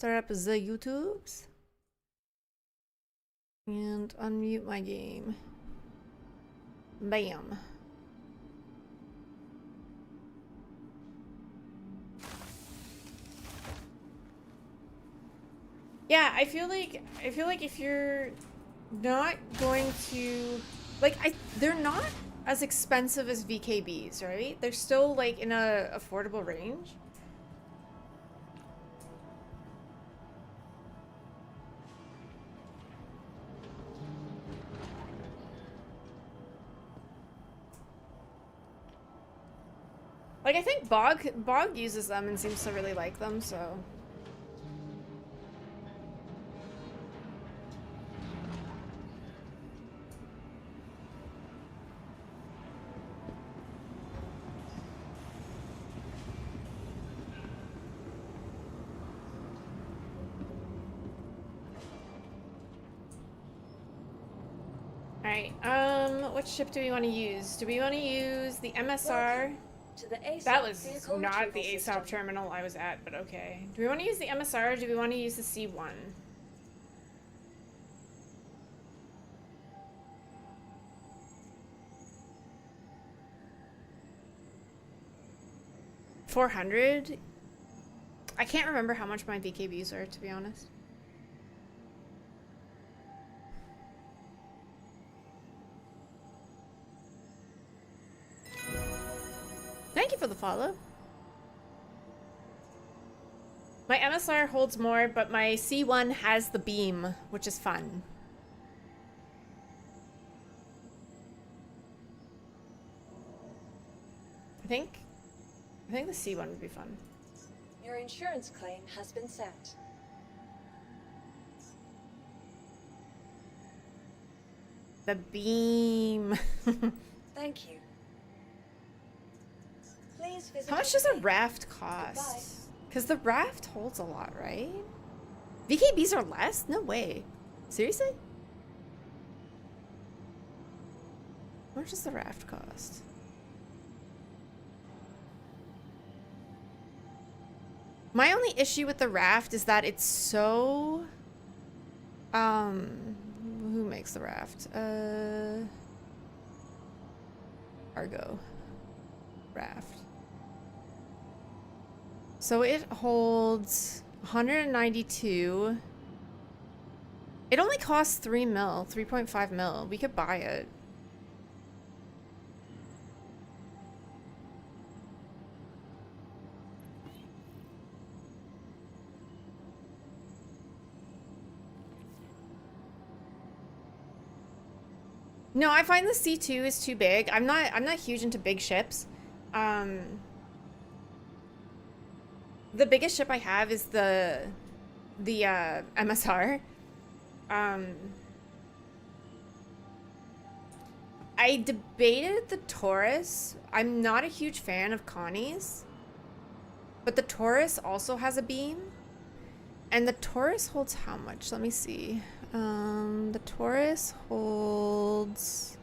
Start up the YouTubes. And unmute my game. Bam. Yeah, I feel like if you're not going to they're not as expensive as VKBs, right? They're still like in a affordable range. Like, I think Bog uses them and seems to really like them, so. Alright, what ship do we want to use? Do we want to use the MSR? To the ASOP That was not the ASOP terminal I was at, but okay. Do we want to use the MSR or do we want to use the C1? $400? I can't remember how much my VKBs are, to be honest. Thank you for the follow. My MSR holds more, but my C1 has the beam, which is fun. I think the C1 would be fun. Your insurance claim has been sent. The beam. Thank you. Please visit. How much does a raft cost? Because the raft holds a lot, right? VKBs are less? No way. Seriously? How much does the raft cost? My only issue with the raft is that it's so... Who makes the raft? Cargo. Raft. So it holds 192. It only costs 3 mil, 3.5 mil. We could buy it. No, I find the C2 is too big. I'm not huge into big ships. The biggest ship I have is the MSR. I debated the Taurus. I'm not a huge fan of Connie's, but the Taurus also has a beam, and the Taurus holds how much? Let me see. The Taurus holds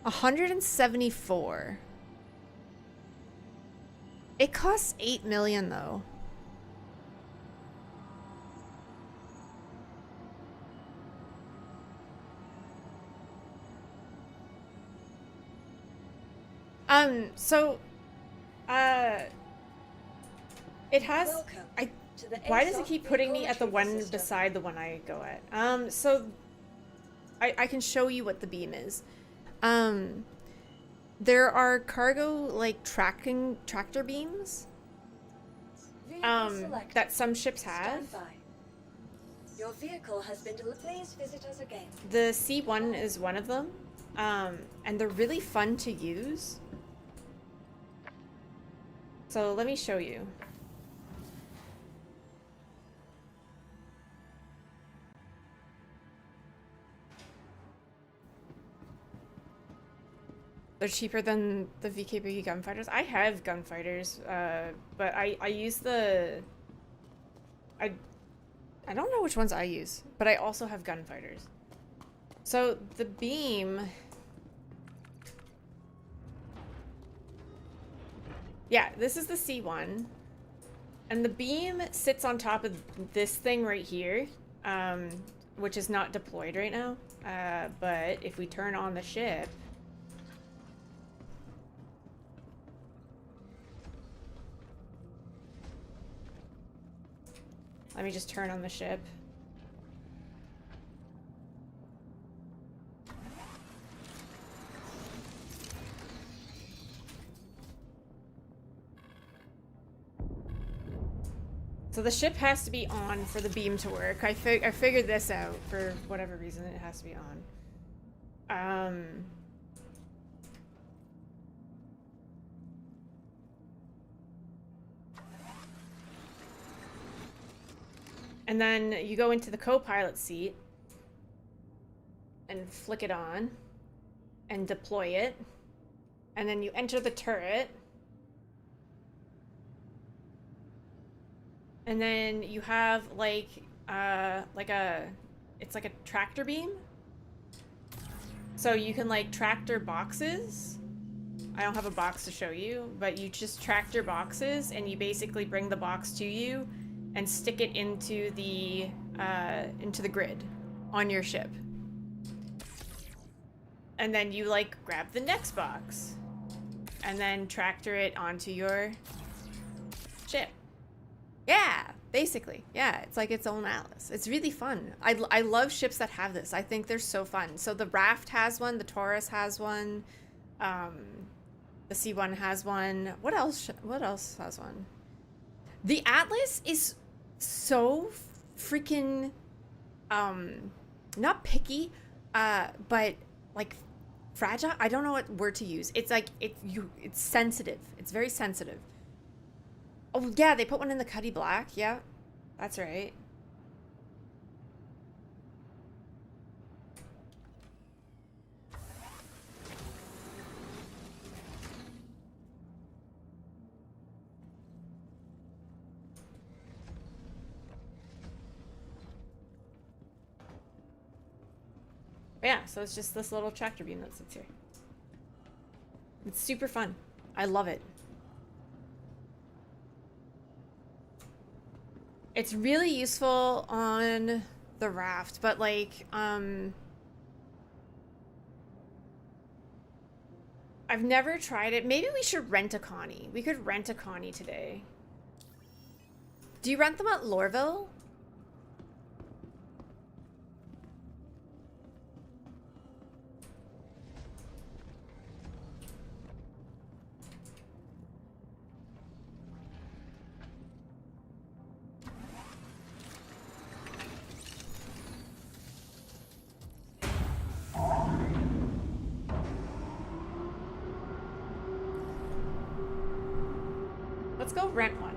174. It costs 8 million though. So it has why does it keep putting me at the one beside the one I go at? So I can show you what the beam is. There are cargo like tractor beams that some ships have. Your vehicle has been delivered. Please visit us again. The C1 is one of them. And they're really fun to use. So let me show you. They're cheaper than the VKB gunfighters. I have gunfighters, but I use the... I don't know which ones I use, but I also have gunfighters. So the beam... Yeah, this is the C1. And the beam sits on top of this thing right here, which is not deployed right now. But if we turn on the ship... Let me just turn on the ship. So the ship has to be on for the beam to work. I figured this out for whatever reason. It has to be on. And then you go into the co-pilot seat and flick it on and deploy it. And then you enter the turret. And then you have it's like a tractor beam. So you can like tractor boxes. I don't have a box to show you, but you just tractor boxes and you basically bring the box to you and stick it into the grid on your ship. And then you like grab the next box and then tractor it onto your ship. Yeah, basically. Yeah, it's like its own Alice. It's really fun. I love ships that have this. I think they're so fun. So the Raft has one, the Taurus has one, the C1 has one. What else has one? The Atlas is so freaking not picky, but like fragile. I don't know what word to use. It's like it's sensitive. It's very sensitive. Oh, yeah, they put one in the Cuddy Black. Yeah, that's right. Yeah, so it's just this little tractor beam that sits here. It's super fun. I love it. It's really useful on the Raft, but like, I've never tried it. Maybe we should rent a Connie. We could rent a Connie today. Do you rent them at Lorville? Let's go rent one.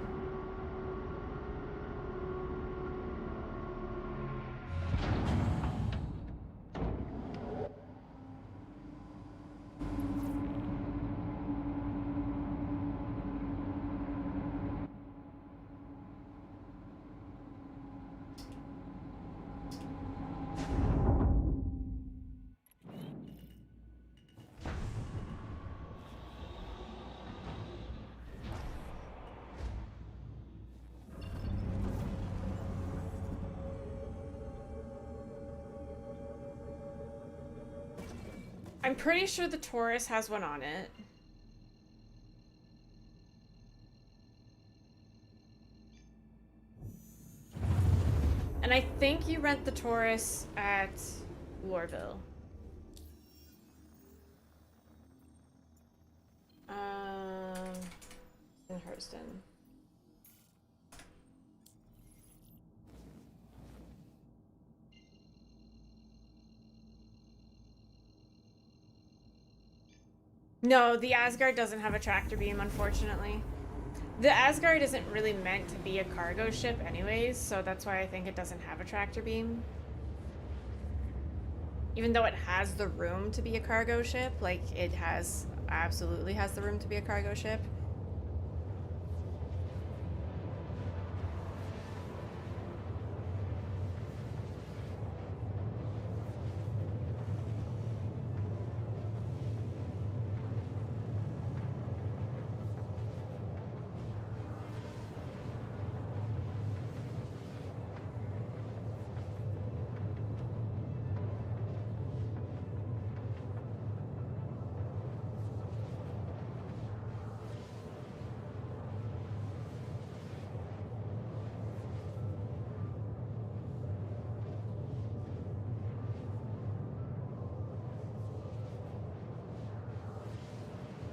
I'm pretty sure the Taurus has one on it. And I think you rent the Taurus at Lorville. In Hurston. No, the Asgard doesn't have a tractor beam, unfortunately. The Asgard isn't really meant to be a cargo ship anyways, so that's why I think it doesn't have a tractor beam. Even though it has the room to be a cargo ship, like it absolutely has the room to be a cargo ship.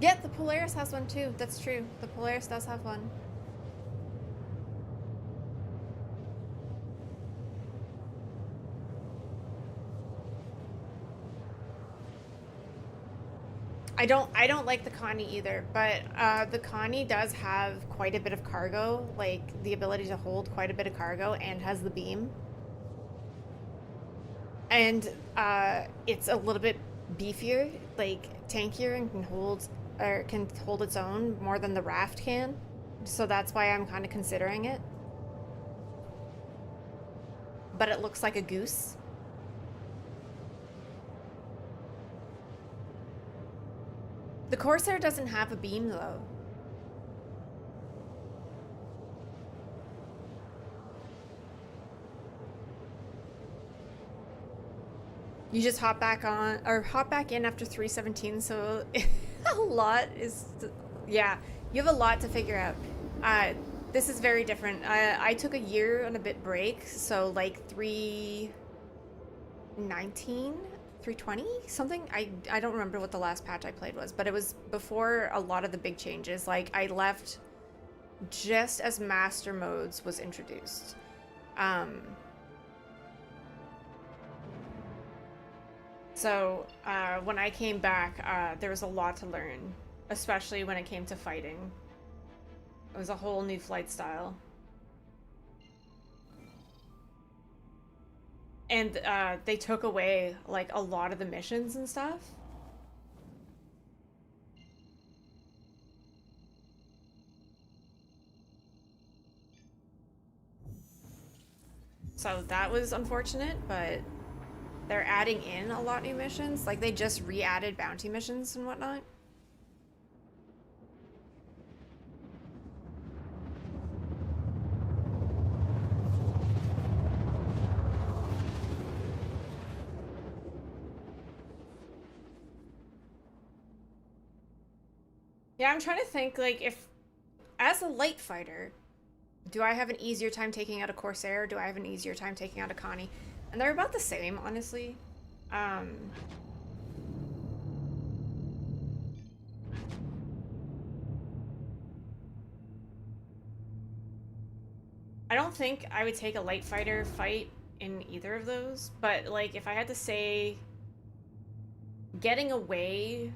Yeah, the Polaris has one too. That's true. The Polaris does have one. I don't like the Connie either, but the Connie does have quite a bit of cargo, like the ability to hold quite a bit of cargo, and has the beam. And it's a little bit beefier, like tankier, and can hold its own more than the Raft can. So that's why I'm kind of considering it. But it looks like a goose. The Corsair doesn't have a beam though. You just hop back on or hop back in after 317, so a lot is yeah, you have a lot to figure out. This is very different. I took a year and a bit break, so like 319, 320, something. I don't remember what the last patch I played was, but it was before a lot of the big changes. Like I left just as Master Modes was introduced. So when I came back, there was a lot to learn, especially when it came to fighting. It was a whole new flight style. And they took away like a lot of the missions and stuff. So that was unfortunate, but they're adding in a lot new missions. Like they just re-added bounty missions and whatnot. Yeah, I'm trying to think, like, if, as a light fighter, do I have an easier time taking out a Corsair, or do I have an easier time taking out a Connie? And they're about the same, honestly. Um, I don't think I would take a light fighter fight in either of those, but, like, if I had to say getting away,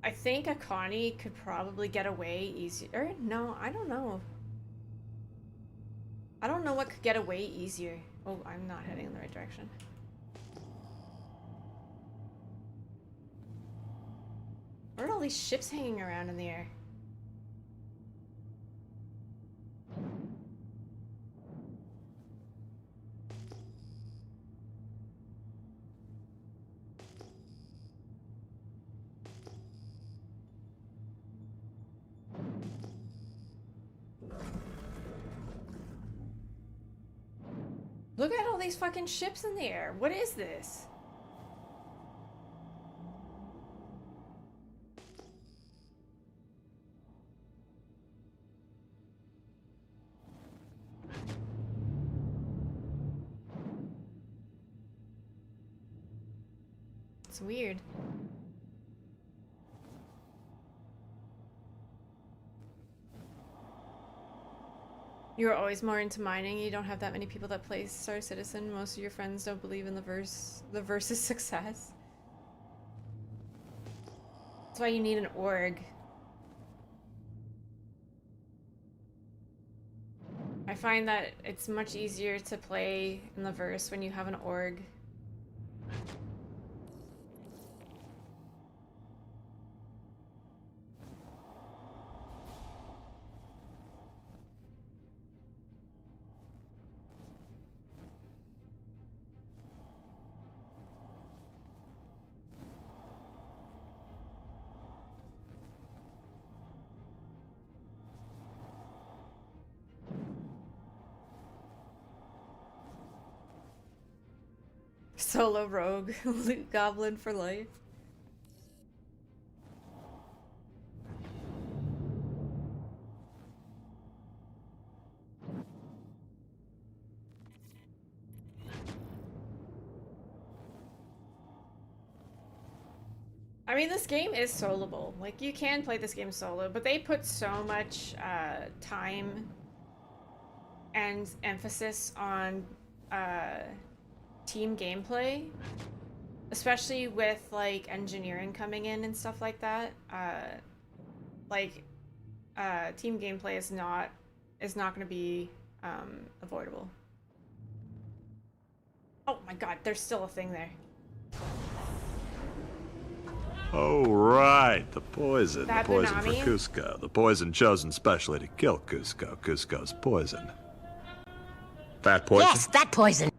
I think a Connie could probably get away easier. No, I don't know. I don't know what could get away easier. Oh, I'm not heading in the right direction. What are all these ships hanging around in the air? Look at all these fucking ships in the air. What is this? It's weird. You're always more into mining. You don't have that many people that play Star Citizen. Most of your friends don't believe in the verse's success. That's why you need an org. I find that it's much easier to play in the verse when you have an org. Solo rogue, loot goblin for life. I mean, this game is soloable. Like, you can play this game solo, but they put so much time and emphasis on team gameplay, especially with, like, engineering coming in and stuff like that. Like, team gameplay is not going to be avoidable. Oh my god, there's still a thing there. Oh, right. The poison. That The poison Bunami? for Cusco. The poison chosen specially to kill Cusco. Cusco's poison. That poison? Yes, that poison.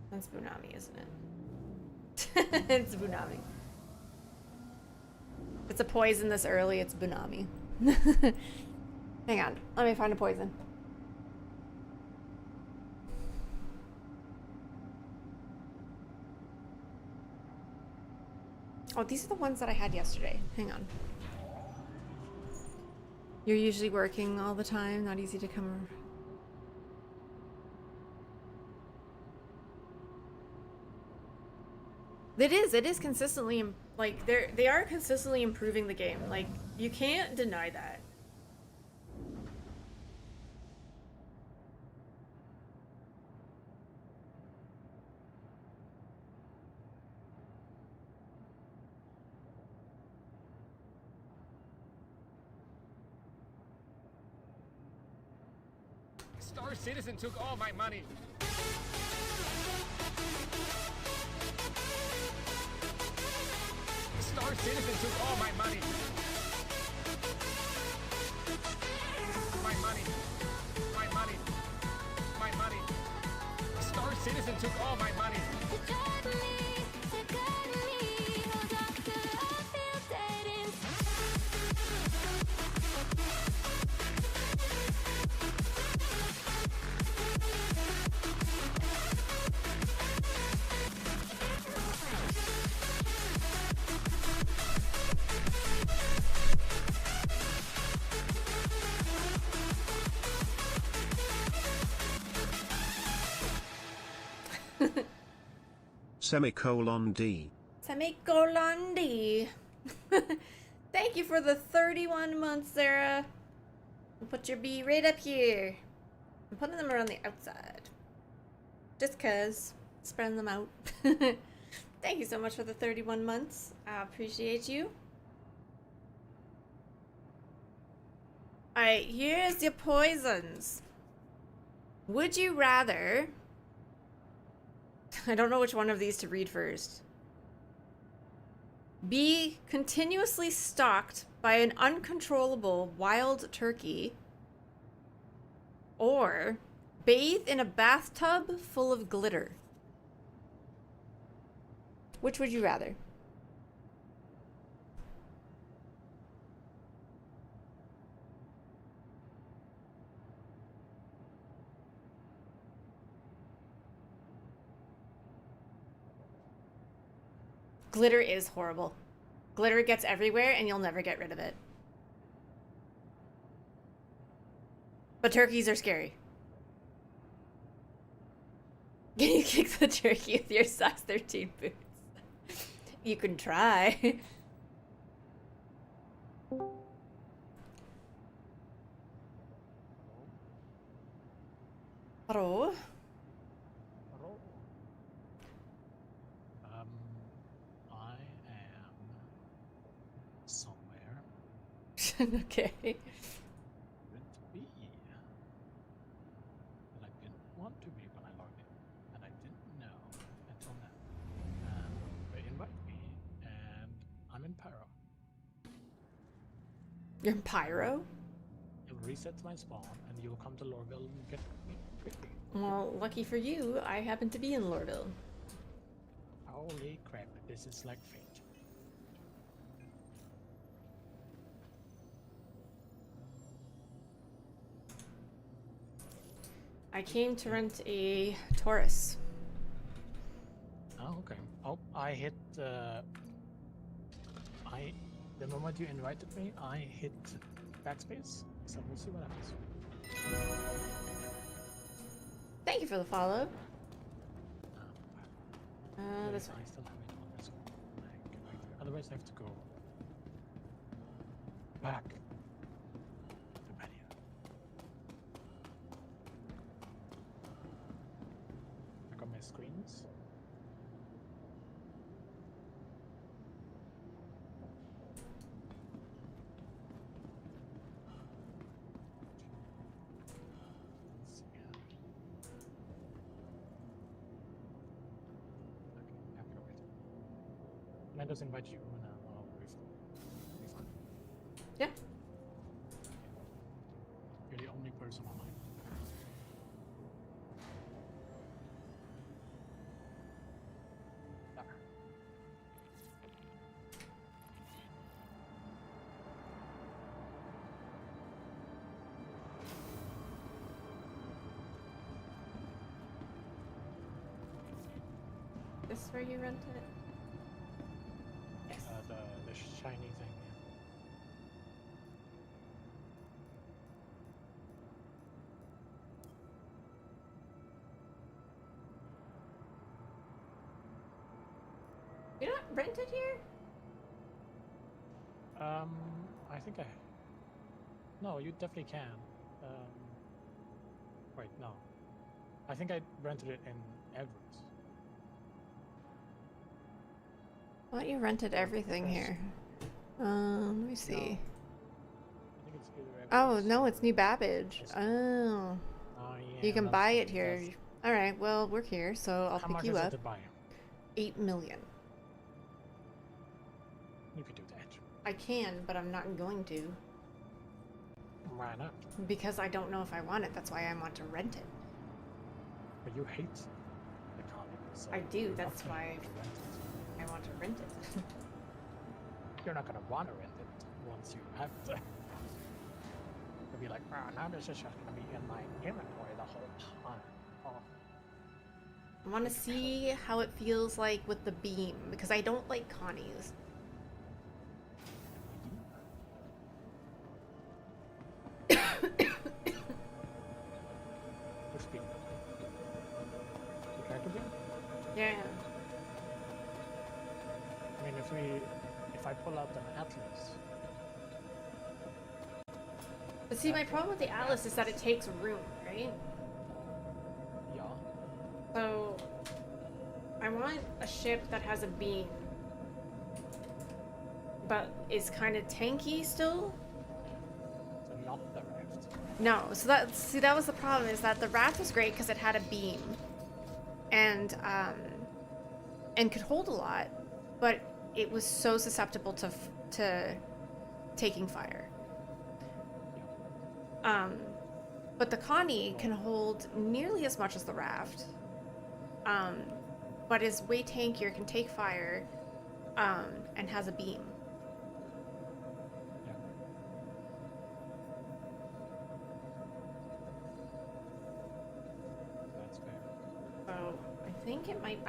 That's Bunami, isn't it? It's Bunami. If it's a poison this early, it's Bunami. Hang on, let me find a poison. Oh, these are the ones that I had yesterday. Hang on. You're usually working all the time, not easy to come. It is consistently, like, they are consistently improving the game. Like, you can't deny that. Star Citizen took all my money. Star Citizen took all my money. My money. My money. My money. Star Citizen took all my money. Semicolon D. Semicolon D. Thank you for the 31 months, Sarah. We'll put your B right up here. I'm putting them around the outside. Just cause. Spreading them out. Thank you so much for the 31 months. I appreciate you. Alright, here's your poisons. Would you rather... I don't know which one of these to read first. Be continuously stalked by an uncontrollable wild turkey, or bathe in a bathtub full of glitter. Which would you rather? Glitter is horrible. Glitter gets everywhere and you'll never get rid of it. But turkeys are scary. Can you kick the turkey with your size 13 boots? You can try. Hello? Hello. I am somewhere. Okay. Meant to be. That I didn't want to be when I logged in. And I didn't know until now. And they invite me, and I'm in Pyro. You're in Pyro? You'll reset my spawn, and you'll come to Lorville and get me quickly. Well, lucky for you, I happen to be in Lorville. Holy crap, this is like fate. I came to rent a Taurus. Oh, okay. Oh, I hit, the moment you invited me, I hit backspace, so we'll see what happens. Thank you for the follow. This I one. still have it on this one. Like, otherwise always have to go back to menu. Back on my screens. Let's see here. Okay, have to wait. Can I just invite you and I'll refund? Yeah. You're the only person online. There. This is where you rent it? Yes. The shiny thing. You don't rent it here? I think I. No, you definitely can. Wait, no. I think I rented it in Everett. I thought you rented everything Yes. here. Let me see. I think it's either Everett. Oh, no, it's New Babbage. Yes. Oh. Oh, yeah, You can that's buy the- it here. that's- All right, well, we're here, so I'll How pick much you is it up. to buy? 8 million. You could do that. I can, but I'm not going to. Why not? Because I don't know if I want it. That's why I want to rent it. But you hate the comic. So I do, you're that's not gonna why want to rent it. I want to rent it. You're not gonna want to rent it once you have to. You'll be like, oh, now this is just gonna be in my inventory the whole time. Oh. I want to see how it feels like with the beam, because I don't like Connie's. Which beam? The character beam? Yeah. I mean, if I pull out an atlas, But see, my problem with the Atlas is that it takes room, right? yeah, So, I want a ship that has a beam, but is kind of tanky still. so not the raft. No, so that was the problem, is that the raft was great because it had a beam, and could hold a lot, but it was so susceptible to taking fire. But the Connie can hold nearly as much as the raft, but is way tankier, can take fire, and has a beam. Yeah. That's fair. So I think it might,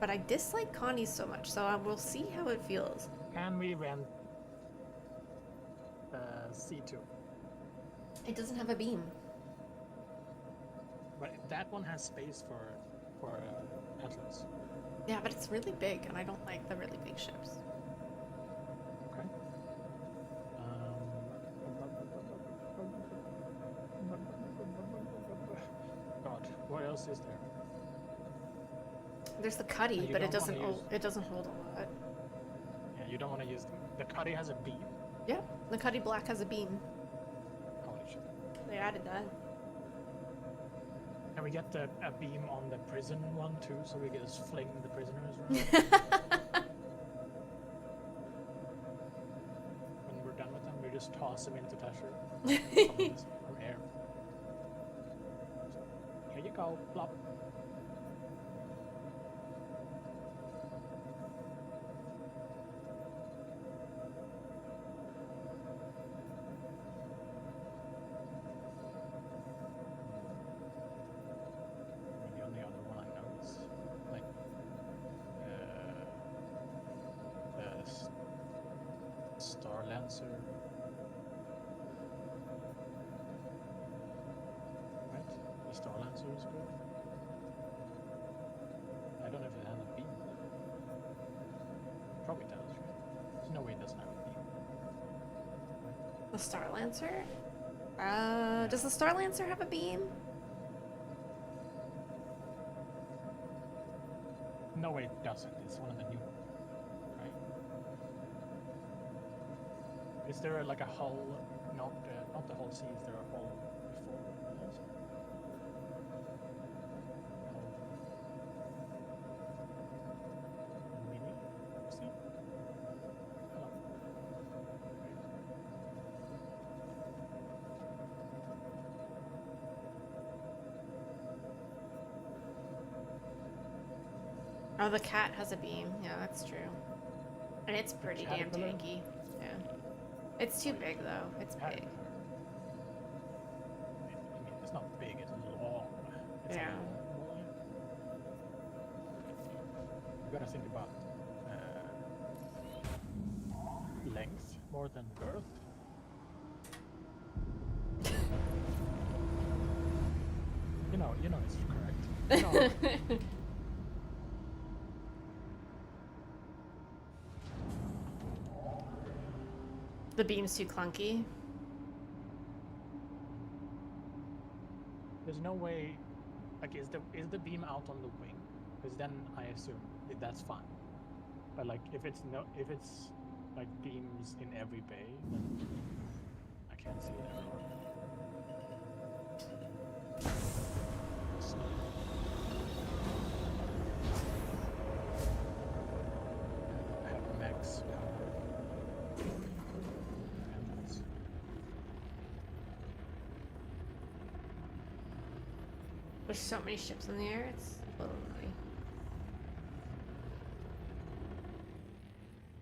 but I dislike Connie's so much, so I will see how it feels. Can we rent C2? It doesn't have a beam. But that one has space for atlas. Yeah, but it's really big, and I don't like the really big ships. Okay. God, what else is there? There's the Cuddy, You but it don't wanna doesn't use- it doesn't hold a lot. Yeah, you don't want to use the Cuddy has a beam. Yeah, the Cuddy Black has a beam. Holy shit! They added that. Can we get a beam on the prison one too, so we can just fling the prisoners around? When we're done with them, we just toss them into Tasher from air. So, here you go, plop. The only other one I know is like the Star Lancer. Right? The Star Lancer is good. I don't know if it has a beam. Probably does, right? The Star Lancer? Does the Star Lancer have a beam? No, it doesn't. It's one of the new ones, right? Is there like a hull? Not the whole sea. Is there a hull before the whole sea? Mini sea? Hello. Oh, the cat has a beam. Yeah, that's true. And it's pretty damn caterpillar? tanky. Yeah. It's too big though. It's big. I mean, it's not big. It's long. It's Yeah. a long boy. You gotta think about length more than girth. You know it's correct. You know, The beam's too clunky. there's no way. Like, is the beam out on the wing? Because then I assume that's fine. But like, if it's like beams in every bay, then I can't see it everywhere. So, I have max power. And that's There's so many ships in the air. It's a little annoying.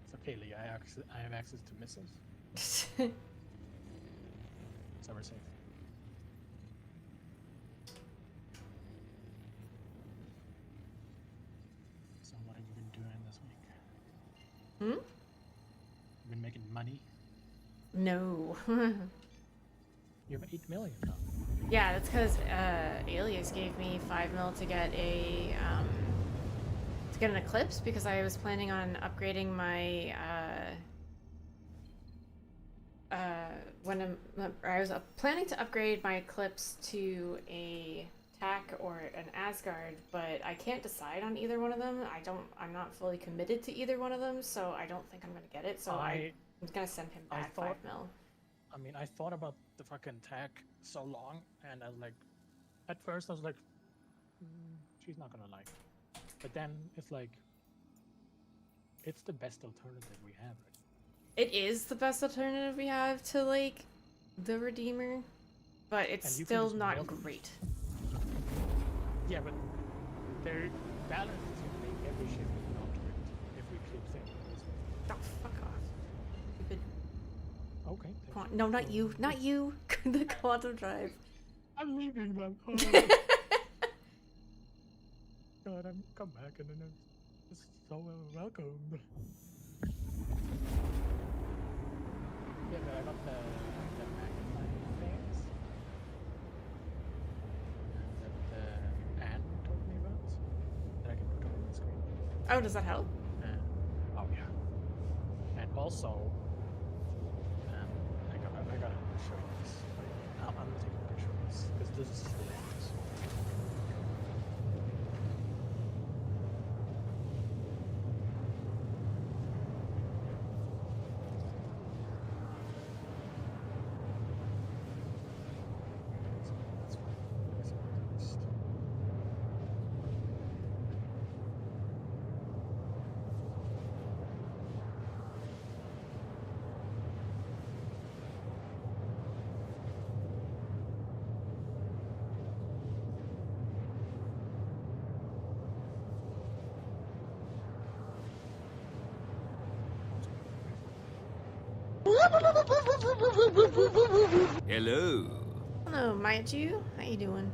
it's okay, Lee. I have access to missiles, so we're safe. So what have you been doing this week? Hmm? You been making money? No. You have 8 million now. Yeah, that's because Alias gave me 5 mil to get an Eclipse because I was planning on upgrading my I was planning to upgrade my Eclipse to a TAC or an Asgard, but I can't decide on either one of them. I'm not fully committed to either one of them, so I don't think I'm gonna get it. So I'm gonna send him I back thought- 5 mil. I mean, I thought about the fucking tech so long, and I was like, at first I was like, she's not gonna like it. But then it's like, it's the best alternative we have. Right? It is the best alternative we have to like the Redeemer, but it's And you can still just not milk- great. Yeah, but their balance is gonna make every ship not great. Every ship thing. Oh, fuck off. Stupid. Okay. No, not you. Not you. The quantum drive. I'm leaving them. Oh. God, I'm come back and then it's so welcome. Yeah, but I got the magnifying things that Anne told me about that I can put on the screen. Oh, does that help? Oh yeah. And also, I gotta show you this. I'm gonna take a picture of this because this is hilarious. Hello. Hello, Maichu. How you doing?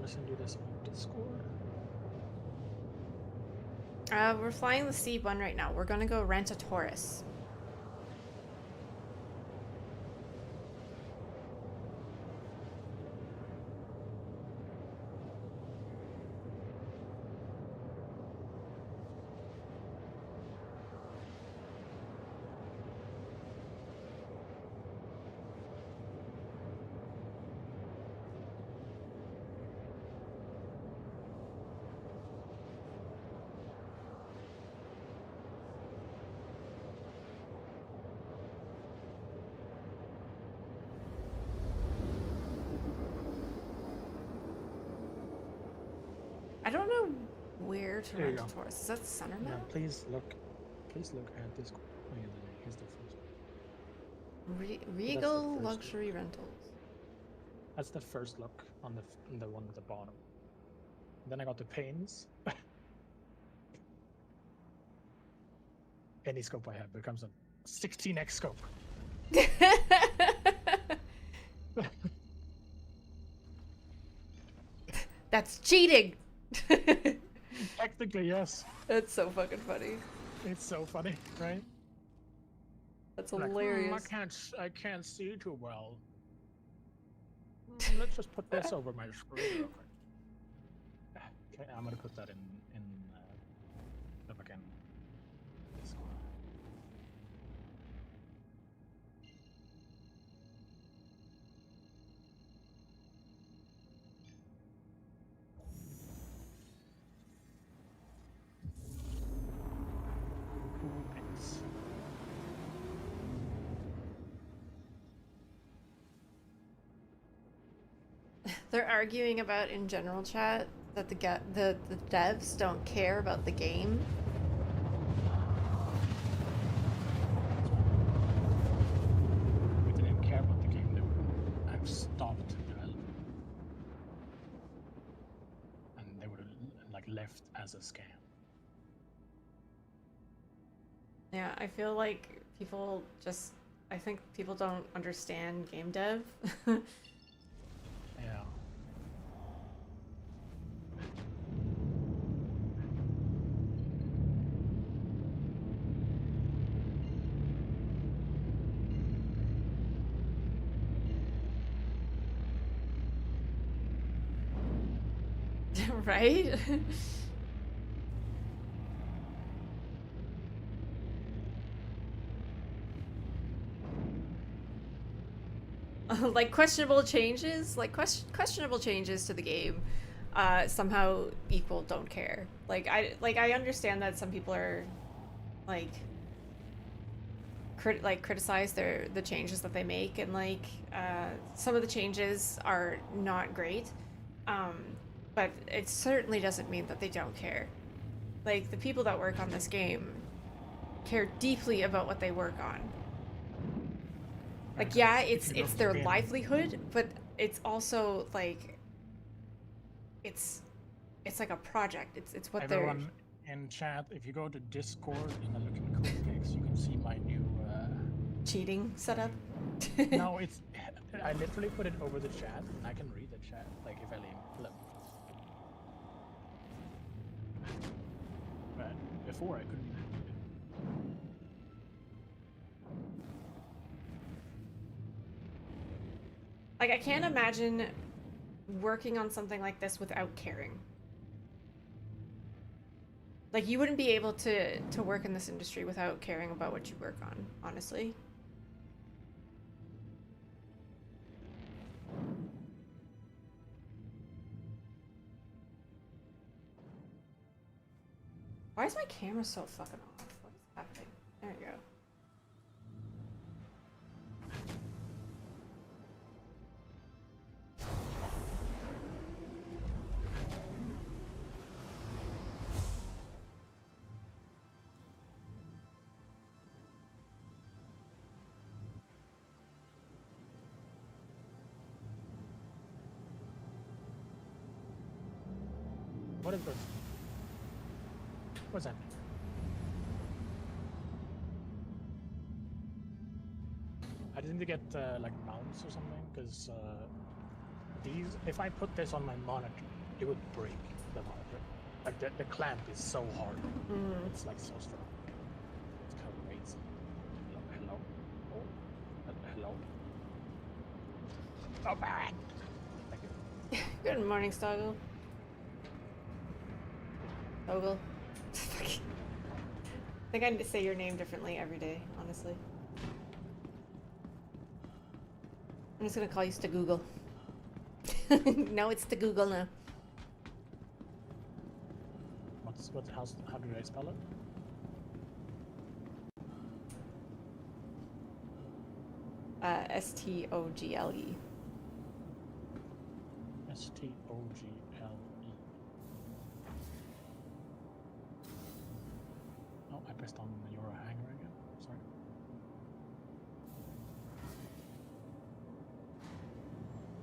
to send you this on Discord? We're flying the C1 right now. We're gonna go rent a Taurus. I don't know where to There you rent a go. Taurus. Is that center Yeah, map? please look at Discord. Oh, yeah, here's the first one. Regal first Luxury Rentals. That's the first look on the one at the bottom. Then I got the panes. Any scope I have becomes a 16x scope. That's cheating! Technically, yes. That's so fucking funny. It's so funny, right? That's Like, hilarious. I can't see too well. Let's just put this over my screen real quick. Okay, I'm gonna put that in if I can. Discord. Thanks. They're arguing about in general chat that the devs don't care about the game. If they didn't care about the game, they would have stopped developing, and they would have like left as a scam. Yeah, I feel like I think people don't understand game dev. Yeah. Right? Like questionable changes, questionable changes to the game, somehow equal don't care. I understand that some people are like criticize the changes that they make, and some of the changes are not great, but it certainly doesn't mean that they don't care. Like, the people that work on this game care deeply about what they work on. Like, yeah, it's their livelihood, but it's also like it's like a project. It's what Everyone in chat, if you go to Discord and look in cool pics, you can see my new cheating setup. No, it's I literally put it over the chat, and I can read the chat. Like if I leave, look. But before I couldn't. Like, I can't imagine working on something like this without caring. Like, you wouldn't be able to work in this industry without caring about what you work on, honestly. Why is my camera so fucking off? What is happening? There you go. What is this? What's that? I just need to get like mounts or something, because these. If I put this on my monitor, it would break the monitor. Like the clamp is so hard. It's like so strong. It's crazy. Hello. Oh. Hello. Oh, man. Thank you. Good morning, Stoggle. Stoggle. I think I need to say your name differently every day, honestly. I'm just gonna call you Stagoogle. No, it's Stagoogle now. How do I spell it? S-T-O-G-L-E. S-T-O-G-L-E. Oh, I pressed on the Euro hanger again. Sorry.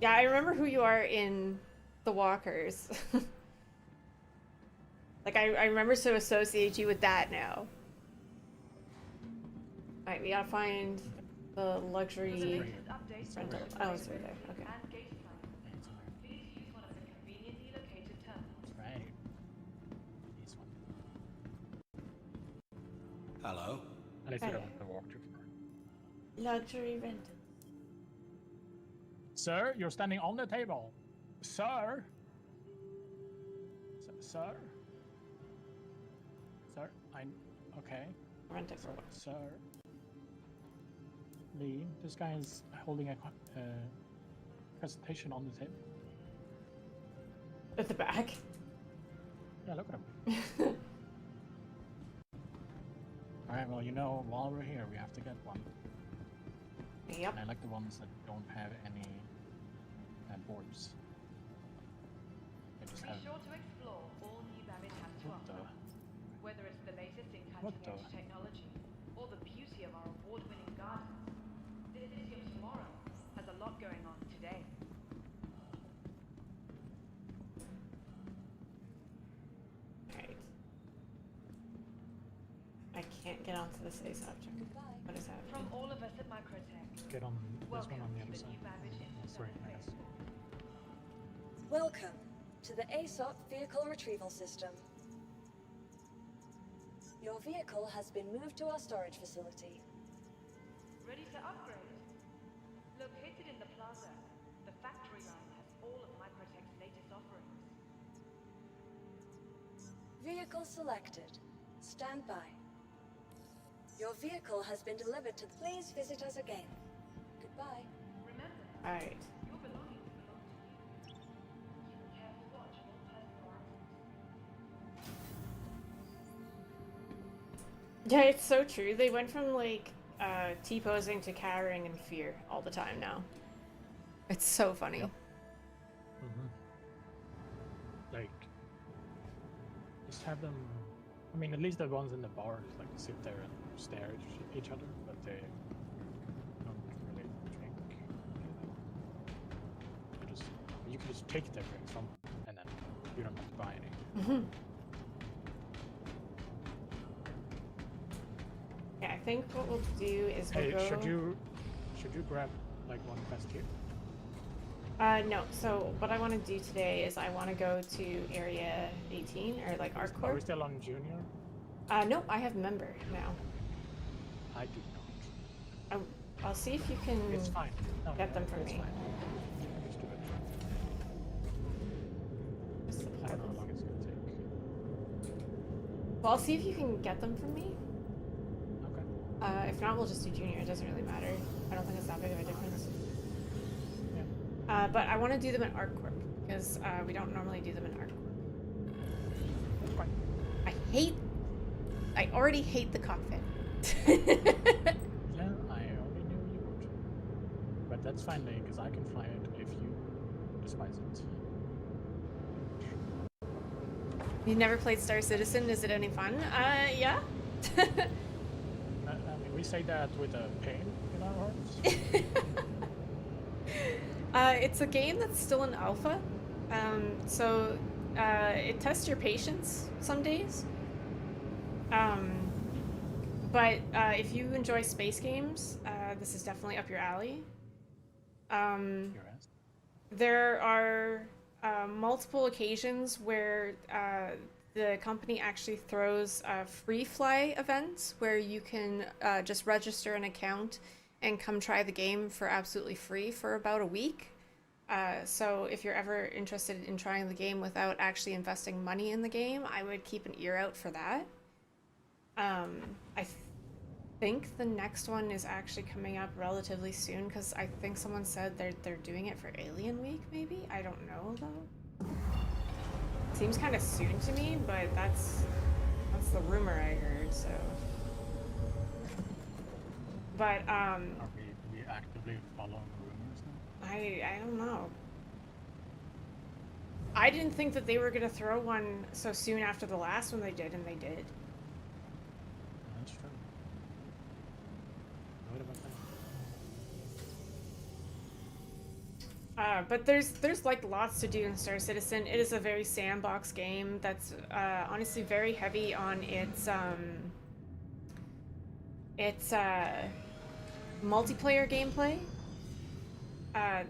Yeah, I remember who you are in the Walkers. Like, I remember to associate you with that now. Alright, we gotta find the luxury rental. Oh, it's right there. Okay. Please use one of the conveniently located terminals. Right. This one. Hello? At least you Hey. don't have to walk too far. Luxury rental. Sir, you're standing on the table. Sir? Sir? Sir? Okay. Rent it for what? Sir? Lee, this guy is holding a presentation on the table. At the back. Yeah, look at him. Alright, well, you know, while we're here, we have to get one. Yep. And I like the ones that don't have any boards. They just Be have... sure to explore all new Babbage has to What the... offer. Whether it's the latest in What cutting-edge the- technology or the beauty of our award-winning gardens, this city of tomorrow has a lot going on today. Alright. I can't get onto this ace object. What is happening? From all of us at Microtech, Get on this welcome one on the to other the side. new Babbage Sorry, I Interstellar guess. Spaceport. Welcome to the ASOP Vehicle Retrieval System. Your vehicle has been moved to our storage facility. Ready to upgrade? Located in the plaza, the factory line has all of Microtech's latest offerings. Vehicle selected. Stand by. Your vehicle has been delivered to... Please visit us again. Goodbye. Remember, Alright. your belongings belong to you. Keep a careful watch of all personal items. Yeah, it's so true. They went from, like, T-posing to cowering in fear all the time now. It's so funny. Yep. Like, just have them... I mean, at least the ones in the bars, like, sit there and stare at each other, but they don't really drink anything. You can just take their drinks from them, and then you don't have to buy any. Mm-hmm. Yeah, I think what we'll do is we'll Hey, go... should you grab, like, one quest here? No. So what I want to do today is I want to go to Area 18, or like Are ArcCorp. we still on Junior? Nope, I have member now. I do not. I'll see if you can It's fine. No, get them from it's me. fine. Just do it. Just I supply don't know how this. long it's gonna take. Well, I'll see if you can get them from me. Okay. If not, we'll just do Junior. It doesn't really matter. I don't think it's that big of a difference. Yeah. But I want to do them in ArcCorp because we don't normally do them in ArcCorp. That's fine. I already hate the cockpit. Yeah, I only knew you would. But that's fine, because I can fly it if you despise it. You never played Star Citizen? Is it any fun? Yeah. I mean, we say that with a pain in our hearts. It's a game that's still in alpha. So it tests your patience some days. But if you enjoy space games, this is definitely up your alley. Your ass. There are multiple occasions where the company actually throws free fly events where you can just register an account and come try the game for absolutely free for about a week. So if you're ever interested in trying the game without actually investing money in the game, I would keep an ear out for that. I think the next one is actually coming up relatively soon because I think someone said they're doing it for Alien Week, maybe? I don't know though. Seems kind of soon to me, but that's the rumor I heard, so. But Are we actively following rumors now? I don't know. I didn't think that they were gonna throw one so soon after the last one they did, and they did. That's true. What about that? But there's like lots to do in Star Citizen. It is a very sandbox game that's honestly very heavy on its multiplayer gameplay.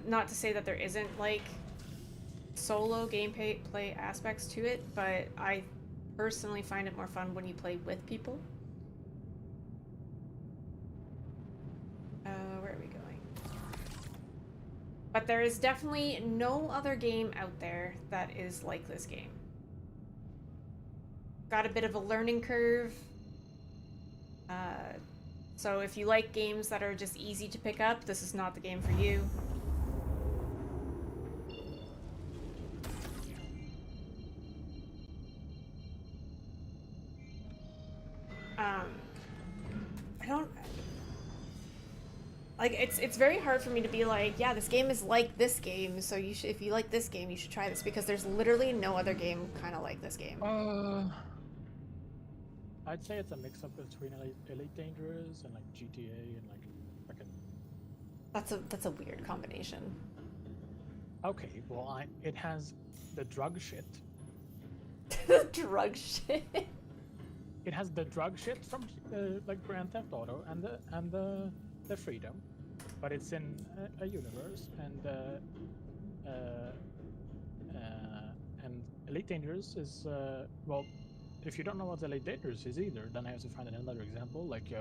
Not to say that there isn't like solo gameplay aspects to it, but I personally find it more fun when you play with people. Where are we going? But there is definitely no other game out there that is like this game. Got a bit of a learning curve. So if you like games that are just easy to pick up, this is not the game for you. I don't like it's very hard for me to be like, yeah, this game is like this game, so you should, if you like this game, you should try this, because there's literally no other game kind of like this game. I'd say it's a mix-up between Elite Dangerous and like GTA and like fucking. That's a weird combination. Okay, well, it has the drug shit. Drug shit. It has the drug shit from like Grand Theft Auto and the freedom, but it's in a universe, and Elite Dangerous is well, if you don't know what Elite Dangerous is either, then I have to find another example like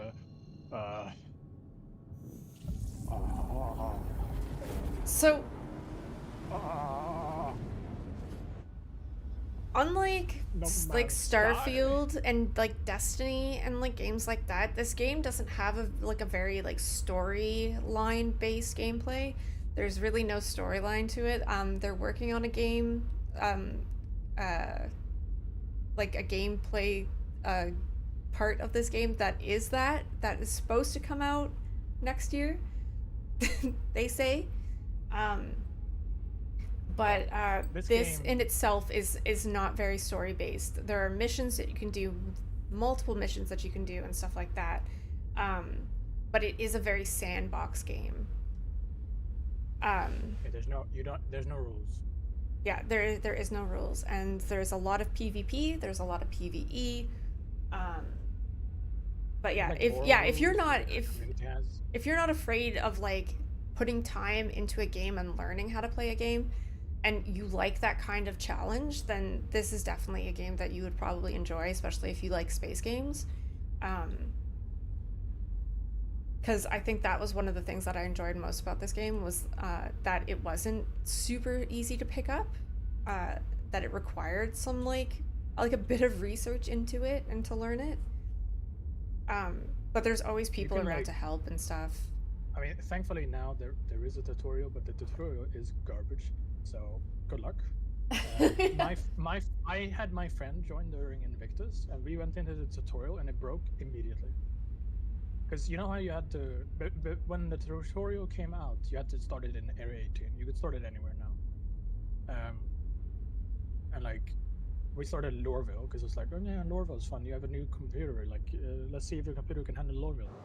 So unlike like Starfield and like Destiny and like games like that, this game doesn't have a very like storyline based gameplay. There's really no storyline to it. They're working on a game, like a gameplay part of this game that is supposed to come out next year. They say. But this in itself is not very story based. There are missions that you can do, multiple missions that you can do and stuff like that. But it is a very sandbox game. there's no rules. Yeah, there is no rules, and there's a lot of PvP. There's a lot of PvE. But yeah, Like if you're not community has. if you're not afraid of like putting time into a game and learning how to play a game, and you like that kind of challenge, then this is definitely a game that you would probably enjoy, especially if you like space games. Because I think that was one of the things that I enjoyed most about this game was that it wasn't super easy to pick up, that it required some like a bit of research into it and to learn it. But there's always people can, around like, to help and stuff. I mean, thankfully now there is a tutorial, but the tutorial is garbage. So good luck. I had my friend join during Invictus, and we went into the tutorial, and it broke immediately. Because you know how you had to, but when the tutorial came out, you had to start it in Area 18. You could start it anywhere now. And like, we started in Lorville because it's like, oh yeah, Lorville's fun. You have a new computer. Like, let's see if your computer can handle Lorville.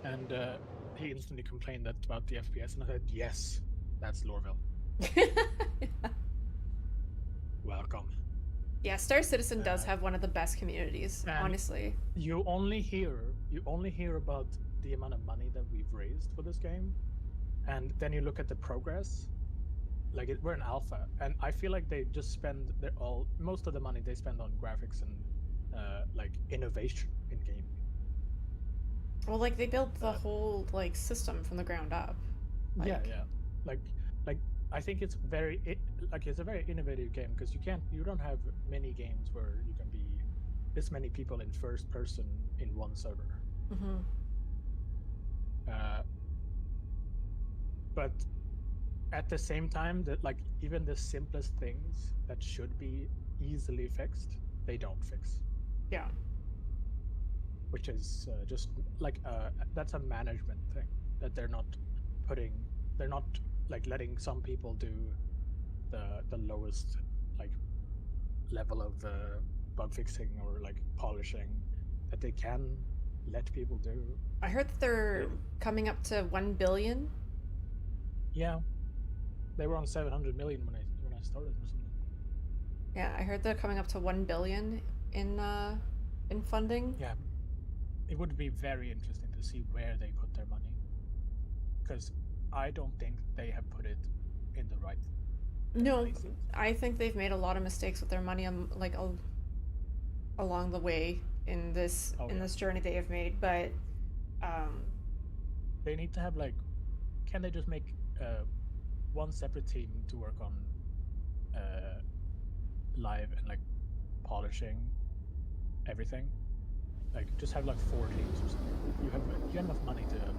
And he instantly complained about the FPS, and I said, yes, that's Lorville. Welcome. Yeah, Star Citizen does have one of the best communities, honestly. You only hear about the amount of money that we've raised for this game, and then you look at the progress, we're in alpha, and I feel like they just spend most of the money they spend on graphics and like innovation in gaming. Well, like they built the Uh, whole like system from the ground up. yeah, Like- yeah. Like I think it's it's a very innovative game because you don't have many games where you can be this many people in first person in one server. Mm-hmm. But at the same time, that like even the simplest things that should be easily fixed, they don't fix. Yeah. Which is just like that's a management thing that they're not like letting some people do the lowest like level of bug fixing or like polishing that they can let people do. I heard that they're coming up to 1 billion. Yeah, they were on 700 million when I started or something. Yeah, I heard they're coming up to 1 billion in funding. Yeah, it would be very interesting to see where they put their money, because I don't think they have put it in the right No, places. I think they've made a lot of mistakes with their money along the way in this this journey they have made, but they need to have like, can they just make one separate team to work on live and like polishing everything? Like just have like 4 teams or something. You have enough money to have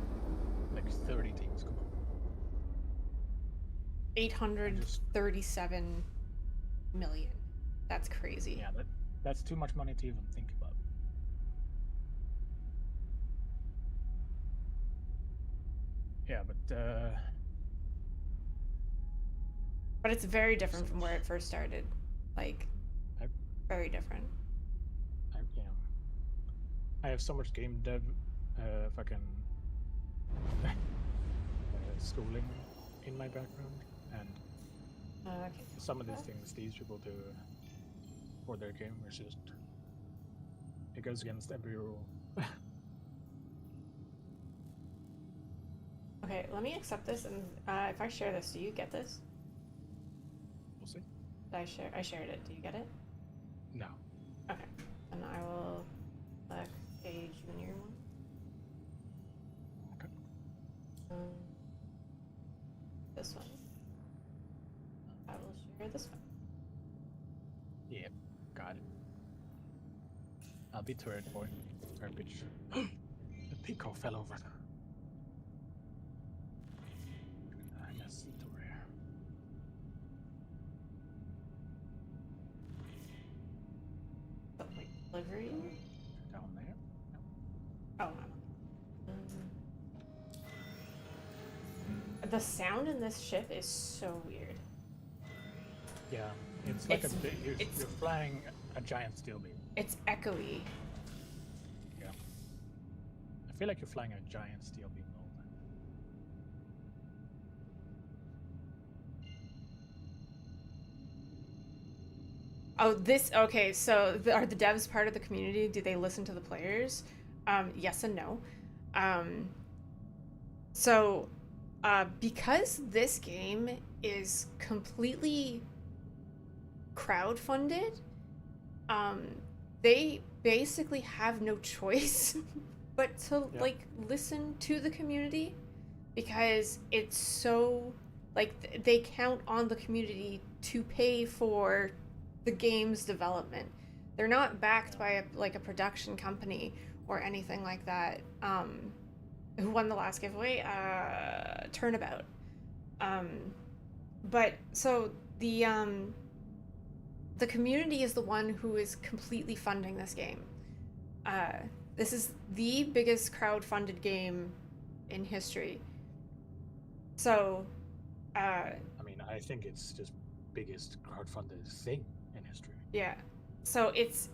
like 30 teams. Come on. 837 million. That's crazy. Yeah, that's too much money to even think about. Yeah, But it's very different from where it first started. Like, very different. I have so much game dev fucking schooling in my background, and Okay. some of these things these people do for their game is just, it goes against every rule. Okay, let me accept this, and if I share this, do you get this? We'll see. I shared it. Do you get it? No. Okay. And I will select a junior one. Okay. This one. I will share this one. Yeah, got it. I'll be turret boy. Turret bitch. The peacock fell over. I guess it's rare. Something like delivery. Down there. No. Oh, the sound in this ship is so weird. Yeah, it's like It's- you're flying a giant steel beam. It's echoey. Yeah. I feel like you're flying a giant steel beam all the time. Oh, okay, so are the devs part of the community? Do they listen to the players? Yes and no. So, because this game is completely crowdfunded, they basically have no choice but to like listen to the community, because it's so like they count on the community to pay for the game's development. They're not backed by a production company or anything like that. Who won the last giveaway? Turnabout. But so the community is the one who is completely funding this game. This is the biggest crowd-funded game in history. So, I mean, I think it's just biggest crowdfunded thing in history. Yeah. So it's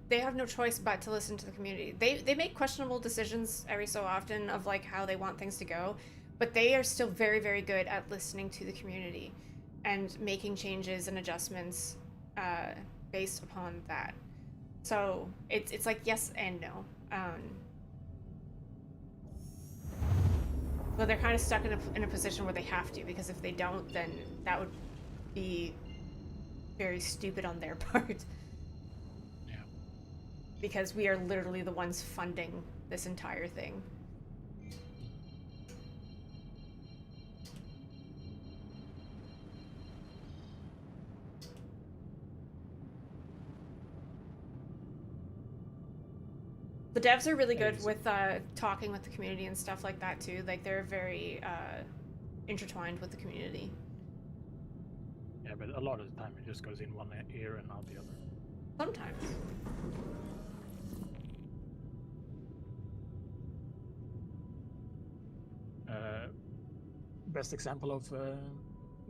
they have no choice but to listen to the community. They make questionable decisions every so often of like how they want things to go, but they are still very, very good at listening to the community and making changes and adjustments based upon that. So it's like yes and no. Well, they're kind of stuck in a position where they have to, because if they don't, then that would be very stupid on their part. Yeah. Because we are literally the ones funding this entire thing. The devs are really good with talking with the community and stuff like that too. Like they're very intertwined with the community. Yeah, but a lot of the time it just goes in one ear and out the other. Sometimes. Best example of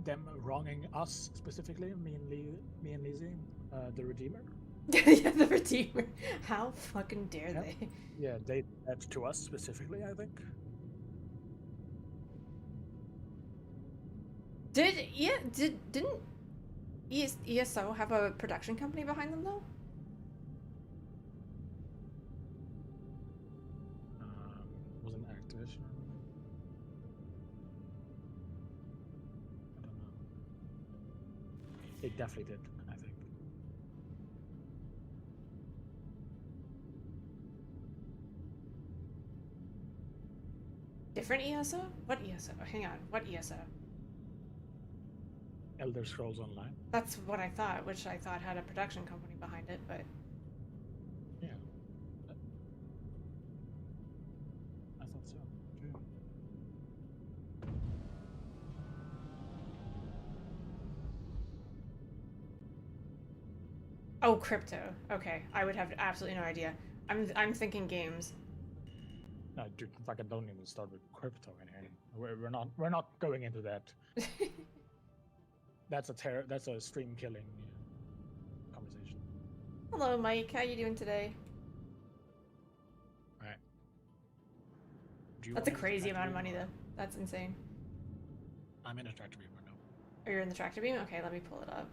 them wronging us specifically, me and Lizzie, the Redeemer. Yeah, the Redeemer. How fucking dare Yep. they? Yeah, they did that to us specifically, I think. Didn't ESO have a production company behind them though? Wasn't Activision? I don't know. They definitely did, I think. Different ESO? What ESO? Hang on, what ESO? Elder Scrolls Online. That's what I thought, which I thought had a production company behind it, but Yeah. I thought so, too. oh, crypto. Okay, I would have absolutely no idea. I'm thinking games. No, dude, fucking don't even start with crypto in here. We're not going into that. That's a stream killing conversation. Hello, Mike. How you doing today? All right. Do you That's a want me to crazy tractor amount of beam money, or- though. That's insane. I'm in a tractor beam right now. Oh, you're in the tractor beam? Okay, let me pull it up.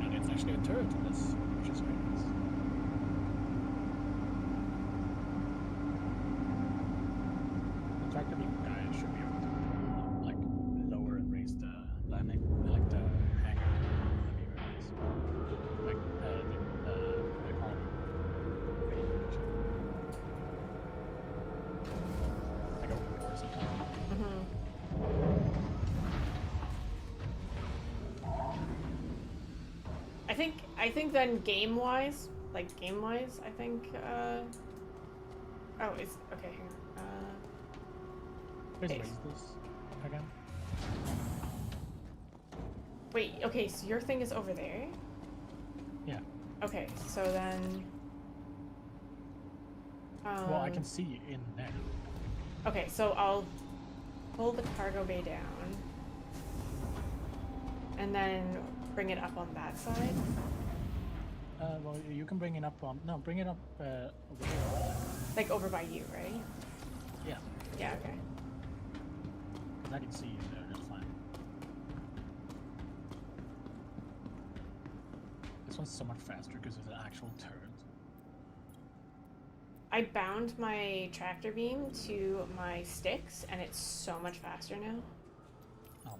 And it's actually a turret in this, which is very nice. The tractor beam guy should be able to like lower and raise the landing, like the hangar. That'd be very nice. Like the economy. Like open doors sometimes. I think then game-wise, I think, oh, it's, okay, hang on. Please Okay. raise this again. Wait, okay, so your thing is over there? Yeah. Okay, so then... Well, I can see in there. Okay, so I'll pull the cargo bay down. And then bring it up on that side. Well, you can bring it up on. No, bring it up over here. Like over by you, right? Yeah, Yeah, okay. 'cause I can see you there. That's fine. This one's so much faster because it's an actual turret. I bound my tractor beam to my sticks, and it's so much faster now. Oh man.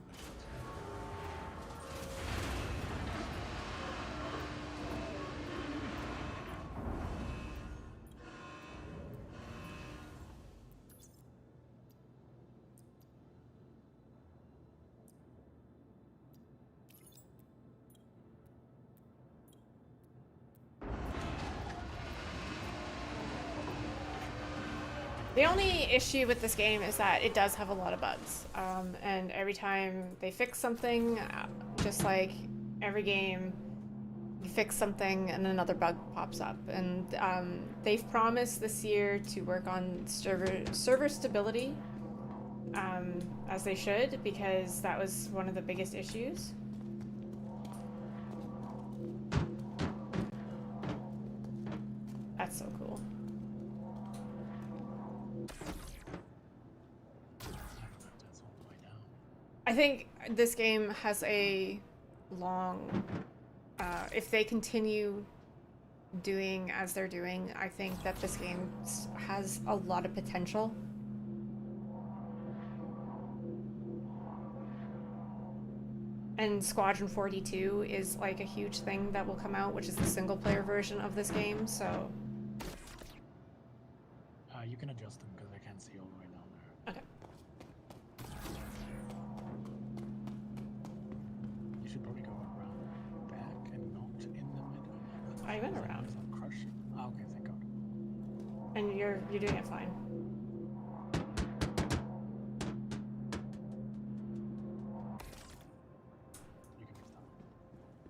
The only issue with this game is that it does have a lot of bugs. And every time they fix something, just like every game, you fix something and another bug pops up. And they've promised this year to work on server stability, as they should, because that was one of the biggest issues. That's so cool. That's all the way down. I think this game has a long, if they continue doing as they're doing, I think that this game has a lot of potential. And Squadron 42 is like a huge thing that will come out, which is the single player version of this game, so... You can adjust them because I can't see all the way down there. Okay. You should probably go around back and not in the middle. I went around. Crush. Oh, okay, thank God. And you're doing it fine. You can fix that.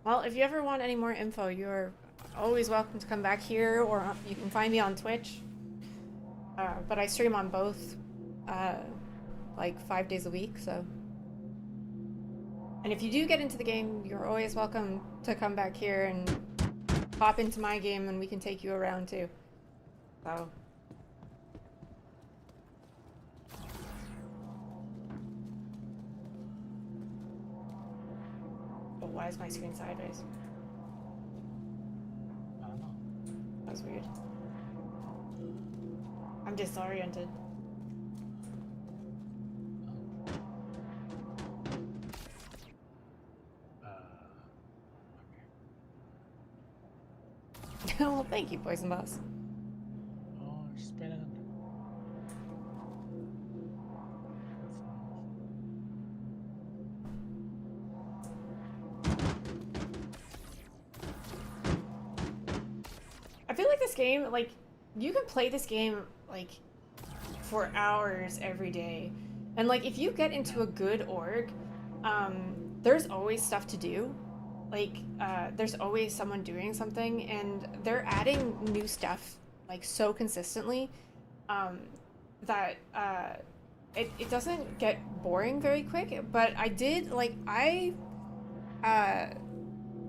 Well, if you ever want any more info, you're always welcome to come back here, or you can find me on Twitch. But I stream on both, like 5 days a week, so. And if you do get into the game, you're always welcome to come back here and hop into my game, and we can take you around too. So. Oh, why is my screen sideways? I don't know. That was weird. I'm disoriented. Okay. Well, thank you, Poison Boss. Oh, you're spinning. I feel like this game, like, you can play this game, like, for hours every day. And, like, if you get into a good org, there's always stuff to do. Like, there's always someone doing something, and they're adding new stuff, like, so consistently, that, it doesn't get boring very quick. But I did, like, I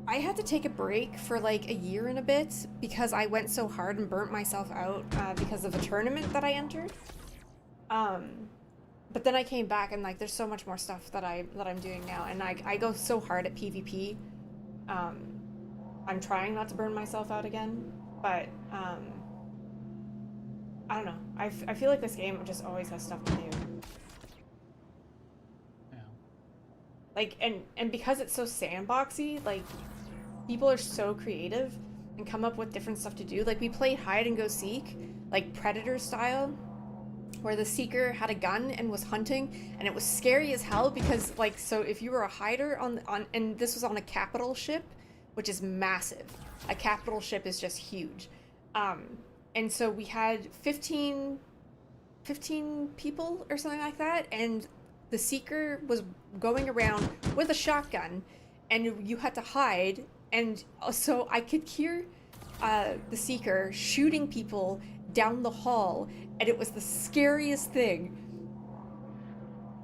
had to take a break for like a year and a bit because I went so hard and burnt myself out because of a tournament that I entered. But then I came back and like there's so much more stuff that I'm doing now, and I go so hard at PvP. I'm trying not to burn myself out again, but I don't know. I feel like this game just always has stuff to do. Yeah. Like, and because it's so sandboxy, like, people are so creative and come up with different stuff to do. Like, we played hide and go seek, like Predator style, where the seeker had a gun and was hunting, and it was scary as hell because, like, so if you were a hider and this was on a capital ship, which is massive. A capital ship is just huge. And so we had 15 people or something like that, and the seeker was going around with a shotgun, and you had to hide. And so I could hear the seeker shooting people down the hall, and it was the scariest thing.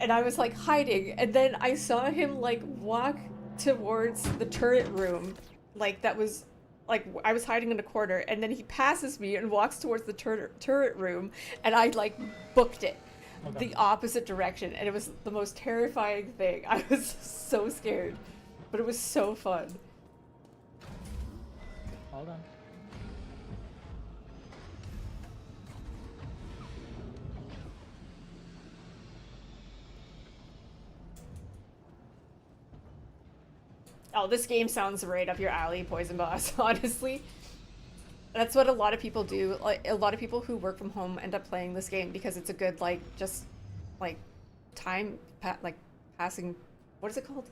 And I was like hiding, and then I saw him like walk towards the turret room, like that was like I was hiding in a corner, and then he passes me and walks towards the turret room, and I like booked it the opposite direction, and it was the most terrifying thing. I was so scared, but it was so fun. Hold on. Oh, this game sounds right up your alley, Poison Boss, honestly. That's what a lot of people do. Like, a lot of people who work from home end up playing this game because it's a good, like, just, like, time, like, passing, what is it called?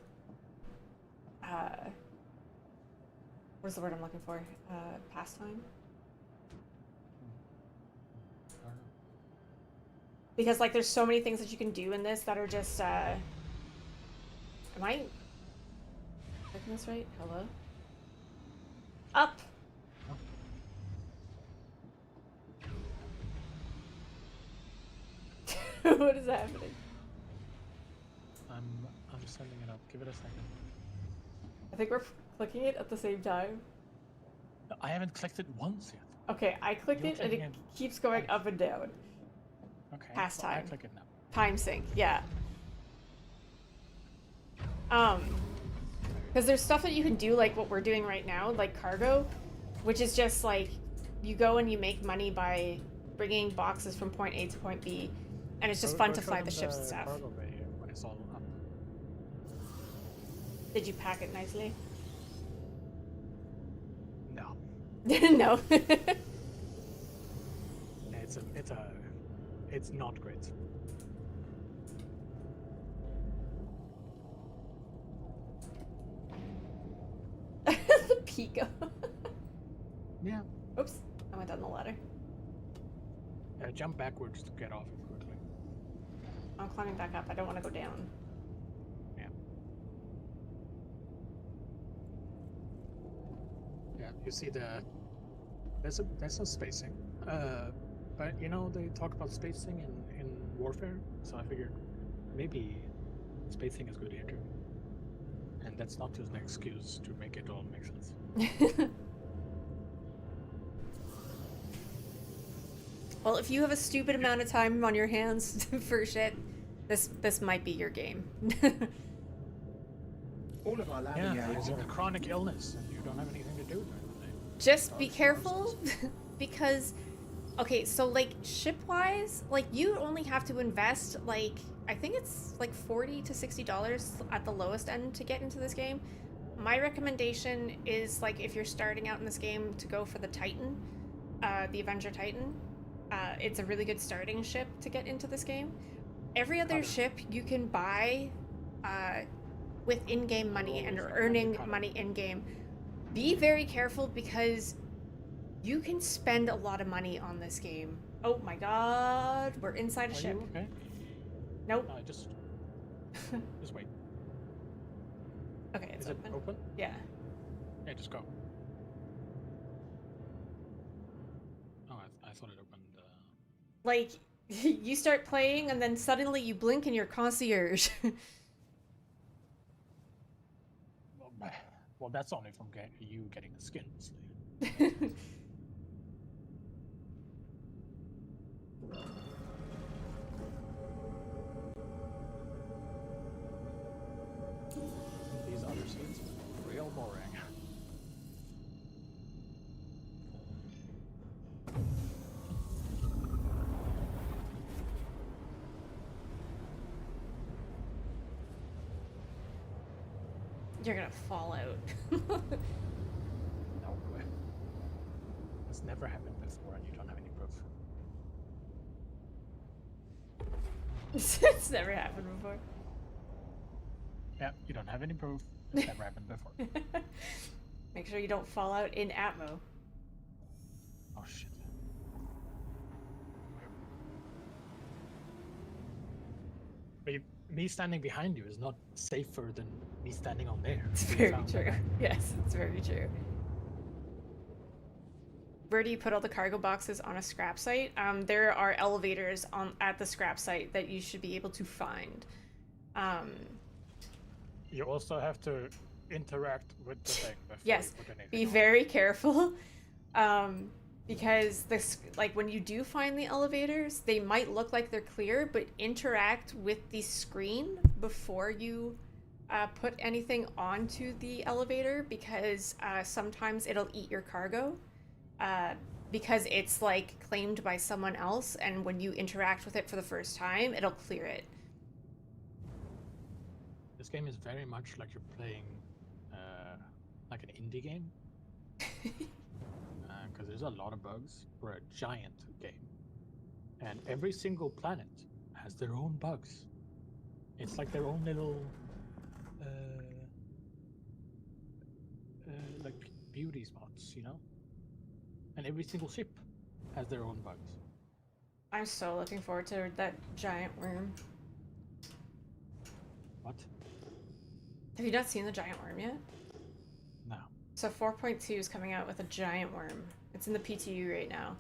What's the word I'm looking for? Pastime? Because, like, there's so many things that you can do in this that are just, am I clicking this right? Hello? Up! What is happening? I'm sending it up. Give it a second. I think we're clicking it at the same time. No, I haven't clicked it once yet. Okay, I clicked You're it and it clicking keeps going up and down. Okay. Past well, I time. click it now. Time sync, yeah. Because there's stuff that you can do like what we're doing right now, like cargo, which is just like you go and you make money by bringing boxes from point A to point B, and it's just fun to fly the ships and stuff. Cargo bay when it's all up. Did you pack it nicely? No. No. It's not great. The Pico. Yeah. Oops, I went down the ladder. Jump backwards to get off it quickly. I'm climbing back up. I don't want to go down. Yeah. Yeah, you see there's a spacing. But you know they talk about spacing in warfare, so I figured maybe spacing is good here too. And that's not just an excuse to make it all make sense. Well, if you have a stupid amount of time on your hands for shit, this might be your game. All of our landing Yeah, areas it's are a chronic illness and you don't have anything to do during the day. Just be careful because, okay, so like ship-wise, like you only have to invest like, I think it's like $40 to $60 at the lowest end to get into this game. My recommendation is like if you're starting out in this game to go for the Titan, the Avenger Titan. It's a really good starting ship to get into this game. Every other ship you can buy with in-game money and earning money in-game. Be very careful because you can spend a lot of money on this game. Oh my god, we're inside a ship. You okay? Nope. Just wait. Okay, it's Is open. it open? Yeah. Yeah, just go. Oh, I thought it opened. Like, you start playing and then suddenly you blink and you're concierge. Well, that's only from you getting the skins. These other skins are real boring. You're gonna fall out. No way. That's never happened before and you don't have any proof. It's never happened before. Yeah, you don't have any proof. It's never happened before. Make sure you don't fall out in Atmo. Oh shit. But me standing behind you is not safer than me standing on there. It's You very found true. that. Yes, it's very true. Where do you put all the cargo boxes on a scrap site? There are elevators at the scrap site that you should be able to find. You also have to interact with the thing before Yes, you put anything be on. very careful. Because this, like when you do find the elevators, they might look like they're clear, but interact with the screen before you put anything onto the elevator, because sometimes it'll eat your cargo because it's like claimed by someone else, and when you interact with it for the first time, it'll clear it. This game is very much like you're playing like an indie game. Because there's a lot of bugs for a giant game. And every single planet has their own bugs. It's like their own little like beauty spots, you know? And every single ship has their own bugs. I'm so looking forward to that giant worm. What? Have you not seen the giant worm yet? No. So 4.2 is coming out with a giant worm. It's in the PTU right now.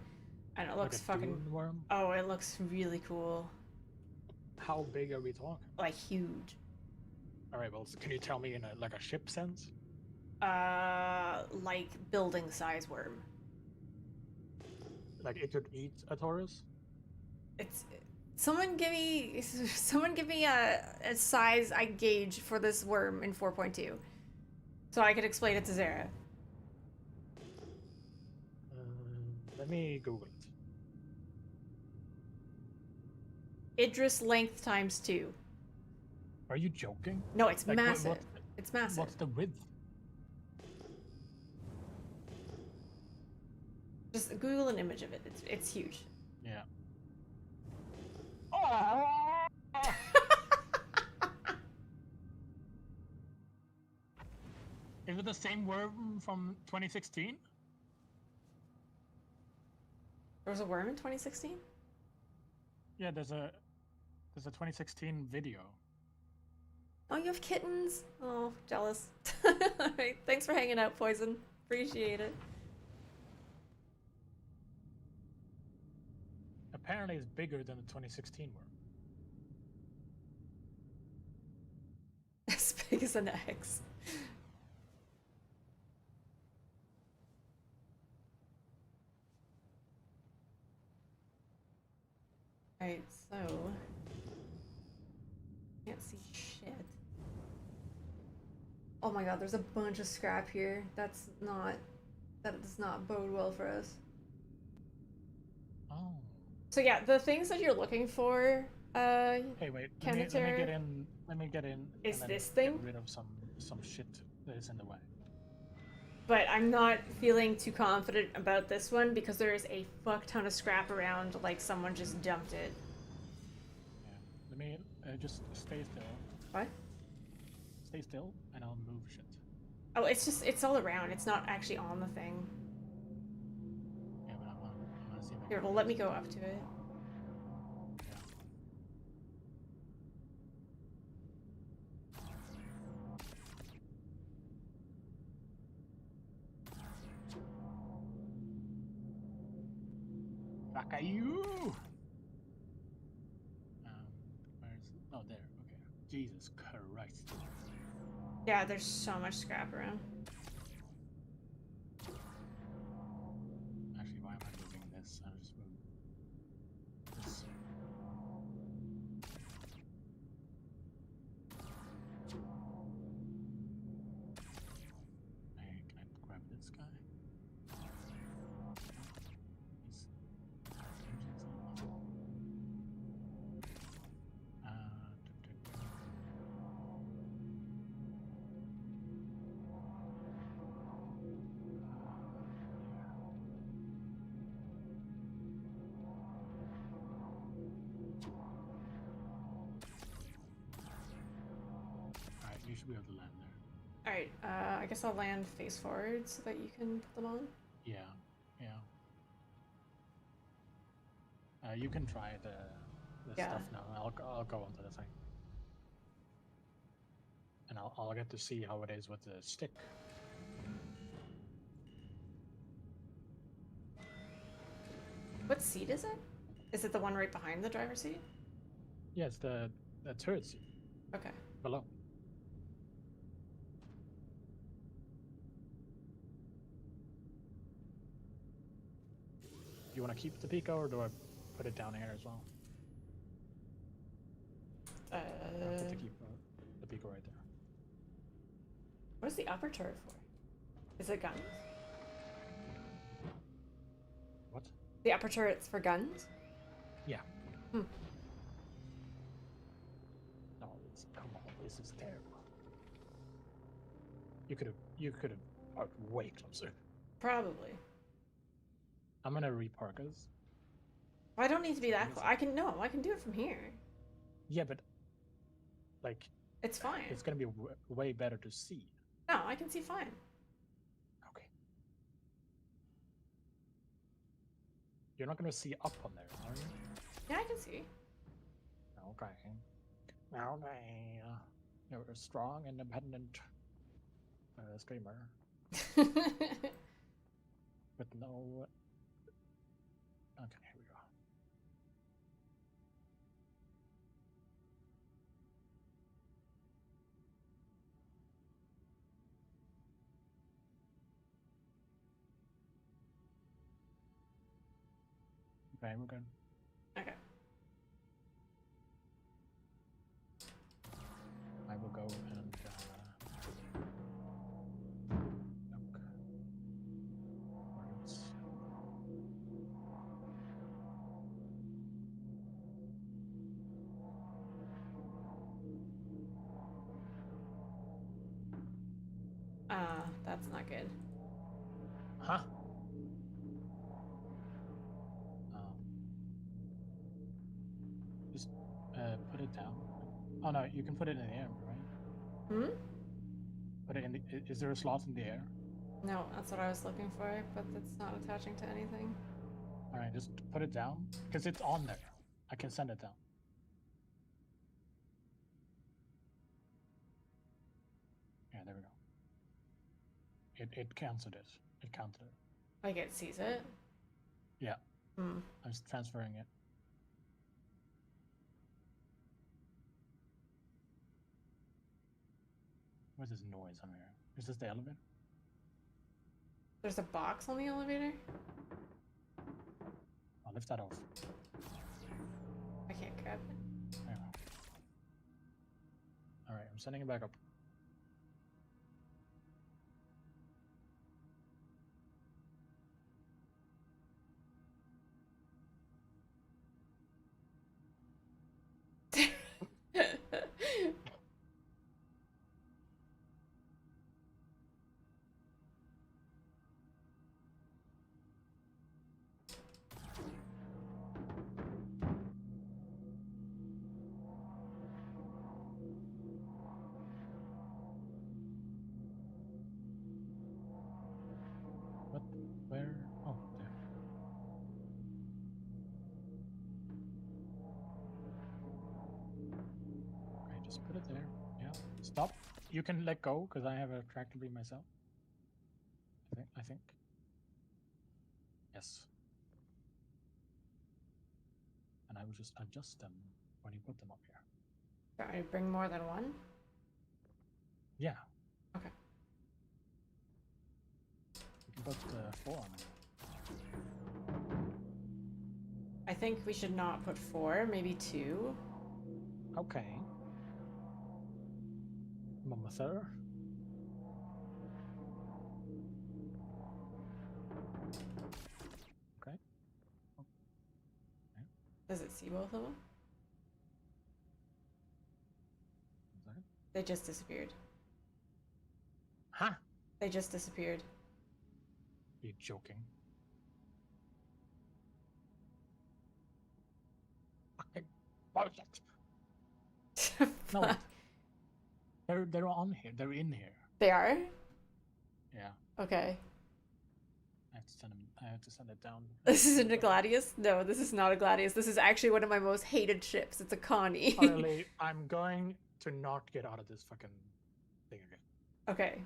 And it looks like a fucking... dune worm? Oh, it looks really cool. How big are we talking? Like, huge. Alright, well, can you tell me in like a ship sense? Like building size worm. Like it could eat a Taurus? It's... Someone give me a size I gauge for this worm in 4.2. So I could explain it to Zara. Let me Google it. Idris length times 2. Are you joking? No, it's Like, massive. It's massive. What's the width? Just Google an image of it. It's huge. Yeah. Oh! Is it the same worm from 2016? There was a worm in 2016? Yeah, there's a 2016 video. Oh, you have kittens? Oh, jealous. Alright, thanks for hanging out, Poison. Appreciate it. Apparently it's bigger than the 2016 worm. As big as an X. Alright, so... Can't see shit. Oh my god, there's a bunch of scrap here. That does not bode well for us. Oh. So yeah, the things that you're looking for, Hey, wait. Let me get in. Let me get in. Is and then this thing? Get rid of some shit that is in the way. But I'm not feeling too confident about this one because there is a fuck ton of scrap around, like someone just dumped it. Yeah. Let me just stay still. What? Stay still, and I'll move shit. Oh, it's all around. It's not actually on the thing. Yeah, but I'm gonna see if I Here, can well, let me go up to it. Fuck you! Where's... Oh, there. Okay. Jesus Christ. Yeah, there's so much scrap around. Actually, why am I moving this? I'll just move this. Hey, can I grab this guy? He's... engines on. Alright, you should be able to land there. Alright, I guess I'll land face forward so that you can put them on. Yeah, yeah. You can try the Yeah. stuff now. I'll go onto the thing, and I'll get to see how it is with the stick. What seat is it? Is it the one right behind the driver's seat? Yeah, it's the turret seat Okay. below. Do you want to keep the Pico, or do I put it down here as well? I'll put the Pico right there. What is the upper turret for? Is it guns? What? The upper turret's for guns? Yeah. Hmm. No, come on, this is terrible. You could have parked way closer. Probably. I'm gonna repark us. I don't need to be that close. I can do it from here. Yeah, but like It's fine. it's gonna be way better to see. No, I can see fine. Okay. You're not gonna see up on there, are you? Yeah, I can see. Okay. Okay. You're a strong, independent streamer with no. Okay, here we go. Okay, we're good. Okay. I will go and look. Words. That's not good. Huh? Just put it down. Oh no, you can put it in the air, right? Hmm? Put it in the. Is there a slot in the air? No, that's what I was looking for, but it's not attaching to anything. All right, just put it down because it's on there. I can send it down. Yeah, there we go. It counted it. It counted it. Like it sees it? Yeah. Hmm. I'm just transferring it. What's this noise on here? Is this the elevator? There's a box on the elevator? I'll lift that off. I can't grab it. There we go. All right, I'm sending it back up. What? Where? Oh, there. Okay, just put it there. Yeah. Stop. You can let go because I have a tractor beam myself. I think. Yes. And I will just adjust them when you put them up here. Can I bring more than one? Yeah. Okay. You can put 4 on it. I think we should not put 4, maybe 2. Okay. Mama sir. Okay. Does it see both of them? Is that it? They just disappeared. Huh? They just disappeared. You're joking. Fucking bullshit. No, wait. They're on here. They're in here. They are? Yeah. Okay. I have to send them. I have to send it down. This isn't a Gladius? No, this is not a Gladius. This is actually one of my most hated ships. It's a Connie. Finally, I'm going to not get out of this fucking thing again. Okay.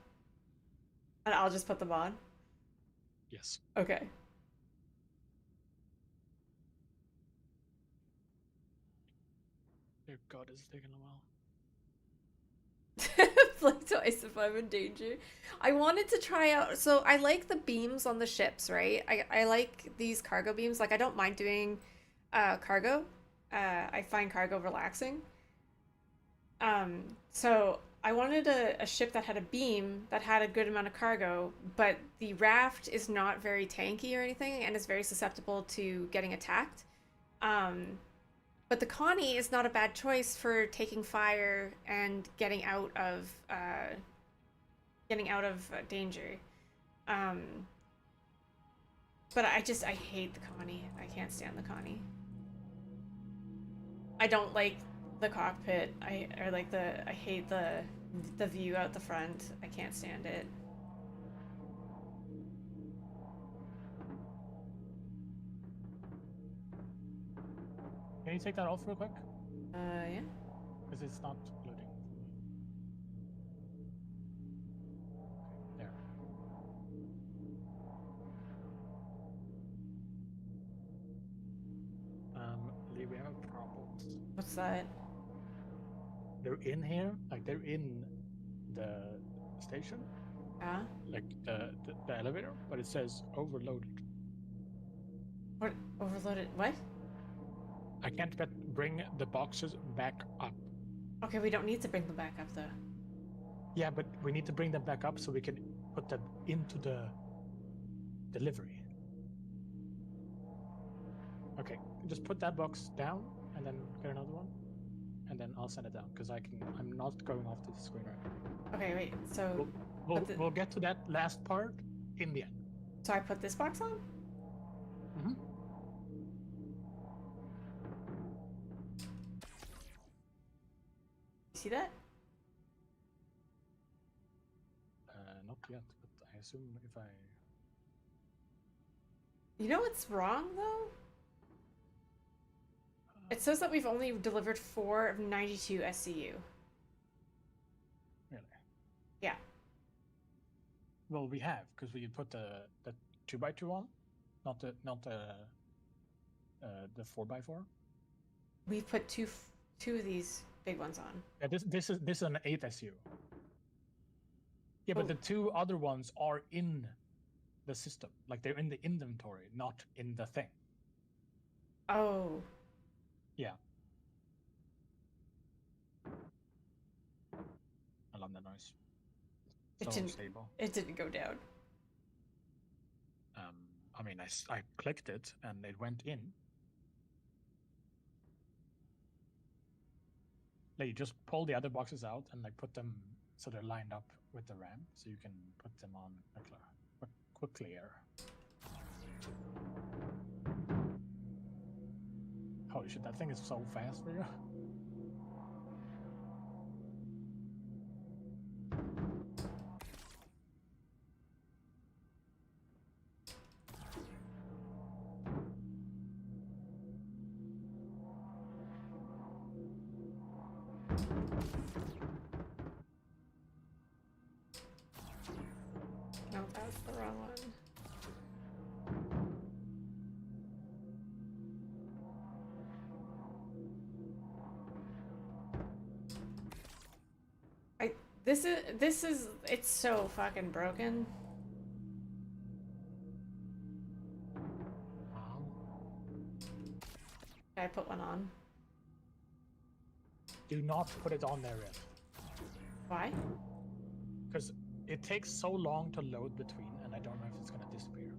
And I'll just put them on? Yes. Okay. Dear God, it's taking a while. Play twice if I'm in danger. I wanted to try out, so I like the beams on the ships, right? I like these cargo beams. Like, I don't mind doing cargo. I find cargo relaxing. So I wanted a ship that had a beam that had a good amount of cargo, but the raft is not very tanky or anything and is very susceptible to getting attacked. But the Connie is not a bad choice for taking fire and getting out of danger. But I hate the Connie. I can't stand the Connie. I don't like the cockpit. I hate the view out the front. I can't stand it. Can you take that off real quick? Yeah. Because it's not loading. Okay, there. Lee, we have a problem. What's that? They're in here, like they're in the station, Yeah? like the elevator, but it says overloaded. What? Overloaded? What? I can't bring the boxes back up. Okay, we don't need to bring them back up, though. Yeah, but we need to bring them back up so we can put them into the delivery. Okay, just put that box down and then get another one, and then I'll send it down because I'm not going off the screen right now. Okay, wait, so... We'll get to that last part in the end. So I put this box on? Mm-hmm. You see that? Not yet, but I assume if I... You know what's wrong, though? It says that we've only delivered 4 of 92 SCU. Really? Yeah. Well, we have, because we put the 2x2 on, not the 4x4. We've put two of these big ones on. Yeah, this is an 8 SU. Yeah, but Oh. the 2 other ones are in the system, like they're in the inventory, not in the thing. Oh. Yeah. I love that noise. So stable. It didn't go down. I mean, I clicked it and it went in. Like, you just pull the other boxes out and like put them so they're lined up with the ramp, so you can put them on quickly. Holy shit, that thing is so fast for you. No, that's the wrong one. This is it's so fucking broken. I put one on. Do not put it on there yet. Why? Because it takes so long to load between, and I don't know if it's gonna disappear.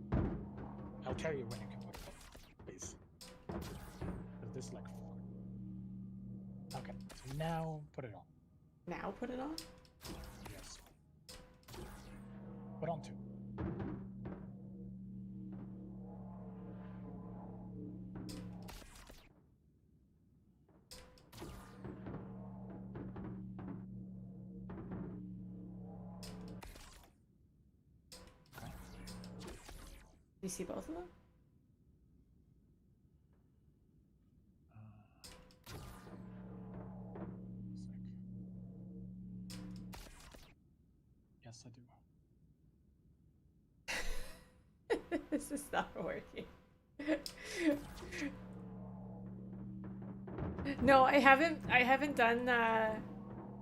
I'll tell you when you can put it on, please. Because this like... Okay, so now put it on. Now put it on? Yes. Put on 2. Okay. You see both of them? Yes, I do. This is not working. No, I haven't done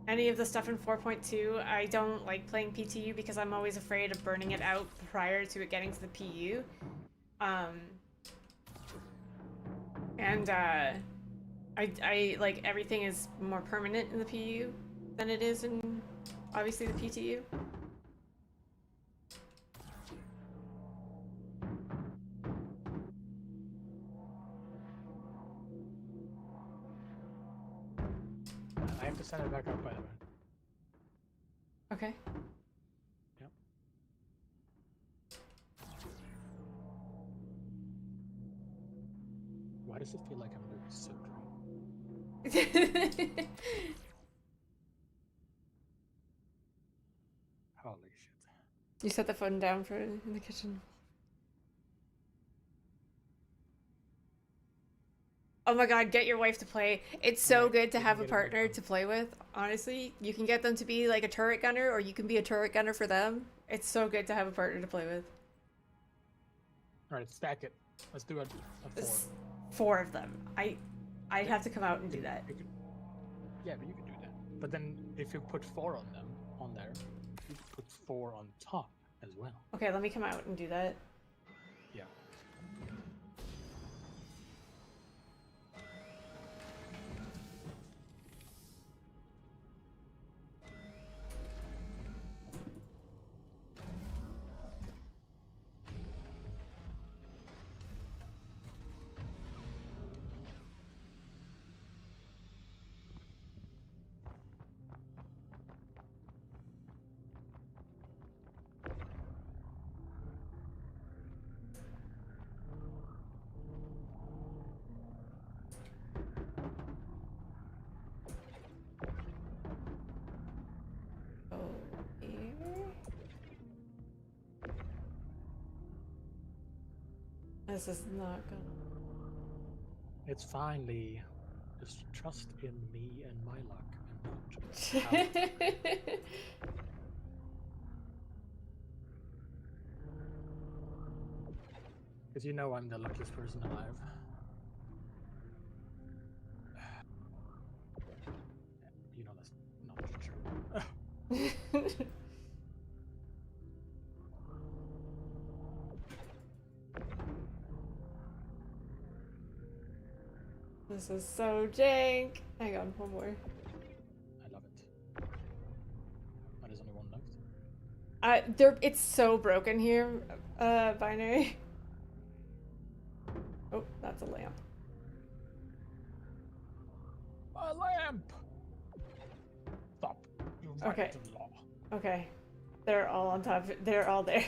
any of the stuff in 4.2. I don't like playing PTU because I'm always afraid of burning it out prior to it getting to the PU. I like everything is more permanent in the PU than it is in obviously the PTU. I have to send it back up, by the way. Okay. Yep. Why does it feel like I'm doing surgery? Holy shit. You set the phone down for in the kitchen. Oh my god, get your wife to play. It's so good to have a partner to play with. Honestly, you can get them to be like a turret gunner, or you can be a turret gunner for them. It's so good to have a partner to play with. Alright, stack it. Let's do a 4. 4 of them. I'd have to come out and do that. Yeah, but you can do that. But then if you put 4 on them, on there, you can put 4 on top as well. Okay, let me come out and do that. Yeah. This is not gonna. It's finally just trust in me and my luck and not how. Because you know I'm the luckiest person alive. You know that's not true. This is so jank. Hang on, one more. I love it. Oh, there's only one left. It's so broken here, binary. Oh, that's a lamp. A lamp! Stop. You Okay. violate the law. Okay. They're all on top. They're all there.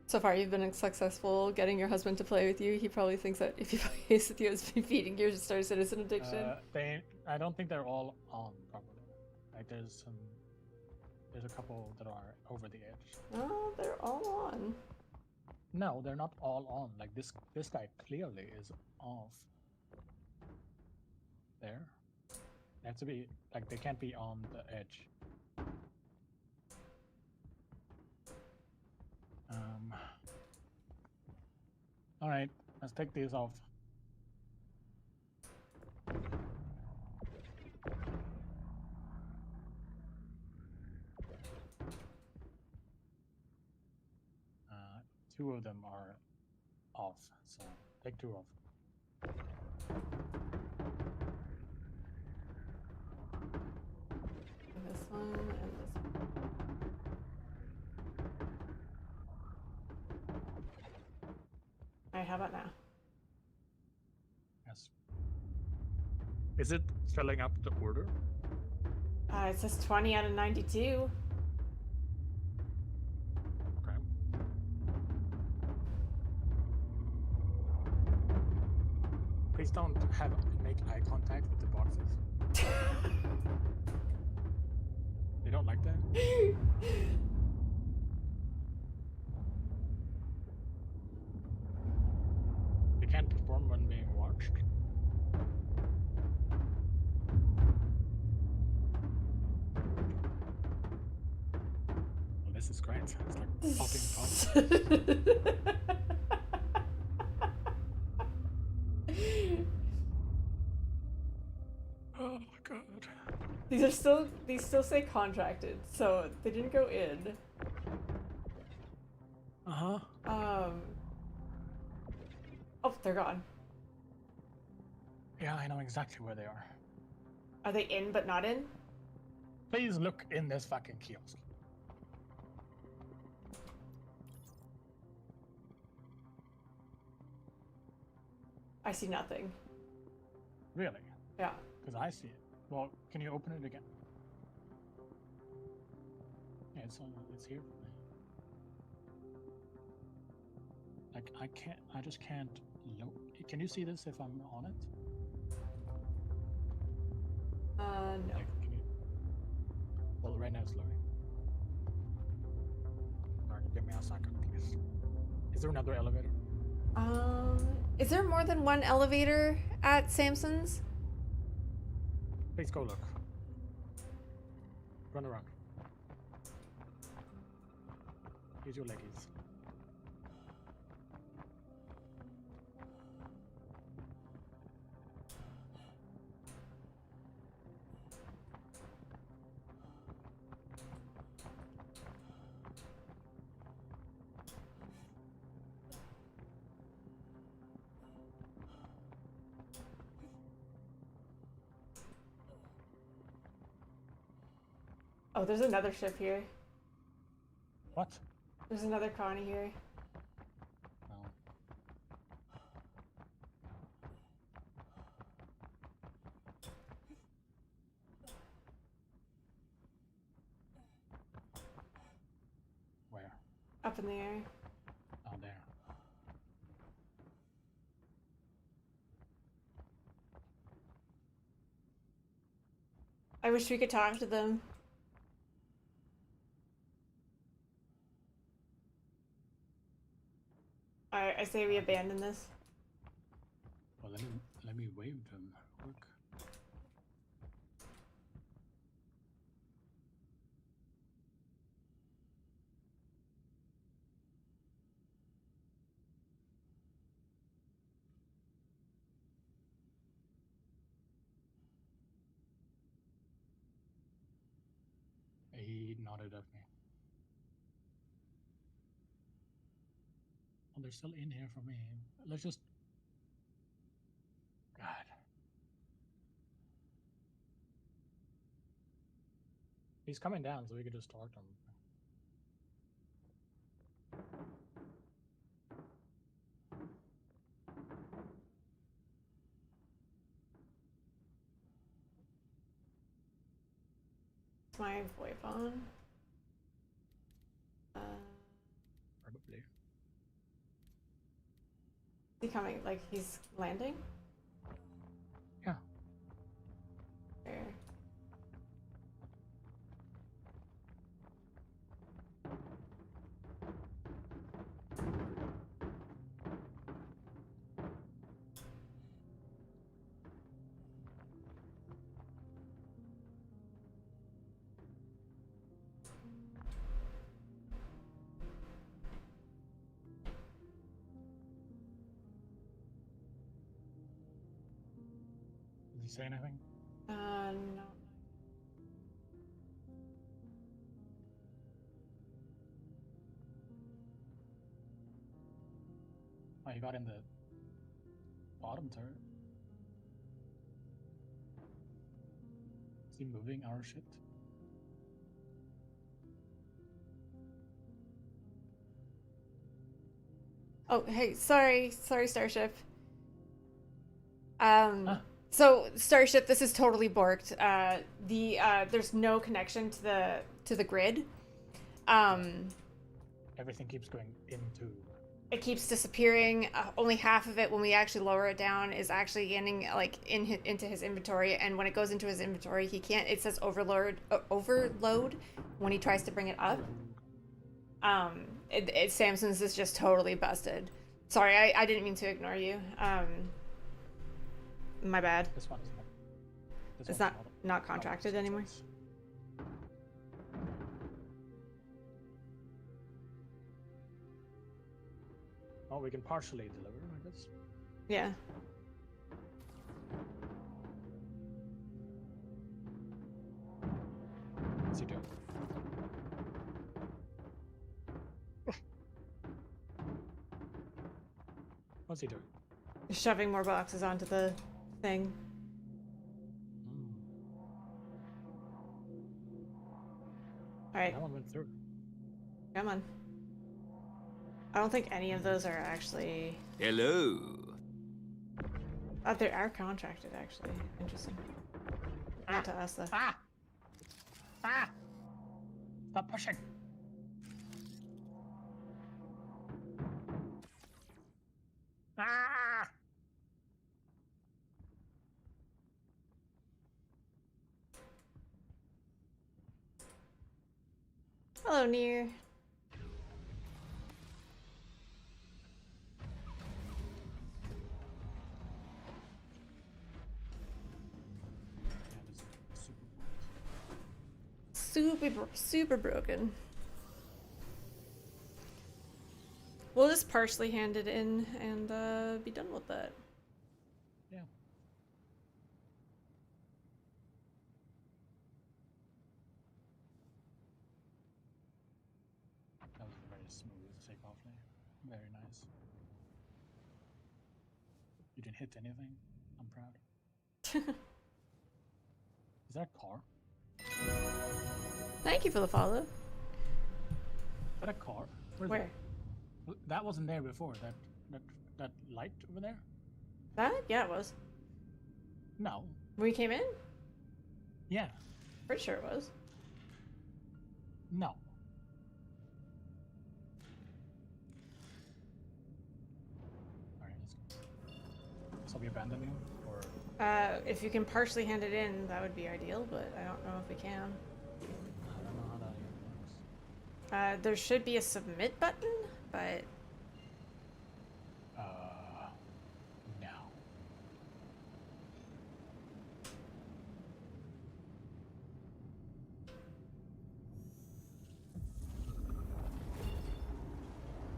So far, you've been successful getting your husband to play with you. He probably thinks that if he plays with you, it's feeding your Star Citizen addiction. I don't think they're all on properly. Like there's a couple that are over the edge. Oh, they're all on. No, they're not all on. Like this guy clearly is off. There. They have to be like they can't be on the edge. All right, let's take these off. Two of them are off, so take two off. This one and this one. Alright, how about now? Yes. Is it filling up the order? It says 20 out of 92. Okay. Please don't make eye contact with the boxes. They don't like that? They can't perform when being watched. Well, this is great. It's like popping pops. Oh my god. These still say contracted, so they didn't go in. Uh-huh. Oh, they're gone. Yeah, I know exactly where they are. Are they in but not in? Please look in this fucking kiosk. I see nothing. Really? Yeah. Because I see it. Well, can you open it again? Yeah, it's here for me. Like I just can't load. Can you see this if I'm on it? No. Like, can you... Well, right now it's loading. Alright, give me a second, please. Is there another elevator? Is there more than one elevator at Samson's? Please go look. Run around. Use your leggies. Oh, there's another ship here. What? There's another Connie here. Oh. Where? Up in the air. Oh, there. I wish we could talk to them. I say we abandon this. Well, let me wave them real quick. He nodded at me. Oh, they're still in here for me. Let's just. God. He's coming down, so we could just talk to him. Is my VoIP on? Probably. Is he coming? Like he's landing? Yeah. Where? Did he say anything? No. Oh, he got in the bottom turret. Is he moving our shit? Oh, hey, sorry, Starship. So Starship, this is totally borked. There's no connection to the grid. Everything keeps going into. It keeps disappearing. Only half of it, when we actually lower it down, is actually getting like into his inventory. And when it goes into his inventory, he can't. It says overload when he tries to bring it up. Samson's is just totally busted. Sorry, I didn't mean to ignore you. My bad. This one is not. This It's one's not contracted anymore. Oh, we can partially deliver, I guess. Yeah. What's he doing? What's he doing? Shoving more boxes onto the thing. All right, That one went through. come on. I don't think any of those are actually. Hello. Oh, they are contracted, actually. Interesting. Not to us, though. Ah! Ah! Stop pushing! Ah! Hello, Nier. Super broken. We'll just partially hand it in and be done with that. Yeah. That was very smooth takeoff there. Very nice. You didn't hit anything. I'm proud. Is that a car? Thank you for the follow. Is that a car? Where? That wasn't there before. That light over there? That? Yeah, it was. No. When we came in? Yeah. Pretty sure it was. No. Alright, let's go. So we abandon him? Or If you can partially hand it in, that would be ideal, but I don't know if we can. I don't know how that works. There should be a submit button, but No.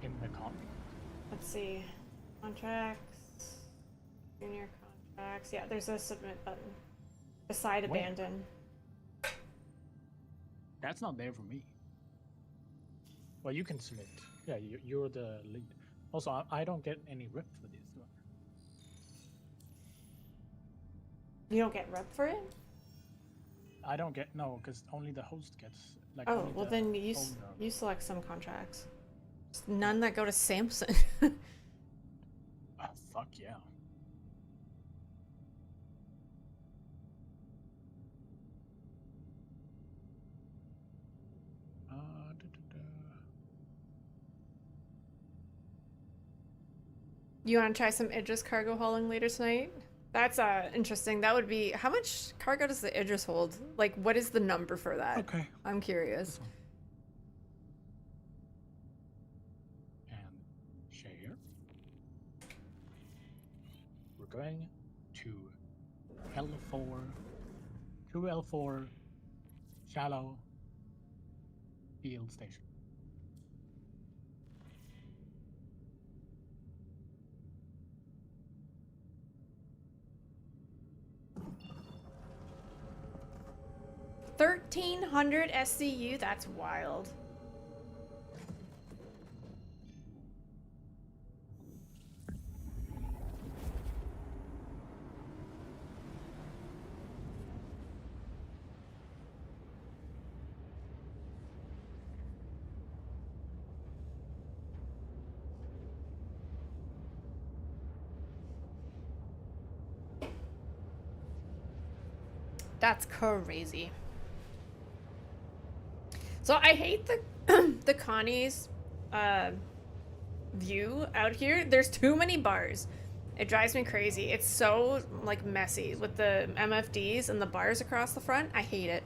In the contract. let's see. Contracts, junior contracts. Yeah, there's a submit button beside Wait. abandon. That's not there for me. Well, you can submit. Yeah, you're the lead. Also, I don't get any rep for this one. You don't get rep for it? I don't get no, because only the host gets like. Oh, only well the then you owner. you select some contracts. Just none that go to Samson. Ah, fuck yeah. Da, da, da. You want to try some Idris cargo hauling later tonight? That's interesting. That would be how much cargo does the Idris hold? Like, what is the number for that? Okay. I'm curious. This one. And share. We're going to L4, to L4, shallow field station. $1,300 SCU. That's wild. That's crazy. So I hate the the Connie's view out here. There's too many bars. It drives me crazy. It's so like messy with the MFDs and the bars across the front. I hate it.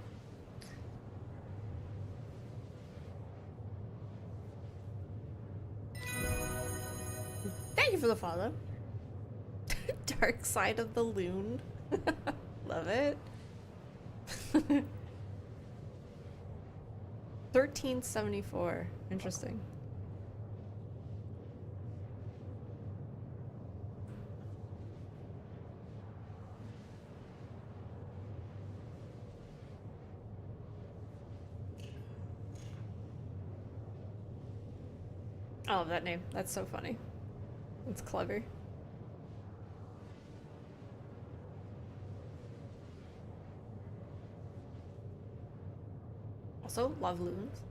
Thank you for the follow. Dark side of the loon. Love it. 1374. Interesting. I love that name. That's so funny. It's clever. Also, love loons.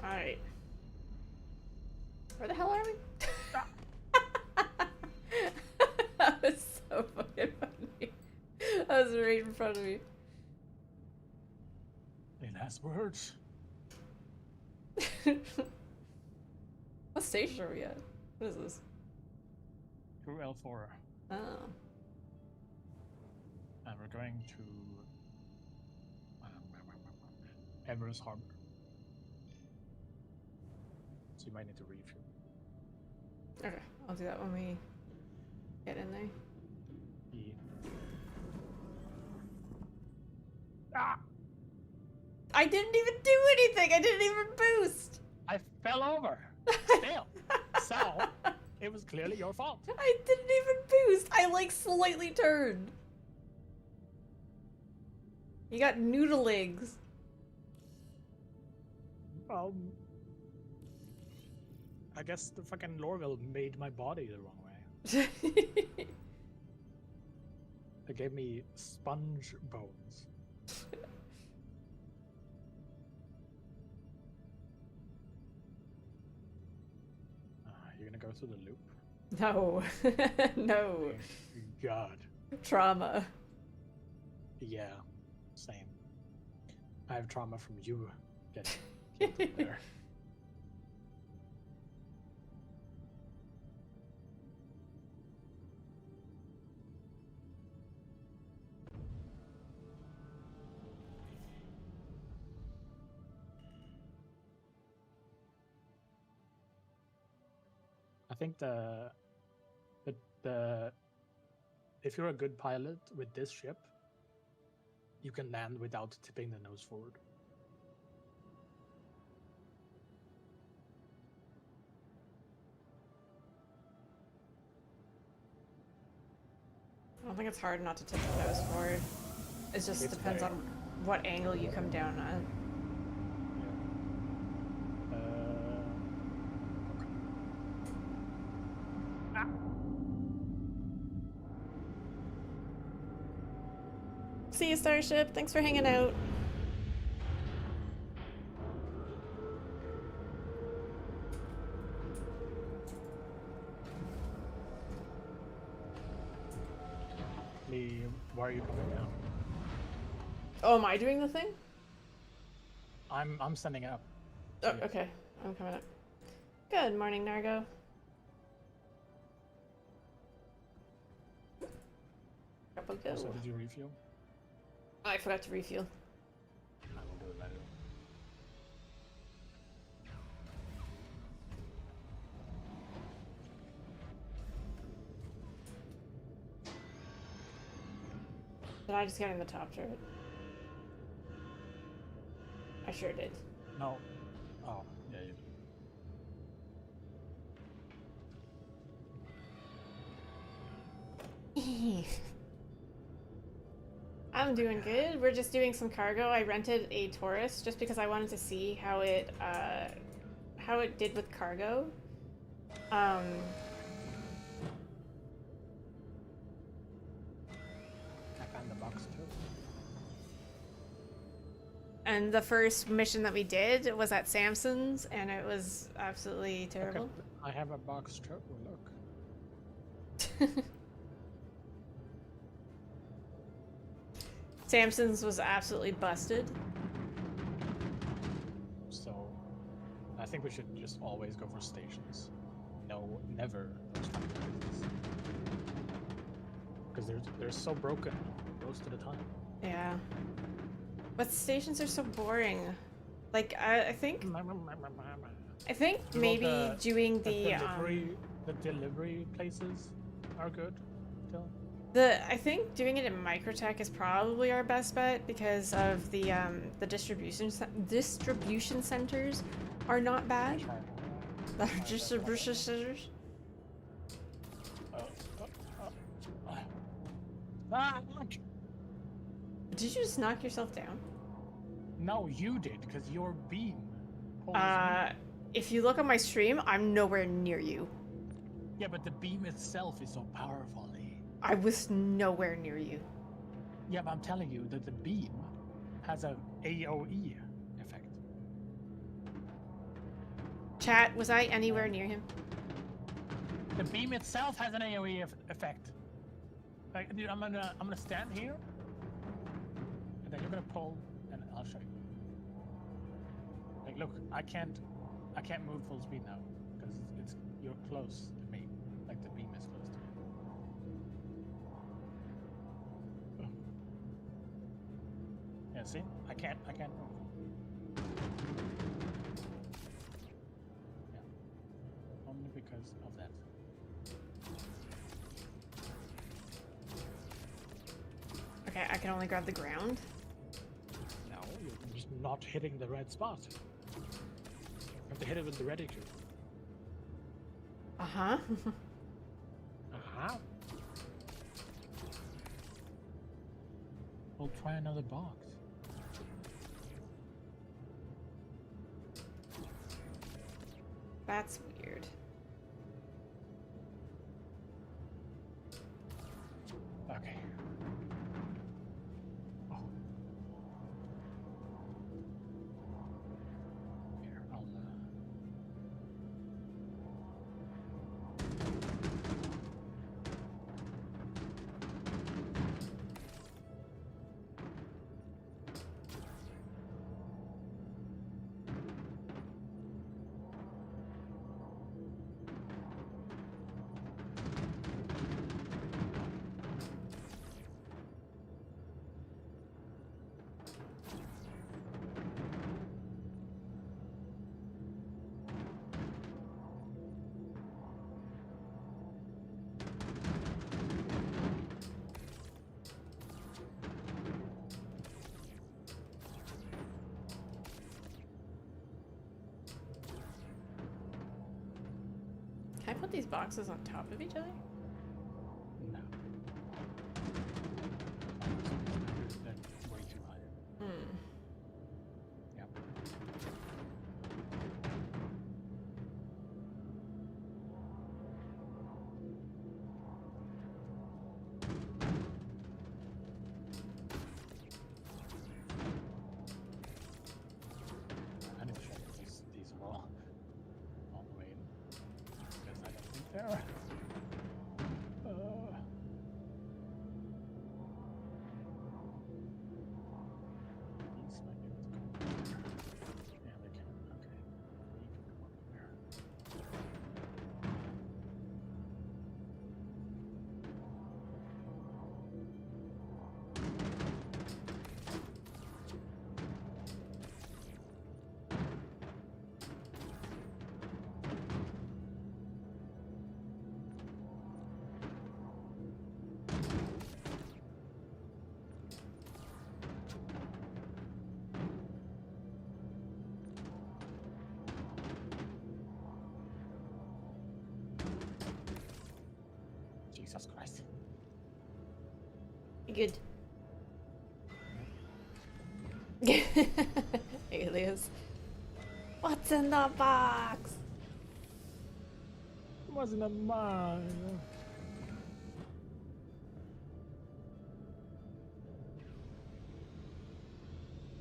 Alright. Where the hell are we? That was so fucking funny. That was right in front of me. Any last words? What station are we at? What is this? Through L4. Oh. And we're going to Everest Harbor. So you might need to refuel. Okay, I'll do that when we get in there. Yeah. Ah! I didn't even do anything. I didn't even boost. I fell over. Still. So, it was clearly your fault. I didn't even boost. I like slightly turned. You got noodle legs. I guess the fucking Lorville made my body the wrong way. It gave me sponge bones. You're gonna go through the loop? No. No. God. Trauma. Yeah. Same. I have trauma from you getting killed there. I think the if you're a good pilot with this ship, you can land without tipping the nose forward. I don't think it's hard not to tip the nose forward. It just It's depends very- on what angle you come down at. See you, Starship. Thanks for hanging out. Lee, why are you coming down? Oh, am I doing the thing? I'm standing up. Oh, Yeah. okay. I'm coming up. Good morning, Nargo. Up we go. So did you refuel? I forgot to refuel. I will do it later. Did I just get in the top turret? I sure did. No. Oh, yeah, you I'm doing good. We're just doing some cargo. I rented a Taurus just because I wanted to see how it did with cargo. I found the box too. And the first mission that we did was at Samson's, and it was absolutely terrible. Okay, I have a box too. Look. Samson's was absolutely busted. So, I think we should just always go for stations. No, never those kind of places. Because they're so broken most of the time. Yeah. But stations are so boring. Like I think maybe the- doing The the delivery places are good still. I think doing it in Microtech is probably our best bet because of the distribution centers are not bad. The distribution centers. Ah, look. Did you just knock yourself down? No, you did, because your beam pulls me. If you look on my stream, I'm nowhere near you. Yeah, but the beam itself is so powerful. I was nowhere near you. Yeah, but I'm telling you that the beam has a AoE effect. Chat, was I anywhere near him? The beam itself has an AoE effect. Like, dude, I'm gonna stand here, and then you're gonna pull, and I'll show you. Like, look, I can't move full speed now because you're close to me. Like the beam is close to me. Yeah, see, I can't move. Yeah, only because of that. Okay, I can only grab the ground. not hitting the red spot. You have to hit it with the ready cube. Uh-huh. Uh-huh. We'll try another box. That's weird. Okay. Oh. Here, I'll Can I put these boxes on top of each other? no. That's way too high. Hmm. Yep. I need to check if these are all the way in. Because I don't think they are. These might be able to come up there. Yeah, they can. Okay. You can come up there. Jesus Christ. Good. Alias. What's in the box? It wasn't a mine.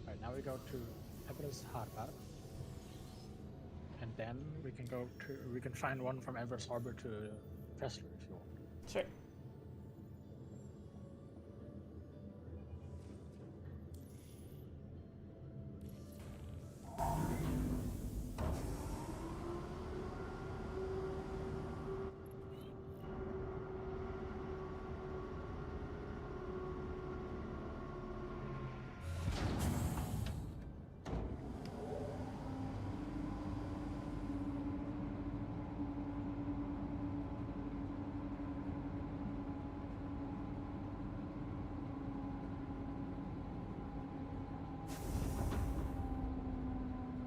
Alright, now we go to Everest Harbor. And then we can find one from Everest Harbor to Fessler if you want. Sure.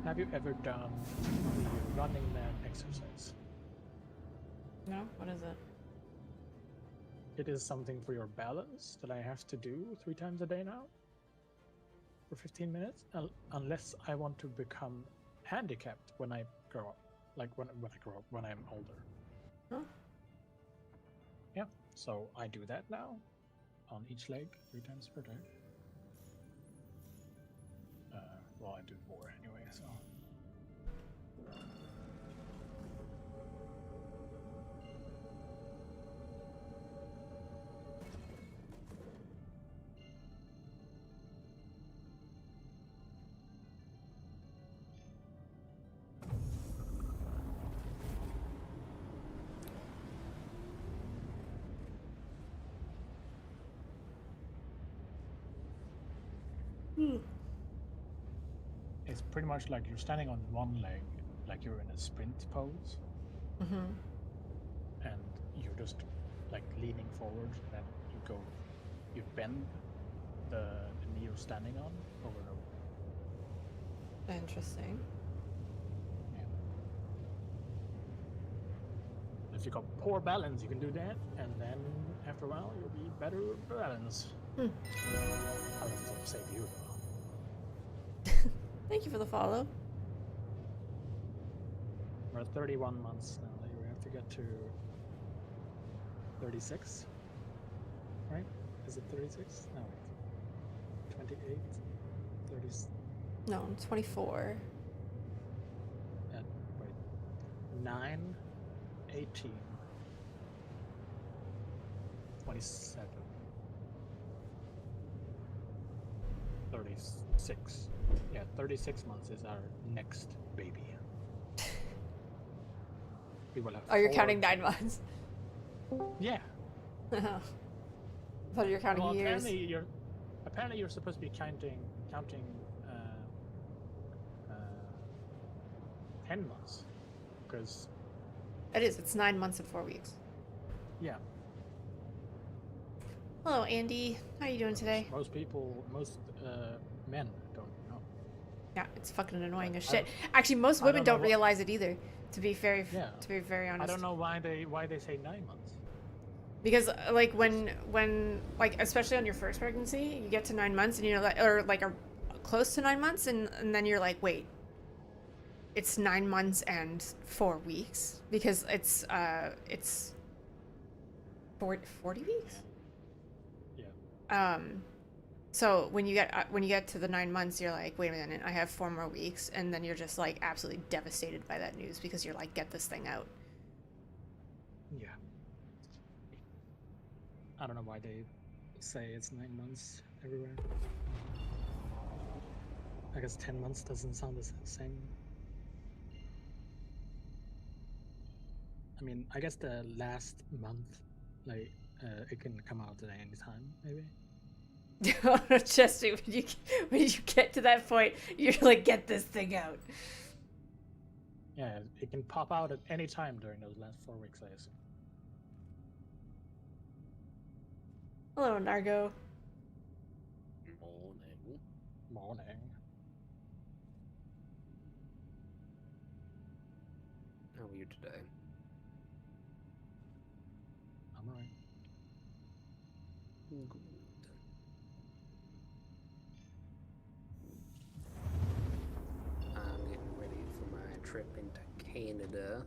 Have you ever done the Running Man exercise? No? What is it? It is something for your balance that I have to do 3 times a day now for 15 minutes, unless I want to become handicapped when I grow up, like when I grow up, when I'm older. Huh? Yeah, so I do that now on each leg 3 times per day. Well, I do more anyway, so. It's pretty much like you're standing on one leg, like you're in a sprint pose, Mm-hmm. and you're just like leaning forward, and then you bend the knee you're standing on over and over. Interesting. If you got poor balance, you can do that, and then after a while, you'll be better balance. Hmm. I'll have to save you though. Thank you for the follow. We're at 31 months now. You have to get to 36, right? Is it 36? No, wait. 28, 30. No, I'm 24. Wait. 9, 18, 27, 36. Yeah, 36 months is our next baby. We will have Oh, you're 4 counting 9 months. Yeah. I thought you were counting Well, years. apparently you're supposed to be counting 10 months, because It is. It's 9 months and 4 weeks. yeah, Hello, Andy. How are you doing today? most men don't know. Yeah, it's fucking annoying as I shit. Actually, most I women don't know don't what- realize it either. To be very I honest. don't know why they say 9 months. Because like when like especially on your first pregnancy, you get to 9 months and you know that, or like are close to 9 months, and then you're like, wait, it's 9 months and 4 weeks because it's 40 weeks. Yeah. So when you get to the 9 months, you're like, wait a minute, I have 4 more weeks, and then you're just like absolutely devastated by that news because you're like, get this thing out. Yeah. I don't know why they say it's 9 months everywhere. I guess 10 months doesn't sound the same. I mean, I guess the last month, like, it can come out at any time, maybe. Jesse, when you get to that point, you're like, get this thing out. Yeah, it can pop out at any time during those last 4 weeks, I assume. Hello, Nargo. Morning. How are you today? I'm alright. Good. I'm getting ready for my trip into Canada,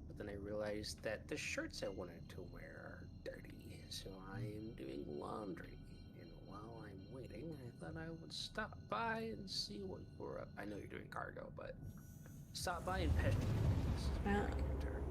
but then I realized that the shirts I wanted to wear are dirty, so I am doing laundry. And while I'm waiting, I thought I would stop by and see what you're up. I know you're doing cargo, but stop by and pester you. This is my Yeah. regular turn.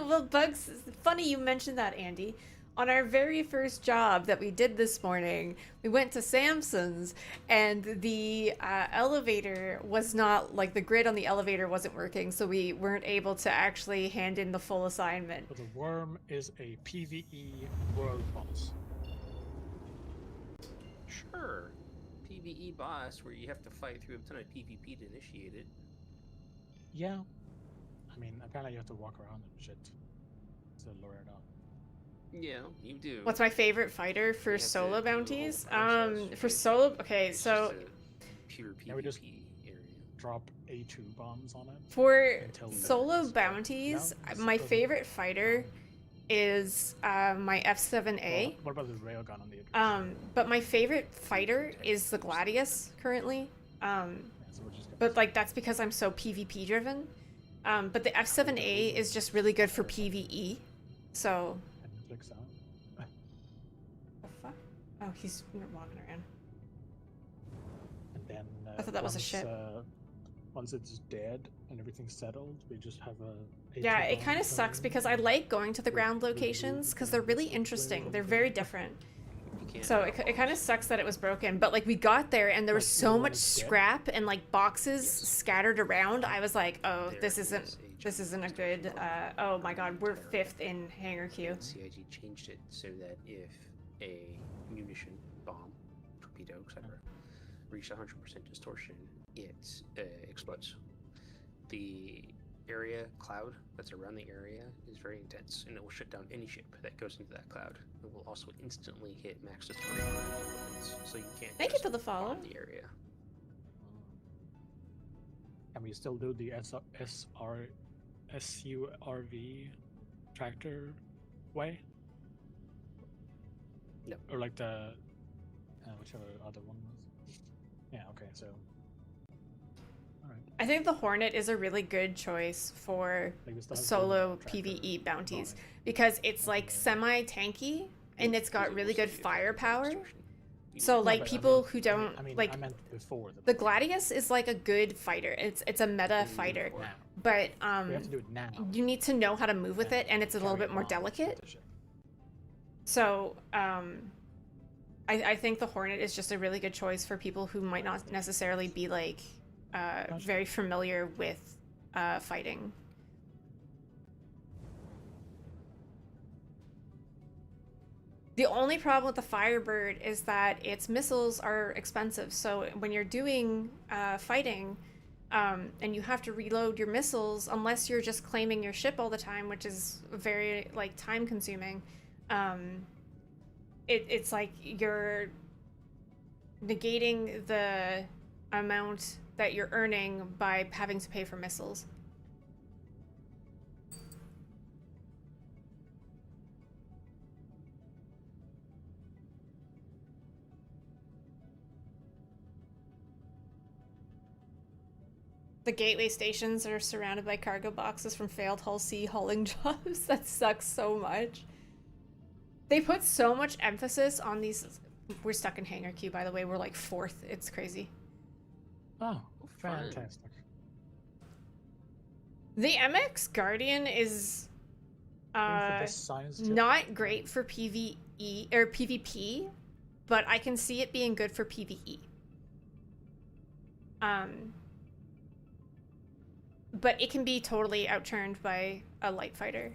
Well, Bugs, funny you mentioned that, Andy. On our very first job that we did this morning, we went to Samson's, and the elevator was not, like, the grid on the elevator wasn't working, so we weren't able to actually hand in the full assignment. But the worm is a PvE world boss. Sure. PvE boss where you have to fight through a ton of PvP to initiate it. Yeah. I mean, apparently you have to walk around and shit to lure it out. Yeah, you do. What's my favorite fighter for You have to solo do the whole bounties? process, For right? solo, okay, It's so just a pure PvP Yeah, we just- area. Drop A2 bombs on it. for Until the- solo bounties, No, this my doesn't- favorite fighter is my F7A. What about the railgun on the But my favorite fighter is the Gladius currently. Yeah, so we're just gonna But like that's because I'm so PvP driven. But the F7A is just really good for PvE. So. and it clicks out. The fuck? Oh, he's walking around. And then I thought that was a ship. Once it's dead and everything's settled, we just have a Yeah, A2 it kind bomb of sucks going. because I like going to the ground locations because they're really interesting. They're very different. You can't So help it kind of sucks that it was broken, but like we got there and there was Like, so when much it's dead? scrap and like boxes Yes. scattered around. I was like, oh, There this is isn't a good. Oh my god, we're 5th in hangar queue. And CIG changed it so that if a munition, bomb, torpedo, etc., reached 100% distortion, it explodes. The area cloud that's around the area is very intense, and it will shut down any ship that goes into that cloud. It will also instantly hit max destruction on equipment, so you can't. Thank you just for the follow. bomb the area. Can we still do the SURV tractor way? No. Or like the whichever other one was. Yeah. Okay. So. All right. I think the Hornet is a really good choice for Like we still have solo the tractor PvE bounties going. because it's like Okay. semi-tanky and it's got Because it really will good still be effective max firepower. destruction. You So will- like but I people mean- who don't I mean, like I meant before the Gladius is like a good fighter. It's a meta Mm, fighter, before. now. but We have to do it now. you need to know how to move with and it and it's a little carry bit more bombs with delicate. the ship. So I think the Hornet is just a really good choice for people who might not necessarily be like very familiar with fighting. The only problem with the Firebird is that its missiles are expensive. So when you're doing fighting and you have to reload your missiles, unless you're just claiming your ship all the time, which is very like time consuming, it's like you're negating the amount that you're earning by having to pay for missiles. The gateway stations are surrounded by cargo boxes from failed Hull C hauling jobs. That sucks so much. They put so much emphasis on these. We're stuck in hangar queue, by the way. We're like 4th. It's crazy. Oh, fun. fantastic. The MX Guardian is Aim for this size chip. not great for PvE or PvP, but I can see it being good for PvE. But it can be totally outturned by a light fighter.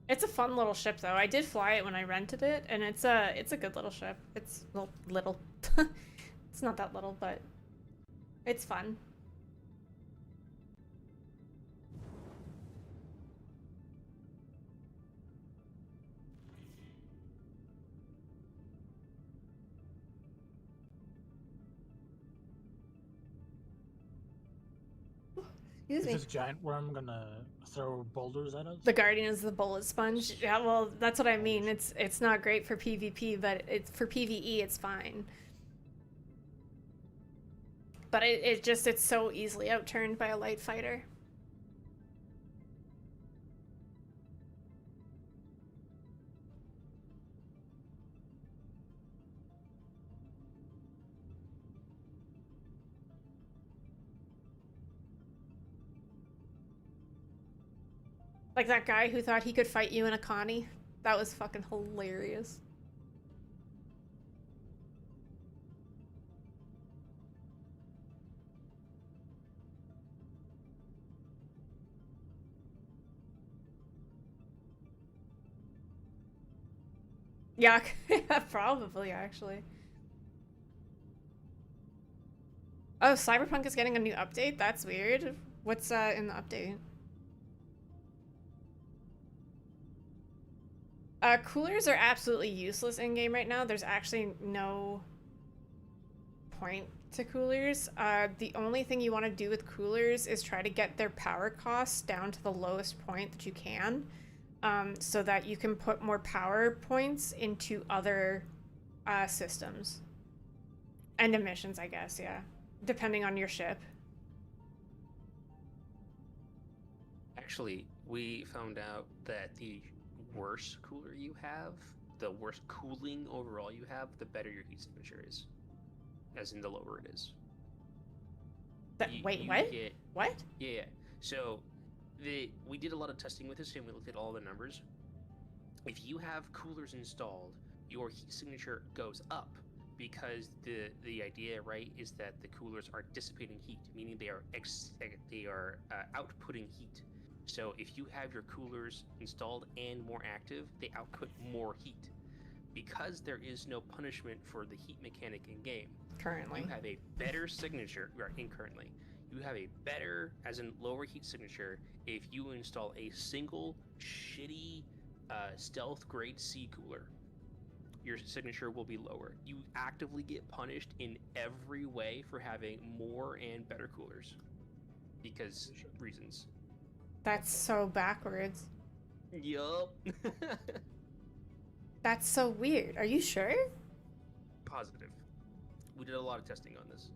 It's a fun little ship, though. I did fly it when I rented it, and it's a good little ship. It's little. It's not that little, but it's fun. Excuse Is me. this giant worm gonna throw boulders at us? The Guardian is the bullet sponge. Yeah, well, that's what I mean. It's not great for PvP, but it's for PvE, it's fine. But it's so easily outturned by a light fighter. Like that guy who thought he could fight you in a Connie. That was fucking hilarious. Yeah, probably actually. Oh, Cyberpunk is getting a new update? That's weird. What's in the update? Coolers are absolutely useless in-game right now. There's actually no point to coolers. The only thing you want to do with coolers is try to get their power costs down to the lowest point that you can, so that you can put more power points into other systems. And emissions, I guess, yeah. Depending on your ship. Actually, we found out that the worse cooler you have, the worse cooling overall you have, the better your heat signature is. As in, the lower it is. Wait, You what? get- What? Yeah. So, we did a lot of testing with this, and we looked at all the numbers. If you have coolers installed your heat signature goes up because the idea, right, is that the coolers are dissipating heat, meaning they are outputting heat. So if you have your coolers installed and more active, they output more heat. Because there is no punishment for the heat mechanic in game, Currently. you have a better signature. Currently, you have a better, as in lower heat signature, if you install a single shitty stealth grade C cooler. Your signature will be lower. You actively get punished in every way for having more and better coolers because reasons. That's so backwards. Yup. That's so weird. Are you sure? Positive. We did a lot of testing on this.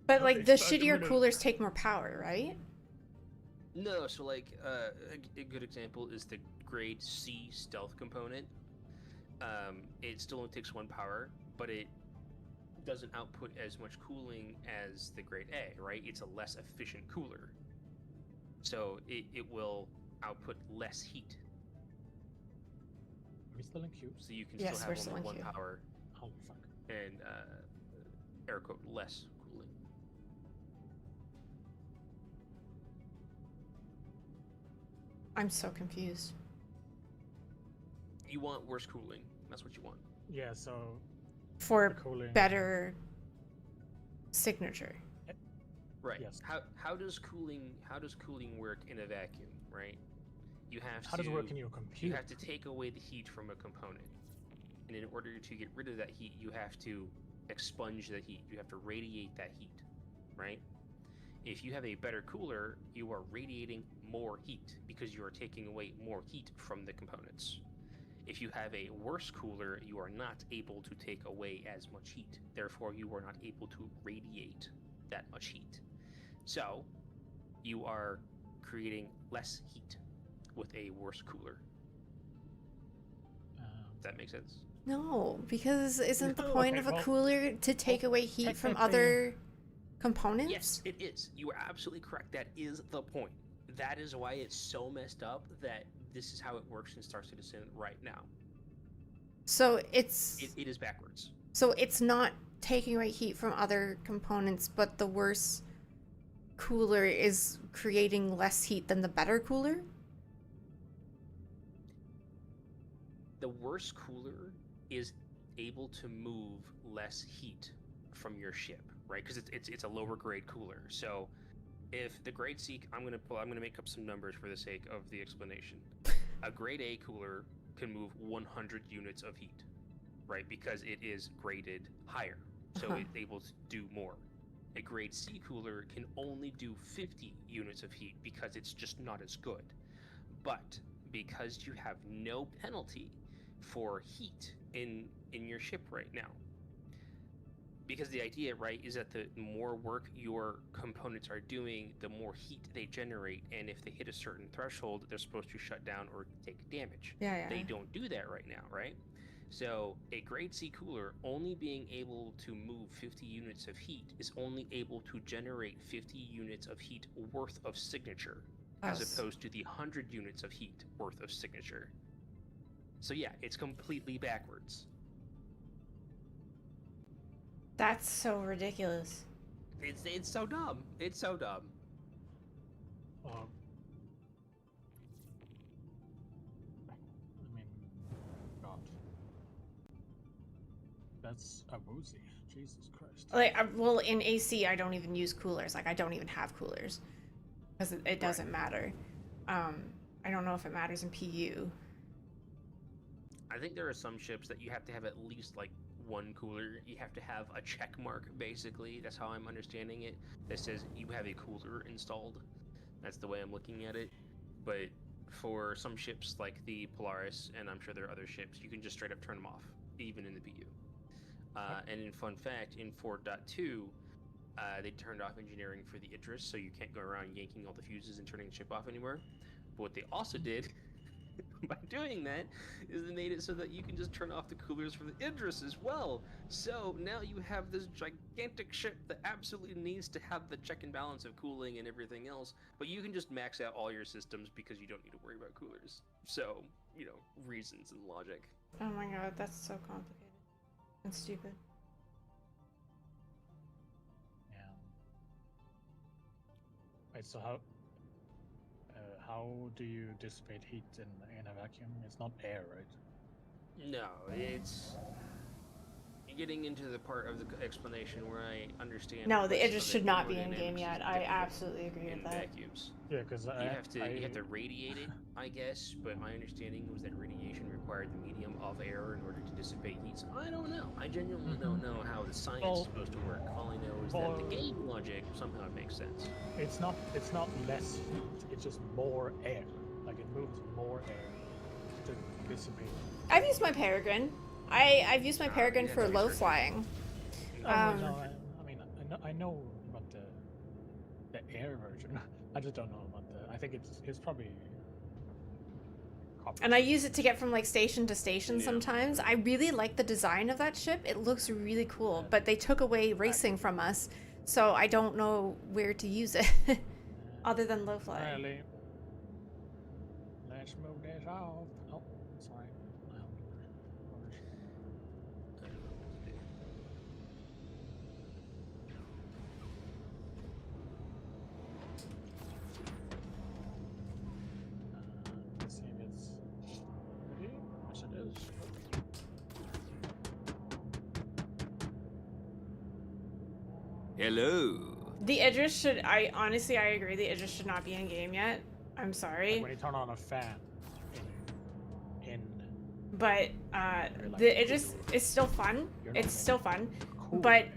But like the Okay, so I shittier kinda- coolers take more power, right? No, so like a good example is the grade C stealth component. It still only takes 1 power, but it doesn't output as much cooling as the grade A, right? It's a less efficient cooler. So it will output less heat. Are we still in queue? So you can Yes, still we're have still only in 1 queue. power Holy fuck. and air quote less cooling. I'm so confused. You want worse cooling. That's what you want. Yeah, so For the cooling. better signature. Right. Yes. How does cooling work in a vacuum, right? You have How does it work in your computer? You have to take away the heat from a component. And in order to get rid of that heat, you have to expunge the heat. You have to radiate that heat, right? If you have a better cooler, you are radiating more heat because you are taking away more heat from the components. If you have a worse cooler, you are not able to take away as much heat. Therefore, you are not able to radiate that much heat. So, you are creating less heat with a worse cooler. Does that make sense? No, because isn't the No, point okay, of a well- cooler to take away heat from technically- other components? Yes, it is. You are absolutely correct. That is the point. That is why it's so messed up that this is how it works in Star Citizen right now. So it's It is backwards. so it's not taking away heat from other components, but the worse cooler is creating less heat than the better cooler? The worse cooler is able to move less heat from your ship, right? Because it's a lower grade cooler. So if the grade C, I'm gonna make up some numbers for the sake of the explanation. A grade A cooler can move 100 units of heat, right? Because it is graded higher, so Uh-huh. it's able to do more. A grade C cooler can only do 50 units of heat because it's just not as good. But because you have no penalty for heat in your ship right now, because the idea, right, is that the more work your components are doing, the more heat they generate, and if they hit a certain threshold, they're supposed to shut down or take damage. Yeah. They don't do that right now, right? So a grade C cooler only being able to move 50 units of heat is only able to generate 50 units of heat worth of signature, as Us. opposed to the 100 units of heat worth of signature. So yeah, it's completely backwards. That's so ridiculous. It's so dumb. It's so dumb. I mean, God. That's a woozy. Jesus Christ. Like, well, in AC, I don't even use coolers. Like, I don't even have coolers because it doesn't matter. I don't know if it matters in PU. I think there are some ships that you have to have at least like one cooler. You have to have a check mark, basically. That's how I'm understanding it. That says you have a cooler installed. That's the way I'm looking at it. But for some ships like the Polaris, and I'm sure there are other ships, you can just straight up turn them off, even in the PU. And in fun fact, in 4.2, they turned off engineering for the Idris, so you can't go around yanking all the fuses and turning the ship off anymore. But what they also did by doing that is they made it so that you can just turn off the coolers for the Idris as well. So now you have this gigantic ship that absolutely needs to have the check and balance of cooling and everything else, but you can just max out all your systems because you don't need to worry about coolers. So, reasons and logic. Oh my god, that's so complicated and stupid. Yeah. Wait, so how do you dissipate heat in a vacuum? It's not air, right? No, it's getting into the part of the explanation where I understand. No, the less Idris of should not be in thermodynamics game is yet. I difficult absolutely agree in with that. vacuums. Yeah, because You have to radiate it, I guess, but my understanding was that radiation required the medium of air in order to dissipate heat. So I don't know. I genuinely don't know how the science is supposed to work. All I know is that the game logic somehow makes sense. It's not less heat. It's just more air. Like it moves more air to dissipate. I've used my Peregrine. I've used my Peregrine yeah, for that low research. flying. No, I mean, I know about the air version. I just don't know about the. I think it's probably. And I use it to get from like station to station Yeah. sometimes. I really like the design of that ship. It looks really cool, but they took away racing from us, so I don't know where to use it other than low flying. Really. Let's move this off. Oh, sorry. I don't know what to do. Let's see if it's ready. Yes, it is. Hello. The Idris should. I honestly, I agree. The Idris should not be in game yet. I'm Like sorry, when you turn on a fan in but the Idris is still fun. You're not It's still fun, cool but air,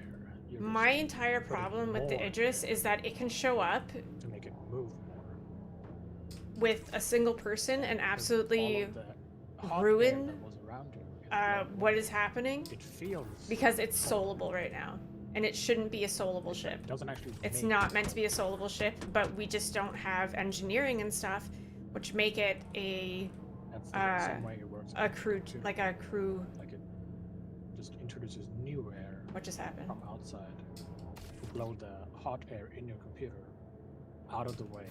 you're just my entire putting problem with the more Idris is that it can show up to make it move more. with a single person and 'Cause absolutely all of the hot air ruin, that was around you is what blown is happening away. It feels because it's soulable right now, and it shouldn't be a soulable ship. It doesn't actually. It's make not meant to be a soulable ship, but we just don't have engineering and stuff, which make it That's the same way it works. a crew, too. like a crew. Like it just introduces new air What just happened? from outside to blow the hot air in your computer out of the way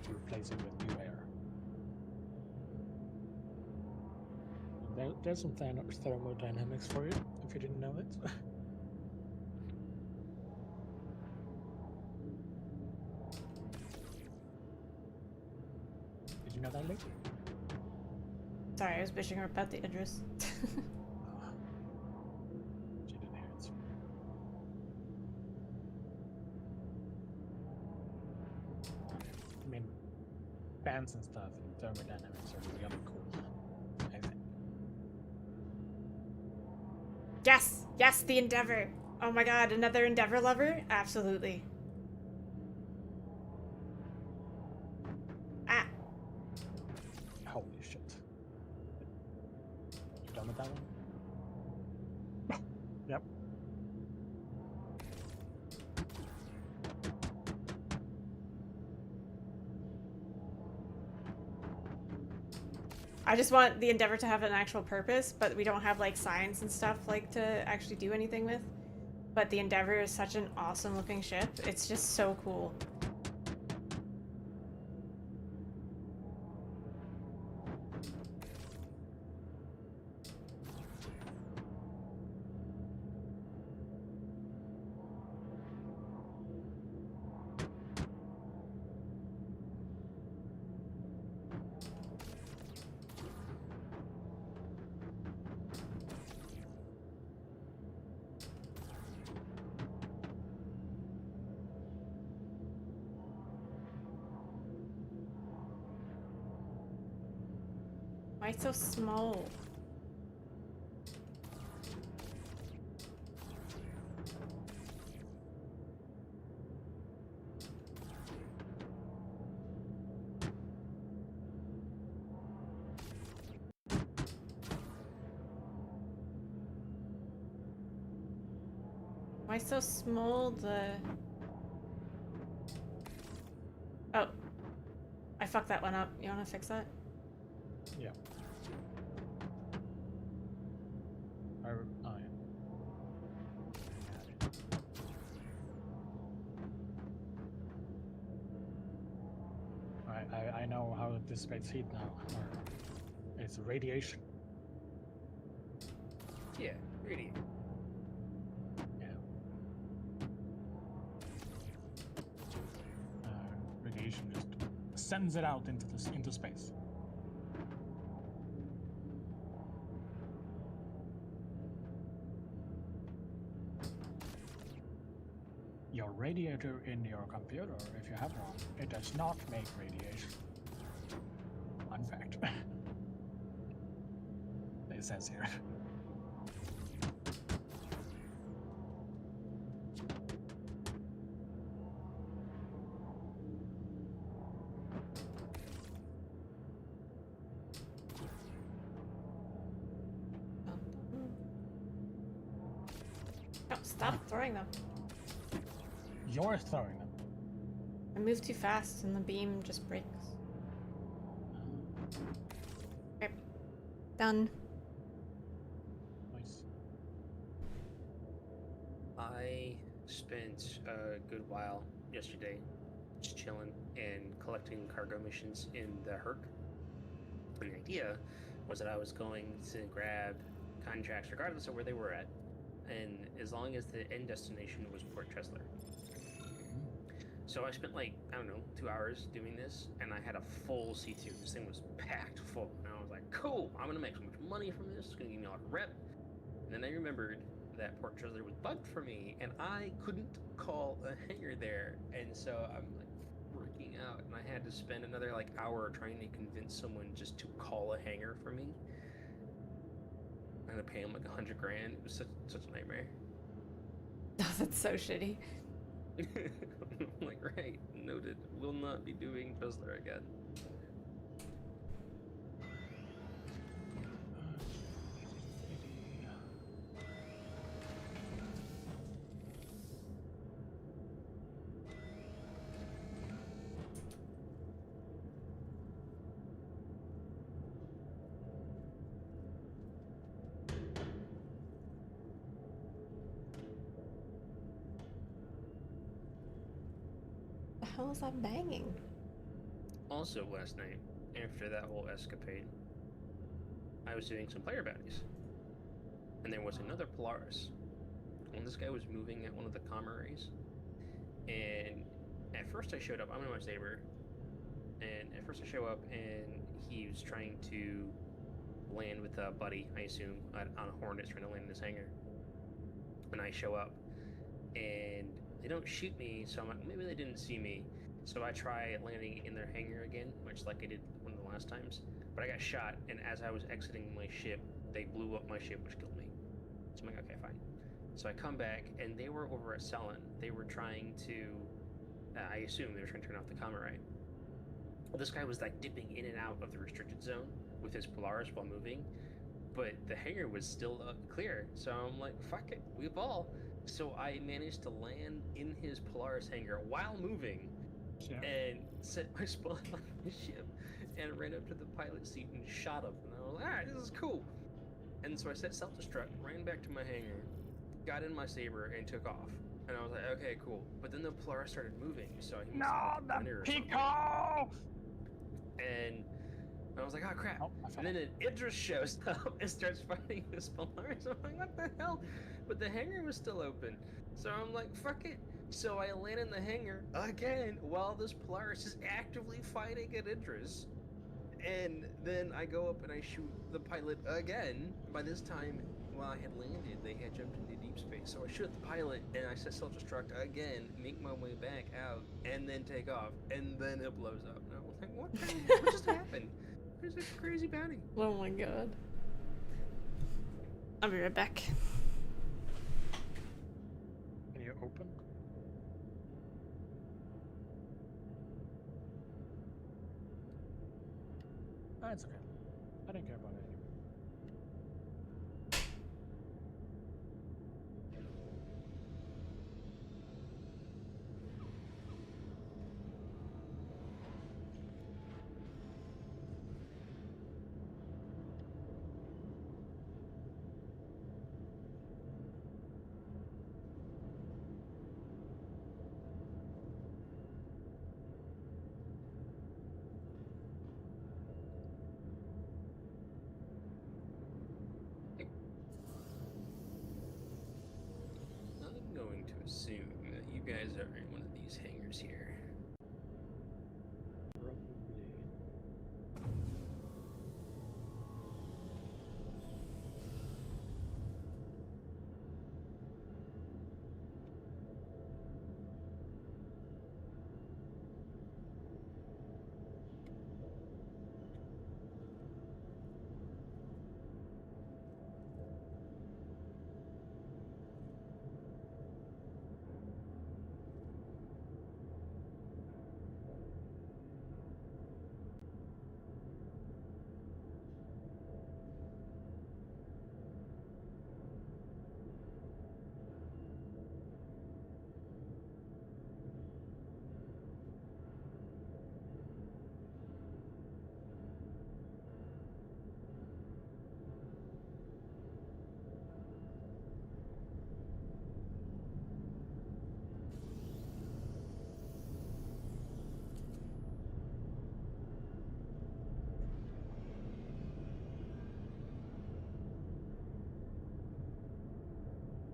to replace it with new air. There's some thermodynamics for you if you didn't know it. Did you know that, Luke? Sorry, I was bitching about the Idris. She didn't hear it. I mean, bands and stuff and thermodynamics are really cool. I think. Yes, yes, the Endeavor. Oh my god, another Endeavor lover? Absolutely. Ah, Holy shit. You done with that one? Yep. I just want the Endeavor to have an actual purpose, but we don't have like science and stuff like to actually do anything with. But the Endeavor is such an awesome looking ship. It's just so cool. Why it's so small? Why so small the... Oh. I fucked that one up. You wanna fix that? Yeah. Oh, yeah. I know how it dissipates heat now. Or it's radiation. Yeah, radiant. Yeah. Radiation just sends it out into space. Your radiator in your computer, if you have one, it does not make radiation. Fun fact. It says here. Oh, stop throwing them. You're throwing them. I move too fast and the beam just breaks. Okay. Done. Nice. I spent a good while yesterday just chilling and collecting cargo missions in the Herc. And the idea was that I was going to grab contracts regardless of where they were at, and as long as the end destination was Port Tressler. So I spent like, I don't know, 2 hours doing this, and I had a full C2. This thing was packed full. And I was like, cool, I'm gonna make so much money from this, it's gonna give me a lot of rep. And then I remembered that Port Tressler was bugged for me, and I couldn't call a hangar there. And so I'm like freaking out, and I had to spend another like hour trying to convince someone just to call a hangar for me. I had to pay him like $100 grand. It was such a nightmare. Oh, that's so shitty. I'm like, right, noted. Will not be doing Tressler again. The hell is that banging? Also, last night, after that whole escapade, I was doing some player bounties. And there was another Polaris. And this guy was moving at one of the commoraries. And at first I showed up, I'm in my saber. And at first I show up and he was trying to land with a buddy, I assume, on a Hornet trying to land in his hangar. And I show up and they don't shoot me, so I'm like, maybe they didn't see me. So I try landing in their hangar again, much like I did one of the last times. But I got shot, and as I was exiting my ship, they blew up my ship, which killed me. So I'm like, okay, fine. So I come back, and they were over at Selin. They were trying to, I assume they were trying to turn off the camera, right? Well, this guy was like dipping in and out of the restricted zone with his Polaris while moving, but the hangar was still clear. So I'm like, fuck it, we ball. So I managed to land in his Polaris hangar while moving, and set my spawn on the ship and ran up to the pilot seat and shot him. And I was like, alright, this is cool. And so I set self-destruct, ran back to my hangar, got in my saber, and took off. And I was like, okay, cool. But then the Polaris started moving, so he must have like a runner or something. Pico! And I was like, oh crap. Oh, I fell. And then an Idris shows up and starts fighting this Polaris. I'm like, what the hell? But the hangar was still open. So I'm like, fuck it. So I land in the hangar again while this Polaris is actively fighting at Idris. And then I go up and I shoot the pilot again. By this time, while I had landed, they had jumped into deep space. So I shoot the pilot and I set self-destruct again, make my way back out, and then take off. And then it blows up. And I was like, what just happened? There's a crazy bounty. Oh my god. I'll be right back. Can you open? It's okay. I didn't care about it anyway. assume that you guys are in one of these hangars here. Probably.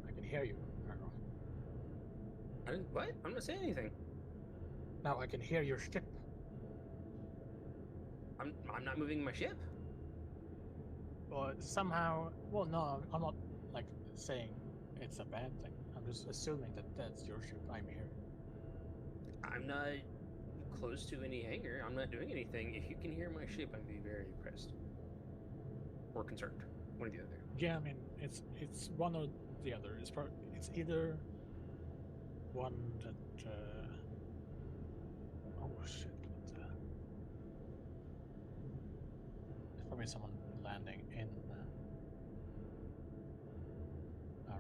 I can hear you, Margot. I didn't, what? I'm not saying anything. Now I can hear your ship. I'm not moving my ship. Or somehow, well, no, I'm not like saying it's a bad thing. I'm just assuming that that's your ship. I'm hearing. I'm not close to any hangar. I'm not doing anything. If you can hear my ship, I'd be very impressed. Or concerned. One or the other. Yeah, I mean, it's one or the other. It's either one that. Oh shit! What the? It's probably someone landing in our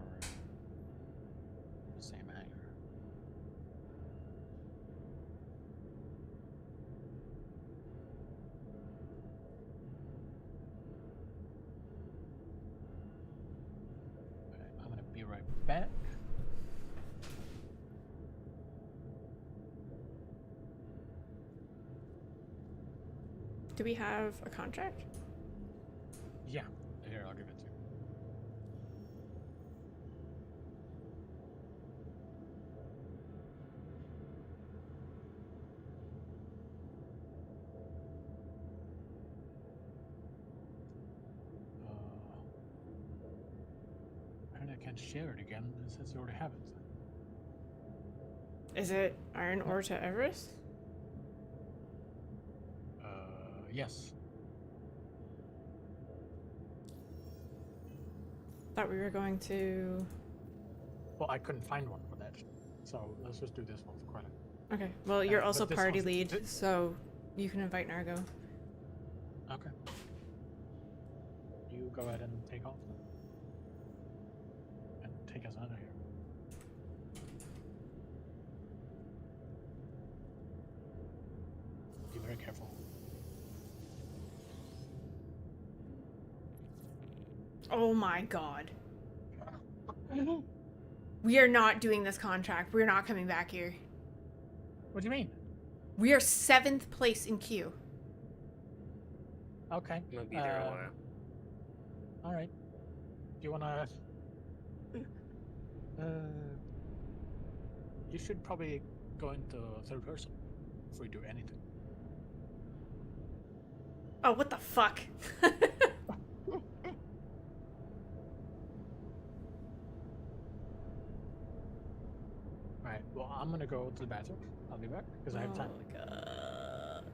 same hangar. Okay, I'm gonna be right back. Do we have a contract? Yeah, here, I'll give it to you. And I can't share it again since you already have it. Is it iron ore to Everest? Yes. Thought we were going to. Well, I couldn't find one for that, so let's just do this one for credit. Okay. Well, you're also but this party one's- lead, so you can invite Nargo. Okay. You go ahead and take off then. And take us out of here. Be very careful. Oh my god. We are not doing this contract. We're not coming back here. What do you mean? We are 7th place in queue. Okay. I'm gonna be there a while. All right. Do you wanna? You should probably go into third person before you do anything. Oh, what the fuck? Alright, well, I'm gonna go to the bathroom. I'll be back because I have time. Oh god.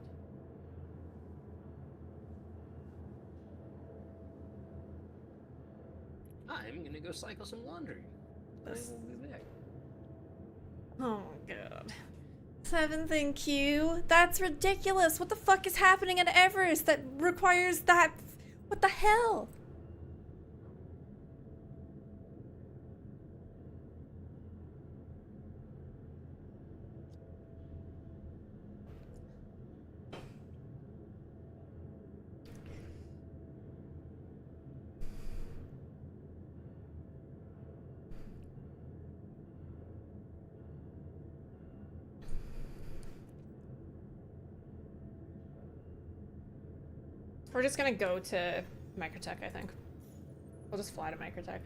I'm gonna go cycle some laundry. I will be back. Oh my god. 7th in queue? That's ridiculous. What the fuck is happening at Everest that requires that? What the hell? We're just gonna go to Microtech, I think. We'll just fly to Microtech.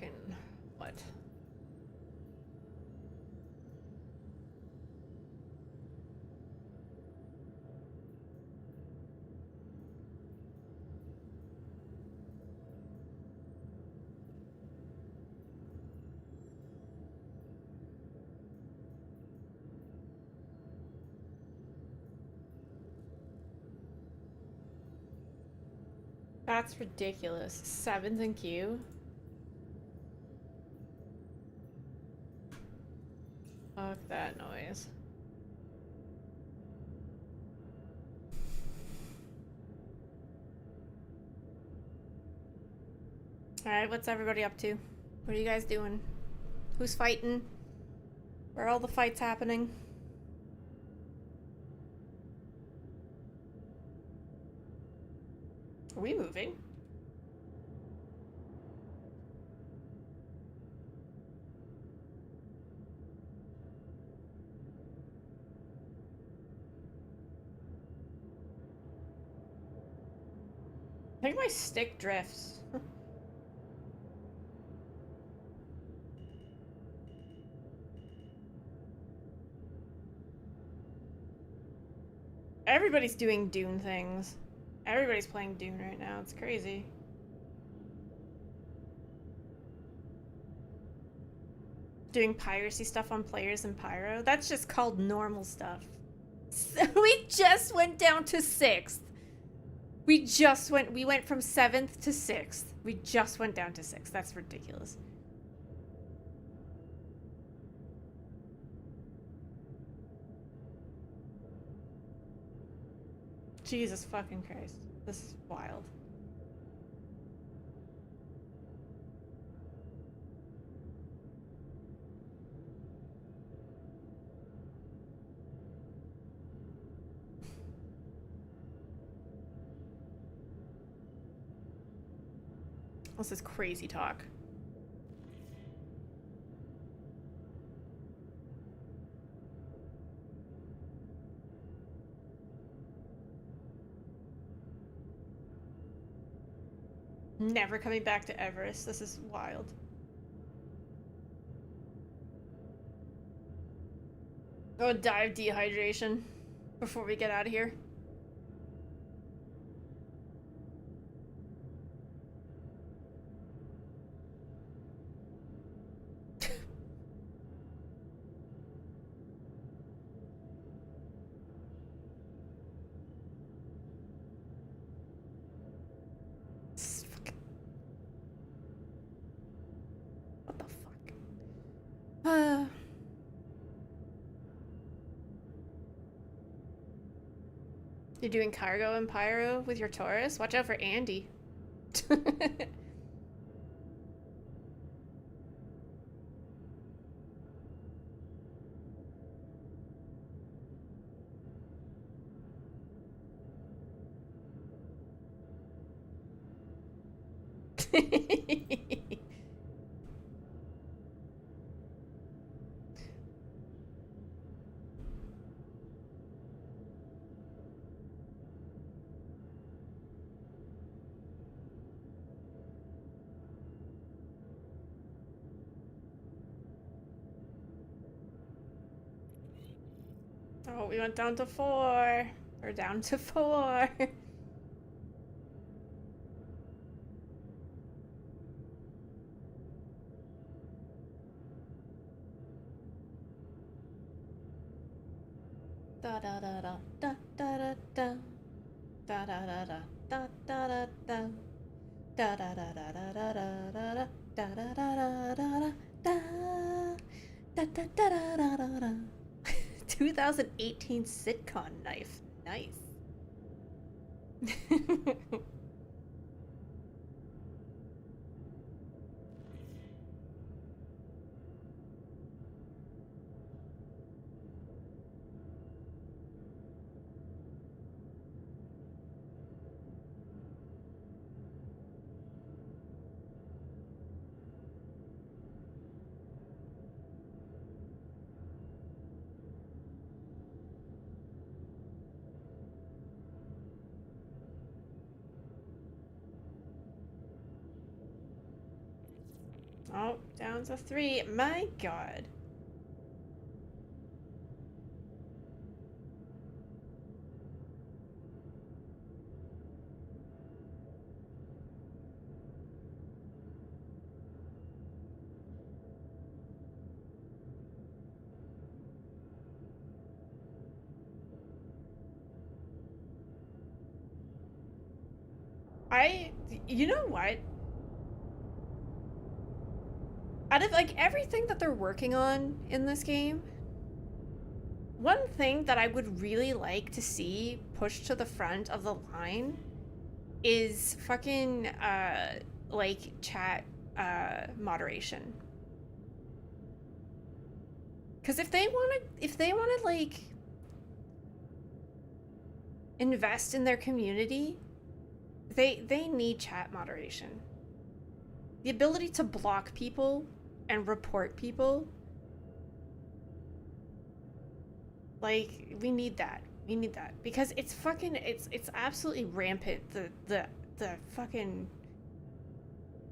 fucking what? That's ridiculous. 7th in queue? Fuck that noise. Alright, what's everybody up to? What are you guys doing? Who's fighting? Where are all the fights happening? Are we moving? I think my stick drifts. Everybody's doing Dune things. Everybody's playing Dune right now. It's crazy. Doing piracy stuff on players in Pyro. That's just called normal stuff. So we just went down to 6th. We went from 7th to 6th. We just went down to 6th. That's ridiculous. Jesus fucking Christ. This is wild. This is crazy talk. Never coming back to Everest. This is wild. Go die of dehydration before we get out of here. What the fuck? You're doing cargo and pyro with your Taurus? Watch out for Andy. Oh, we went down to 4. We're down to 4. 2018 sitcom knife. Nice. Oh, down to 3. My god. You know what? Out of like everything that they're working on in this game, one thing that I would really like to see pushed to the front of the line is fucking like chat moderation. Cuz if they want to like invest in their community, they need chat moderation. The ability to block people and report people, like, we need that. We need that because it's fucking it's absolutely rampant, the fucking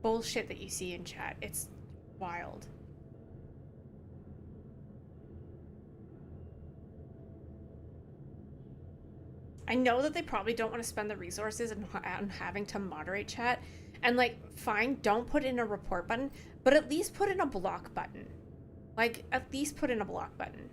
bullshit that you see in chat. It's wild. I know that they probably don't want to spend the resources on having to moderate chat. And, like, fine, don't put in a report button, but at least put in a block button. Like, at least put in a block button.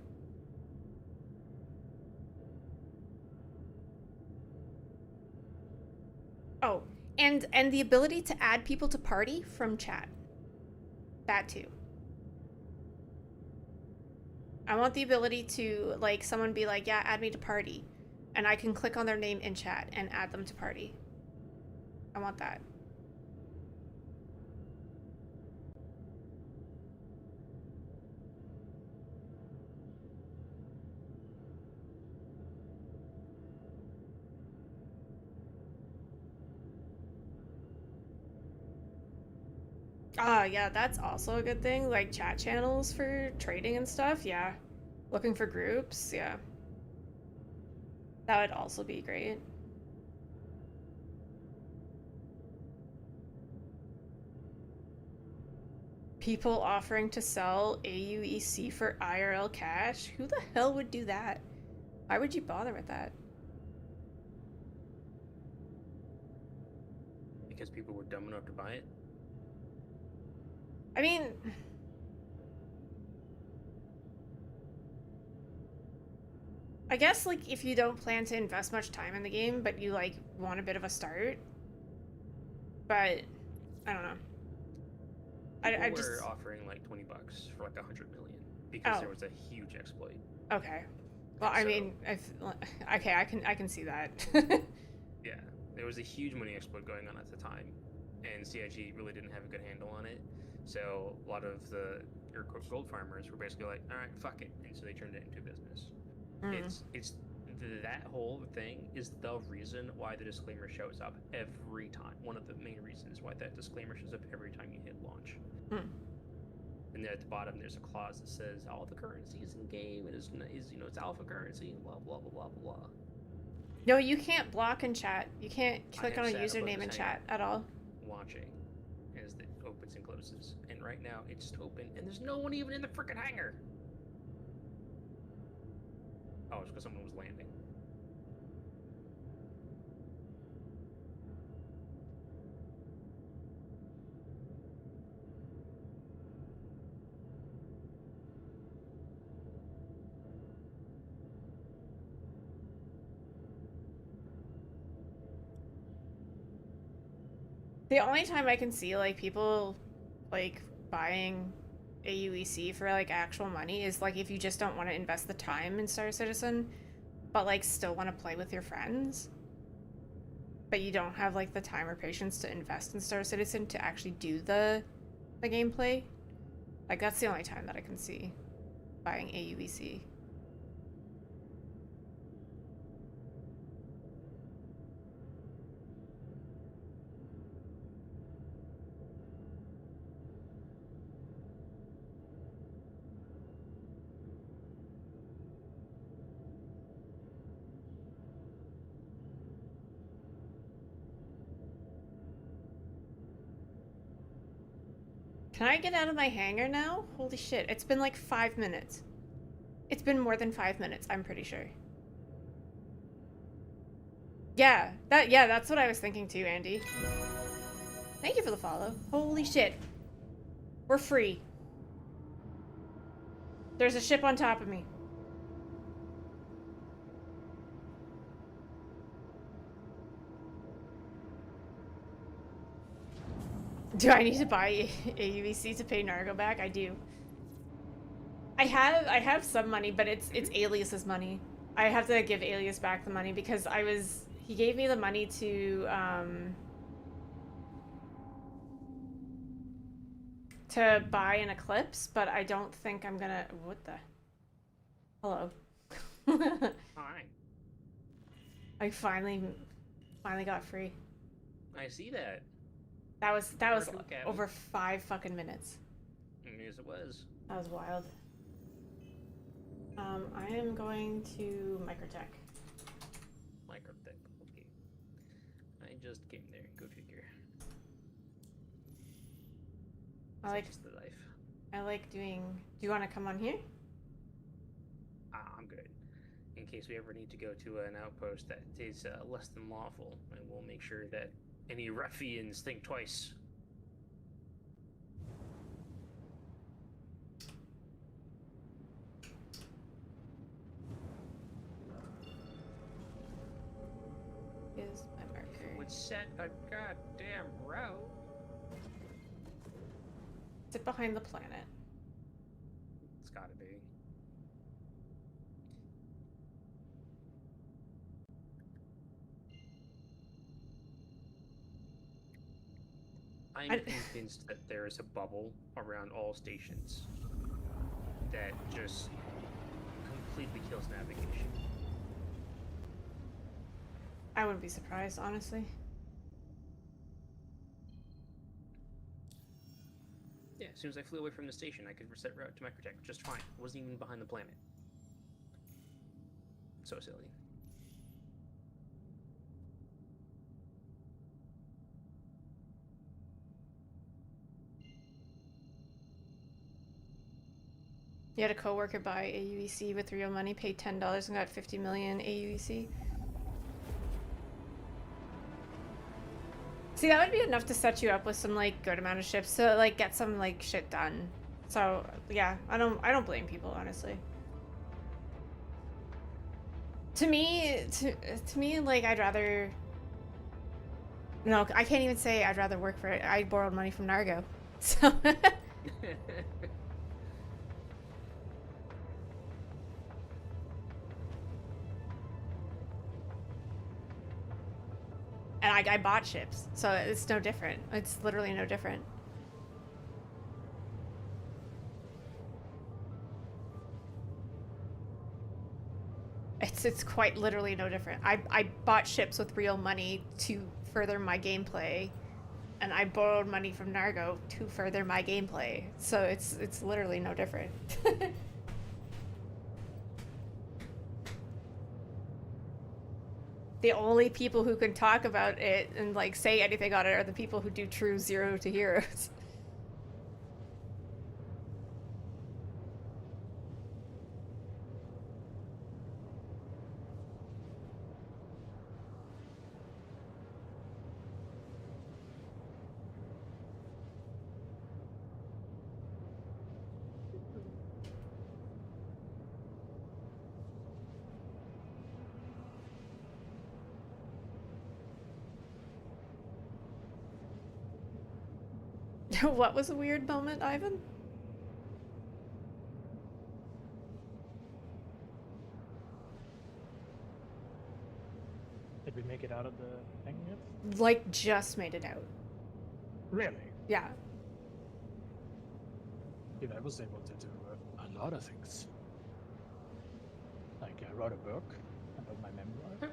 Oh, and the ability to add people to party from chat. That too. I want the ability to, like, someone be like, yeah, add me to party. And I can click on their name in chat and add them to party. I want that. Yeah, that's also a good thing. Like chat channels for trading and stuff. Yeah. Looking for groups. Yeah. That would also be great. People offering to sell AUEC for IRL cash? Who the hell would do that? Why would you bother with that? Because people were dumb enough to buy it. I mean, I guess, like, if you don't plan to invest much time in the game, but you, like, want a bit of a start. But, I don't know. I People just... were offering like $20 for like 100 million because there was a huge exploit. Okay. Well, I So- mean, okay, I can see that. Yeah, there was a huge money exploit going on at the time, and CIG really didn't have a good handle on it. So a lot of the gold farmers were basically like, "All right, fuck it," and so they turned it into a business. It's that whole thing is the reason why the disclaimer shows up every time. One of the main reasons why that disclaimer shows up every time you hit launch. And then at the bottom, there's a clause that says all the currencies in game is it's alpha currency, blah blah blah blah blah. No, you can't block in chat. You can't click on a sat above username this in hangar chat at all. Watching as it opens and closes, and right now it's just open, and there's no one even in the freaking hangar. Oh, it's because someone was landing. The only time I can see, like, people, like, buying AUEC for, like, actual money is, like, if you just don't want to invest the time in Star Citizen, but, like, still want to play with your friends. But you don't have, like, the time or patience to invest in Star Citizen to actually do the gameplay. Like, that's the only time that I can see buying AUEC. Can I get out of my hangar now? Holy shit, it's been like 5 minutes. It's been more than 5 minutes, I'm pretty sure. Yeah, that's what I was thinking too, Andy. Thank you for the follow. Holy shit. We're free. There's a ship on top of me. Do I need to buy AUEC to pay Nargo back? I do. I have some money, but it's Alias's money. I have to give Alias back the money because he gave me the money to buy an Eclipse, but I don't think I'm gonna. What the? Hello. Hi. I finally got free. I see that. That was Welcome, Captain. over 5 fucking minutes. Yes, it was. That was wild. I am going to Microtech. Microtech. Okay. I just came there. Go figure. I like Such is the life. I like doing. Do you want to come on here? I'm good. In case we ever need to go to an outpost that is less than lawful, and we'll make sure that any ruffians think twice. Is my marker? Would set a goddamn route. Sit behind the planet. It's gotta be. I'm convinced that there is a bubble around all stations that just completely kills navigation. I wouldn't be surprised, honestly. Yeah, as soon as I flew away from the station, I could reset route to Microtech just fine. Wasn't even behind the planet. So silly. You had a coworker buy AUEC with real money, paid $10 and got 50 million AUEC. See, that would be enough to set you up with some like good amount of ships to like get some like shit done. So yeah, I don't blame people, honestly. To me, like I'd rather. No, I can't even say I'd rather work for it. I borrowed money from Nargo, so. And I bought ships, so it's no different. It's literally no different. It's quite literally no different. I bought ships with real money to further my gameplay, and I borrowed money from Nargo to further my gameplay. So it's literally no different. The only people who can talk about it and like say anything on it are the people who do true 0 to heroes. What was a weird moment, Ivan? Did we make it out of the thing yet? Like, just made it out. Really? Yeah. Dude, I was able to do a lot of things. Like, I wrote a book about my memoir.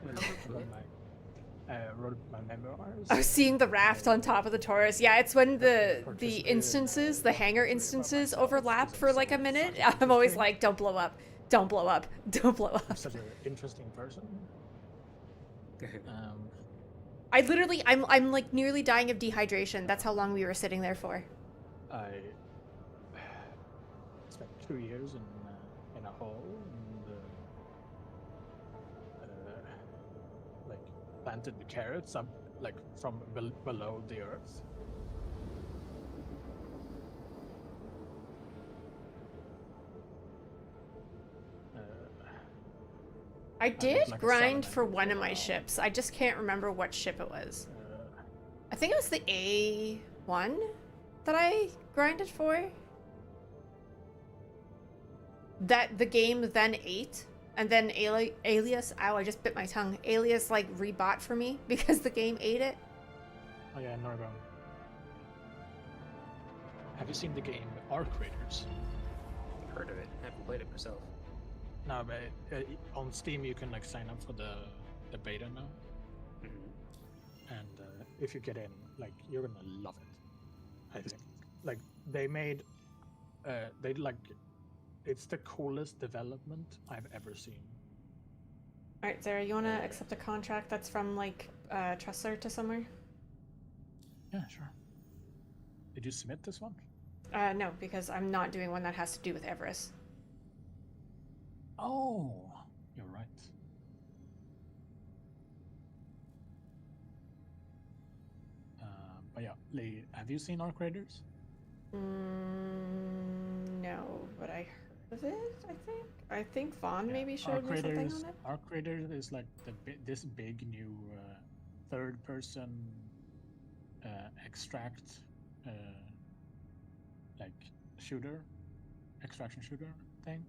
Wrote my memoirs. I was seeing the raft on top of the Taurus. Yeah, it's when the instances, the hangar instances overlap for like a minute. I'm always like, don't blow up. Don't blow up. Don't blow up. I'm such an interesting person. I literally, I'm like nearly dying of dehydration. That's how long we were sitting there for. I spent 2 years in a hole and like planted the carrots up like from below the earth. I there's did like a grind salamander for one for of a my while. ships. I just can't remember what ship it was. Uh, I think it was the A1 that I grinded for. That the game then ate. And then Alias, ow, I just bit my tongue. Alias like rebought for me because the game ate it. oh yeah, Norgon. Have you seen the game Arc Raiders? Heard of it. Haven't played it myself. No, but on Steam you can like sign up for the beta now, Mm-hmm. and if you get in, like you're gonna love it. I think. Like they made, they like, it's the coolest development I've ever seen. All right, Sarah, you want to accept a contract that's from like Tressler to somewhere? Yeah, sure. Did you submit this one? No, because I'm not doing one that has to do with Everest. Oh, you're right. But yeah, Lee, have you seen Arc Raiders? No, but I heard of it. I think Vaughn Yeah, maybe showed Arc me something Raiders. on it. Arc Raiders is like this big new third-person extract like shooter, extraction shooter thing,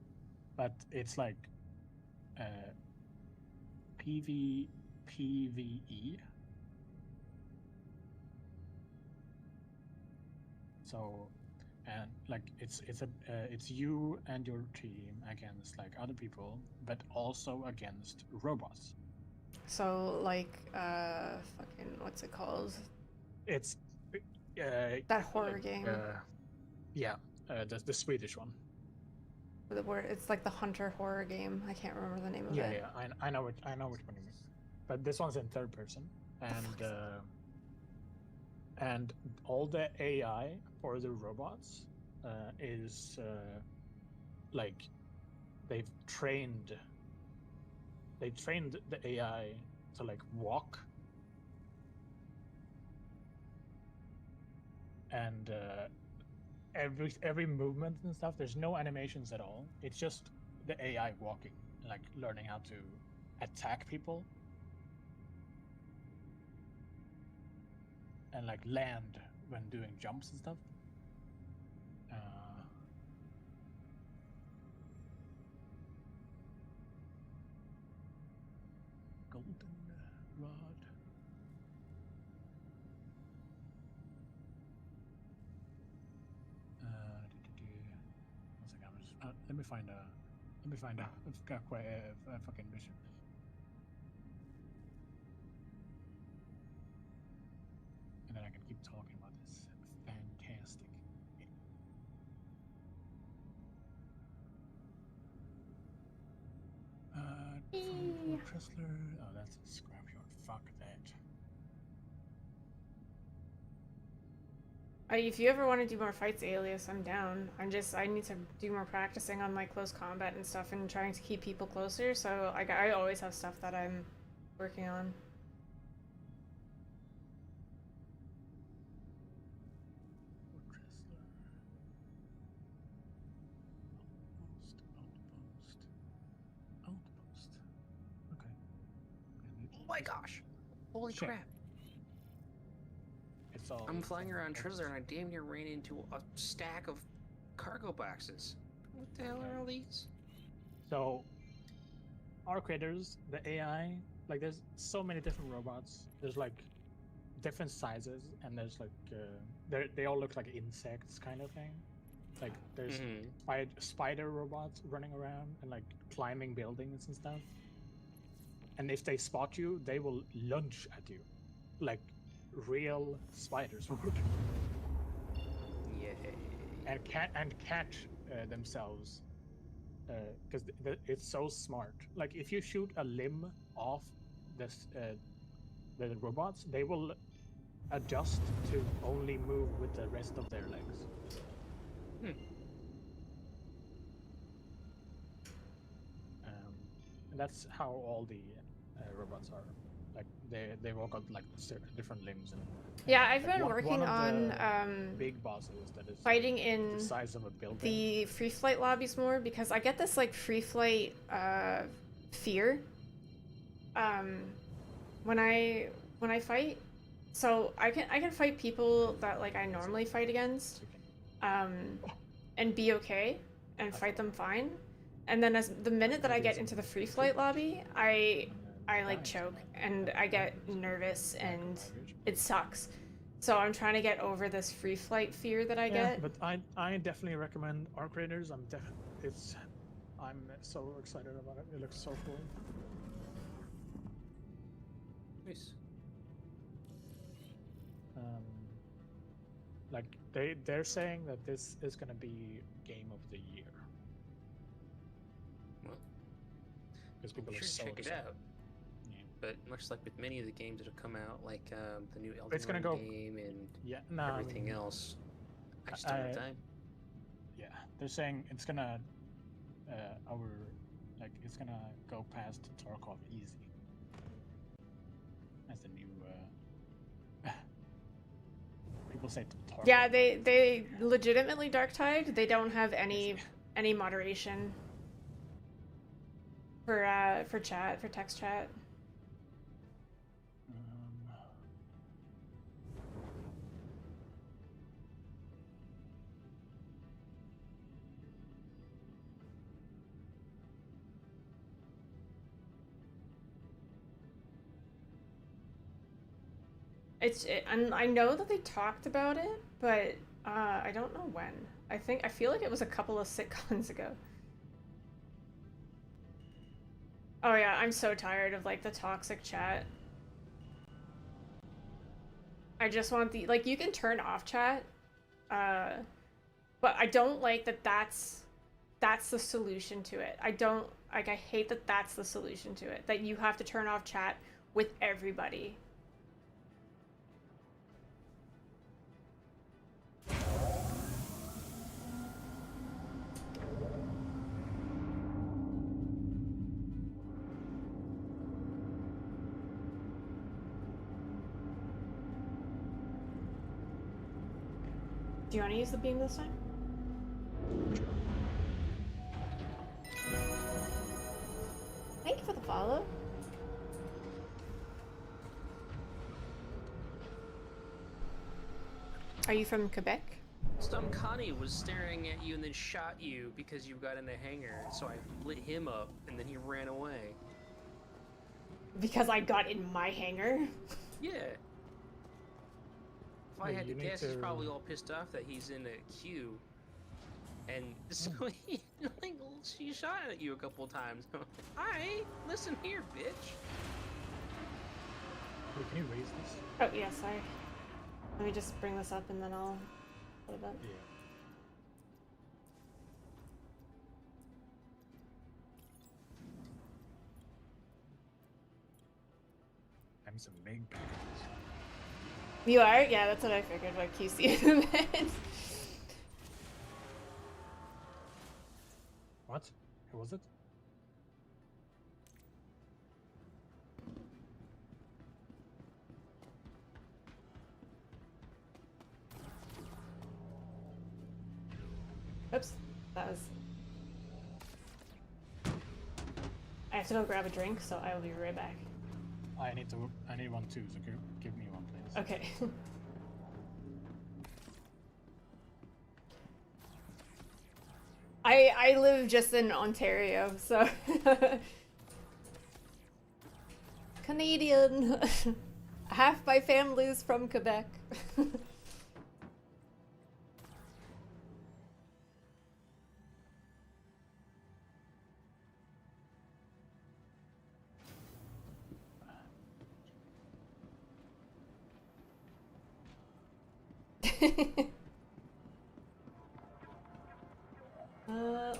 but it's like PvE. So, and like it's you and your team against like other people, but also against robots. So like fucking what's it called? It's That horror game. Yeah, the Swedish one. Where it's like the Hunter horror game. I can't remember the name of Yeah, it. yeah, I know which one you mean. But this one's in third person, and all the AI for the robots is like they've trained the AI to like walk and every movement and stuff. There's no animations at all. It's just the AI walking, like learning how to attack people and like land when doing jumps and stuff. Golden rod. One second, I'm just, let me find a fucking mission. And then I can keep talking about this fantastic game. From Tressler. Oh, that's a scrapyard. Fuck that. If you ever want to do more fights, Alias, I'm down. I need to do more practicing on my close combat and stuff and trying to keep people closer, so I always have stuff that I'm working on. Outpost. Okay. Oh my gosh! Holy Shit. crap! It's all. I'm flying around Tressler and I damn near ran into a stack of cargo boxes. What the hell are all these? So, Arc Raiders, the AI, like there's so many different robots. There's like different sizes, and there's like they all look like insects kind of thing. Like there's spider robots running around and like climbing buildings and stuff. And if they spot you, they will lunge at you, like real spiders would. Yay. And catch themselves because it's so smart. Like if you shoot a limb off this the robots, they will adjust to only move with the rest of their legs. And that's how all the robots are. Like they all got like different limbs and Yeah, I've like been one working of on the big bosses that is fighting like, in the size of a building. the free flight lobbies more because I get this like free flight fear when I fight. So I can fight people that like I normally fight against and be okay and fight them fine. And then as the minute that I get into the free flight lobby, I like choke and I get nervous and it sucks. So I'm trying to get over this free flight fear that I get. But I definitely recommend Arc Raiders. I'm so excited about it. It looks so cool. Nice. Like they're saying that this is gonna be game of the year. Well, because people be are sure to so check it excited. out. Yeah. But much like with many of the games that have come out, like the new Elden It's gonna Ring go- game and I everything mean, else, I just don't have time. Yeah, they're saying it's gonna it's gonna go past Tarkov easy. That's the new people say Tarkov. Yeah, they legitimately Darktide. They don't have any moderation for chat, for text chat. And I know that they talked about it, but I don't know when. I feel like it was a couple of sitcoms ago. Oh yeah, I'm so tired of like the toxic chat. I just want the like you can turn off chat, but I don't like that. That's the solution to it. I don't like. I hate that that's the solution to it. That you have to turn off chat with everybody. Do you want to use the beam this time? Thank you for the follow. Are you from Quebec? Connie was staring at you and then shot you because you got in the hangar, so I lit him up and then he ran away. Because I got in my hangar? Yeah. If I had to guess, he's probably all pissed off that he's in a queue. And so he shot at you a couple times. Hi, listen here, bitch. Wait, can you raise this? Oh, yeah, sorry. Let me just bring this up and then I'll put it up. Yeah. I'm some big packages. You are? Yeah, that's what I figured, like QC in a bit. What? Who was it? Oops. That was... I have to go grab a drink, so I will be right back. I need one too, so give me one, please. Okay. I live just in Ontario, so... Canadian! Half my family's from Quebec.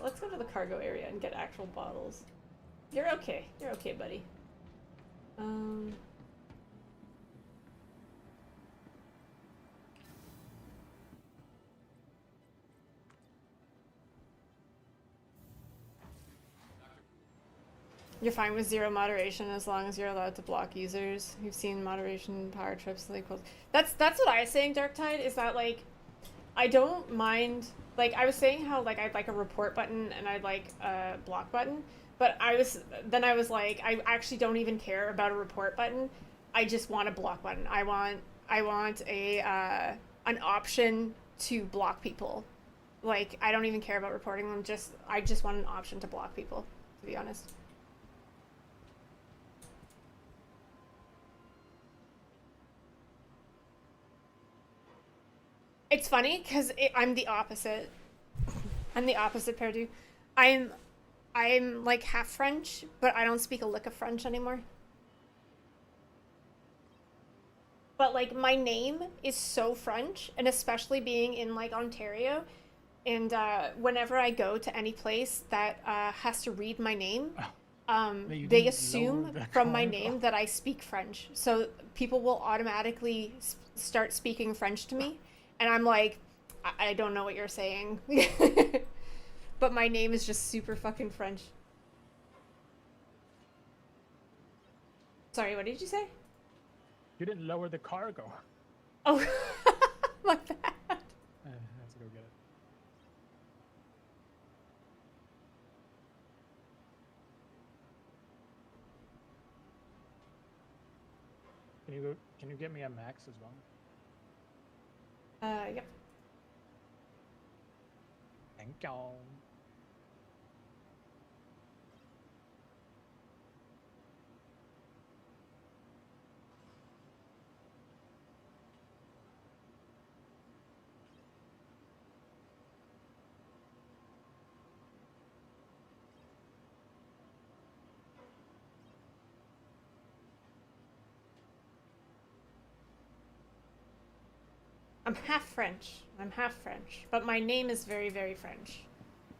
Let's go to the cargo area and get actual bottles. You're okay. You're okay, buddy. You're fine with zero moderation as long as you're allowed to block users. You've seen moderation power trips like that's what I was saying, Darktide, is that like I don't mind, like I was saying how like I'd like a report button and I'd like a block button, but I was like I actually don't even care about a report button. I just want a block button. I want a an option to block people. Like I don't even care about reporting them. I just want an option to block people, to be honest. It's funny because I'm the opposite. I'm the opposite, Perdu. I'm like half French, but I don't speak a lick of French anymore. But like my name is so French, and especially being in like Ontario, and whenever I go to any place that has to read my name, they assume from my name that I speak French. So people will automatically start speaking French to me, and I'm like, I don't know what you're saying. But my name is just super fucking French. Sorry, what did you say? You didn't lower the cargo. Oh, my bad. I have to go get it. Can you get me a max as well? Yep. Thank you. I'm half French. But my name is very, very French.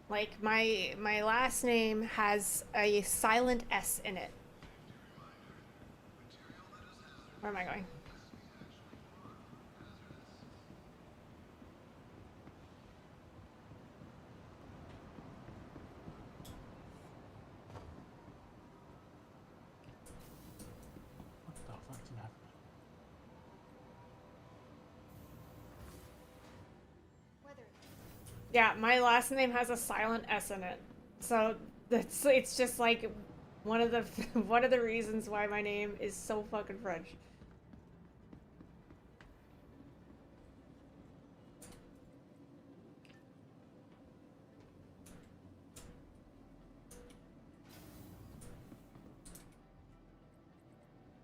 Like my last name has a silent S in it. Where am I going? What the fuck is happening? Yeah, my last name has a silent S in it. So it's just like one of the one of the reasons why my name is so fucking French.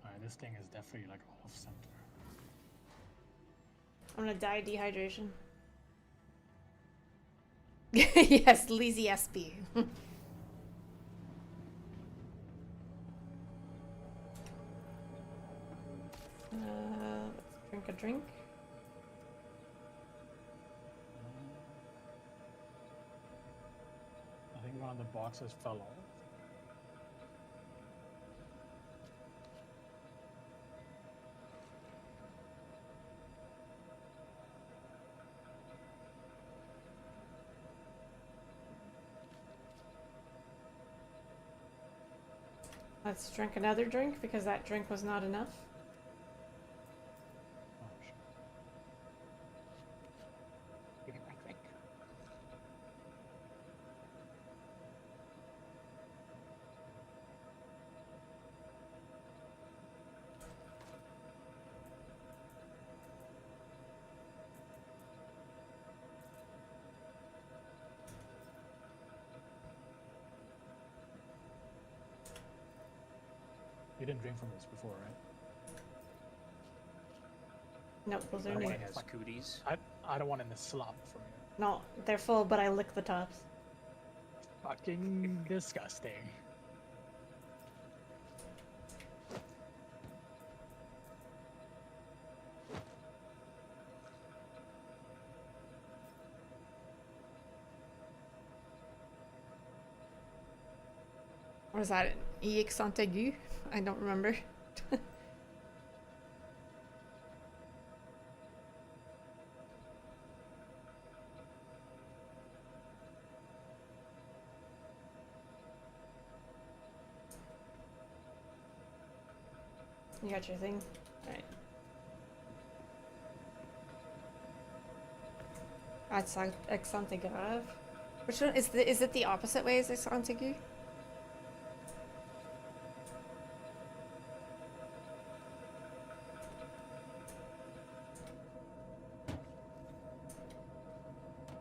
Alright, this thing is definitely like off center. I'm gonna die of dehydration. Yes, Lizzie SB. Let's drink a drink. I think one of the boxes fell off. Let's drink another drink because that drink was not enough. Oh shit. Give me my drink. You didn't drink from this before, right? Nope, those are I new. want It has fuck- cooties. I don't want in the slump from you. No, they're full, but I lick the tops. Fucking disgusting. Or is that an EX aigu? I don't remember. You got your thing? Alright. That's Exantigrave. Which one? Is it the opposite way as Exantigu?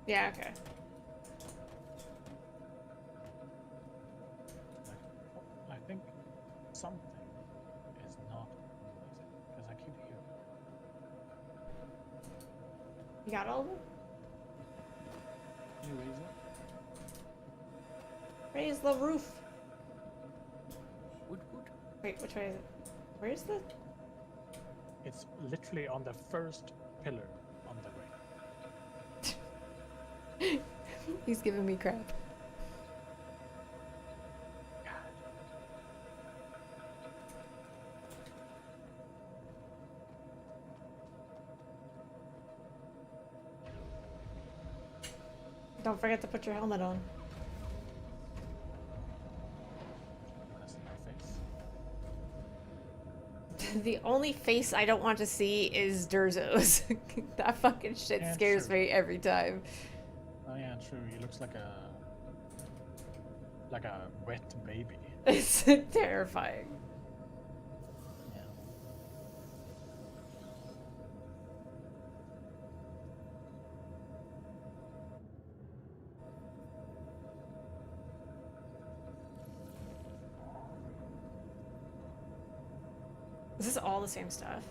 Yeah, okay. I think something is not because I keep hearing. You got all of them? Can you raise it? Raise the roof. Woot woot. Wait, which way is it? Where's the... It's literally on the first pillar on the right. He's giving me crap. Don't forget to put your helmet on. You wanna see my face? The only face I don't want to see is Durzo's. That fucking shit Yeah, scares sure. me every time. Oh yeah, true. He looks like a wet baby. It's terrifying. Yeah. Is this all the same stuff?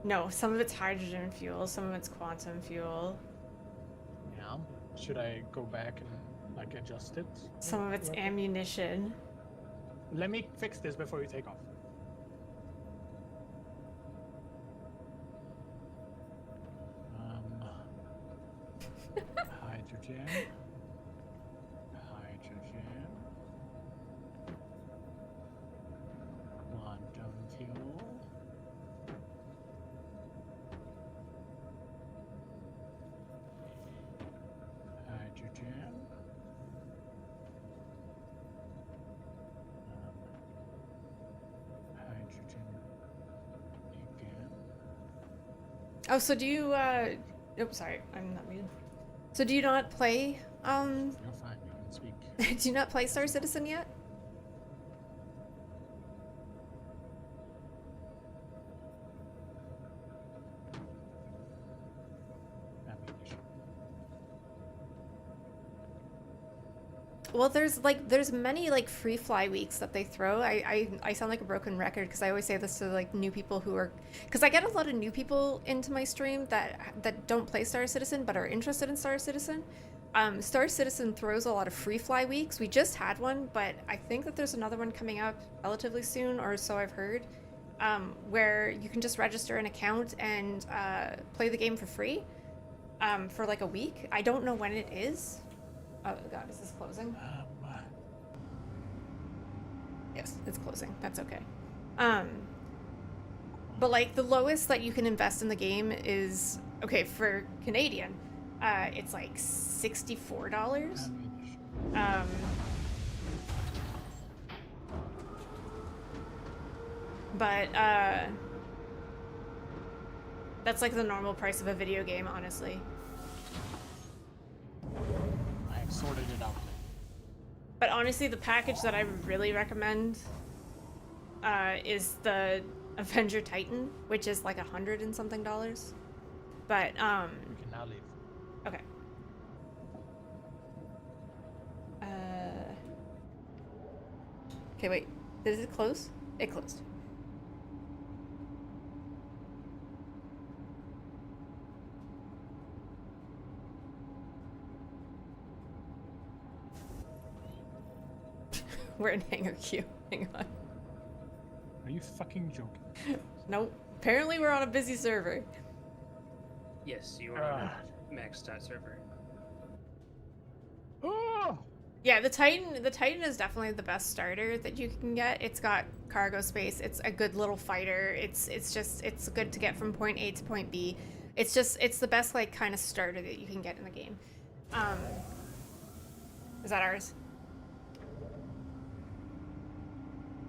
No, some of it's hydrogen fuel, some of it's quantum fuel, Yeah. Should I go back and like adjust it? some of it's Right. ammunition. Let me fix this before you take off. Hydrogen. Hydrogen. Quantum fuel. Hydrogen. Hydrogen again. Oh, so do you, oops, sorry, I'm not muted. So do you not play, You're fine, you can speak. do you not play Star Citizen yet? Ammunition. Well, there's many like free fly weeks that they throw. I sound like a broken record because I always say this to like new people who are, because I get a lot of new people into my stream that don't play Star Citizen but are interested in Star Citizen. Star Citizen throws a lot of free fly weeks. We just had one, but I think that there's another one coming up relatively soon, or so I've heard, where you can just register an account and play the game for free for like a week. I don't know when it is. Oh god, is this closing? Yes, it's closing. That's okay. But like the lowest that you can invest in the game is, okay, for Canadian, it's like $64. Ammunition. But that's like the normal price of a video game, honestly. I have sorted it out. But honestly, the package that I really recommend is the Avenger Titan, which is like $100 and something. But You can now leave. okay. Okay, wait. Did it close? It closed. We're in hangar queue. Hang on. Are you fucking joking? Nope. Apparently we're on a busy server. Yes, you are on a maxed out server. Oh! Yeah, the Titan is definitely the best starter that you can get. It's got cargo space. It's a good little fighter. It's good to get from point A to point B. It's the best like kind of starter that you can get in the game. Is that ours?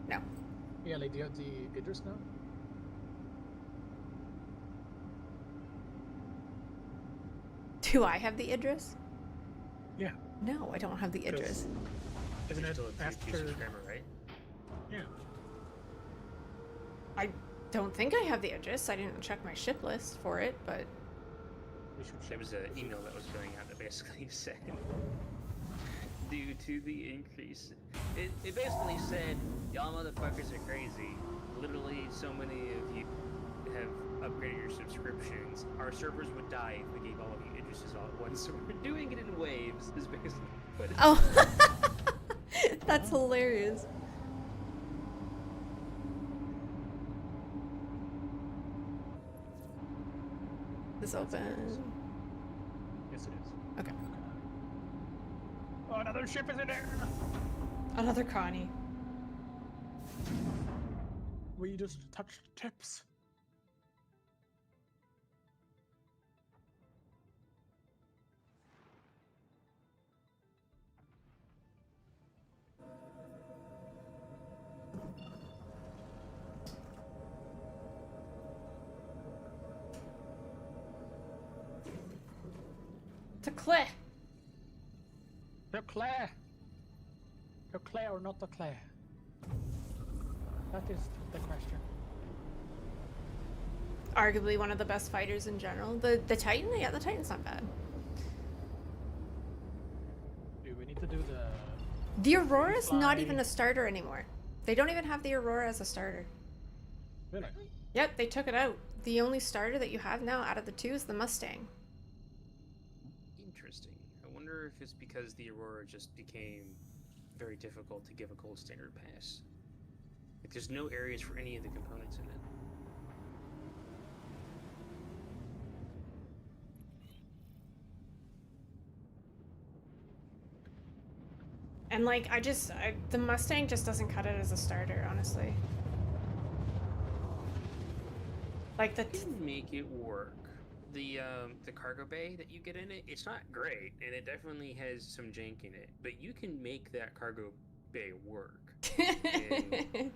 No. Yeah, like, do you have the Idris now? Do I have the Idris? Yeah. No, I don't have the Idris. Isn't You're it still a 2 after? subscriber, right? Yeah. I don't think I have the Idris. I didn't check my ship list for it, but We should There was an email that was going out that basically said, due to the increase, it basically said, y'all motherfuckers are crazy. Literally, so many of you have upgraded your subscriptions. Our servers would die if we gave all of you Idrises all at once, so we're doing it in waves, is basically what it oh, that's hilarious. This open. Yes, it is. Okay. Oh, another ship is in there! Another Connie. We just touched tips. To Claire. The Claire! The Claire or not the Claire? That is the question. Arguably one of the best fighters in general. The Titan, yeah, the Titan's not bad. Do we need to do the... The Aurora's not Fly. even a starter anymore. They don't even have the Aurora as a starter. Really? Yep, they took it out. The only starter that you have now out of the two is the Mustang. Interesting. I wonder if it's because the Aurora just became very difficult to give a gold standard pass. Like, there's no areas for any of the components in it. And like, the Mustang just doesn't cut it as a starter, honestly. Like You can make it work. The cargo bay that you get in it, it's not great, and it definitely has some jank in it. But you can make that cargo bay work. And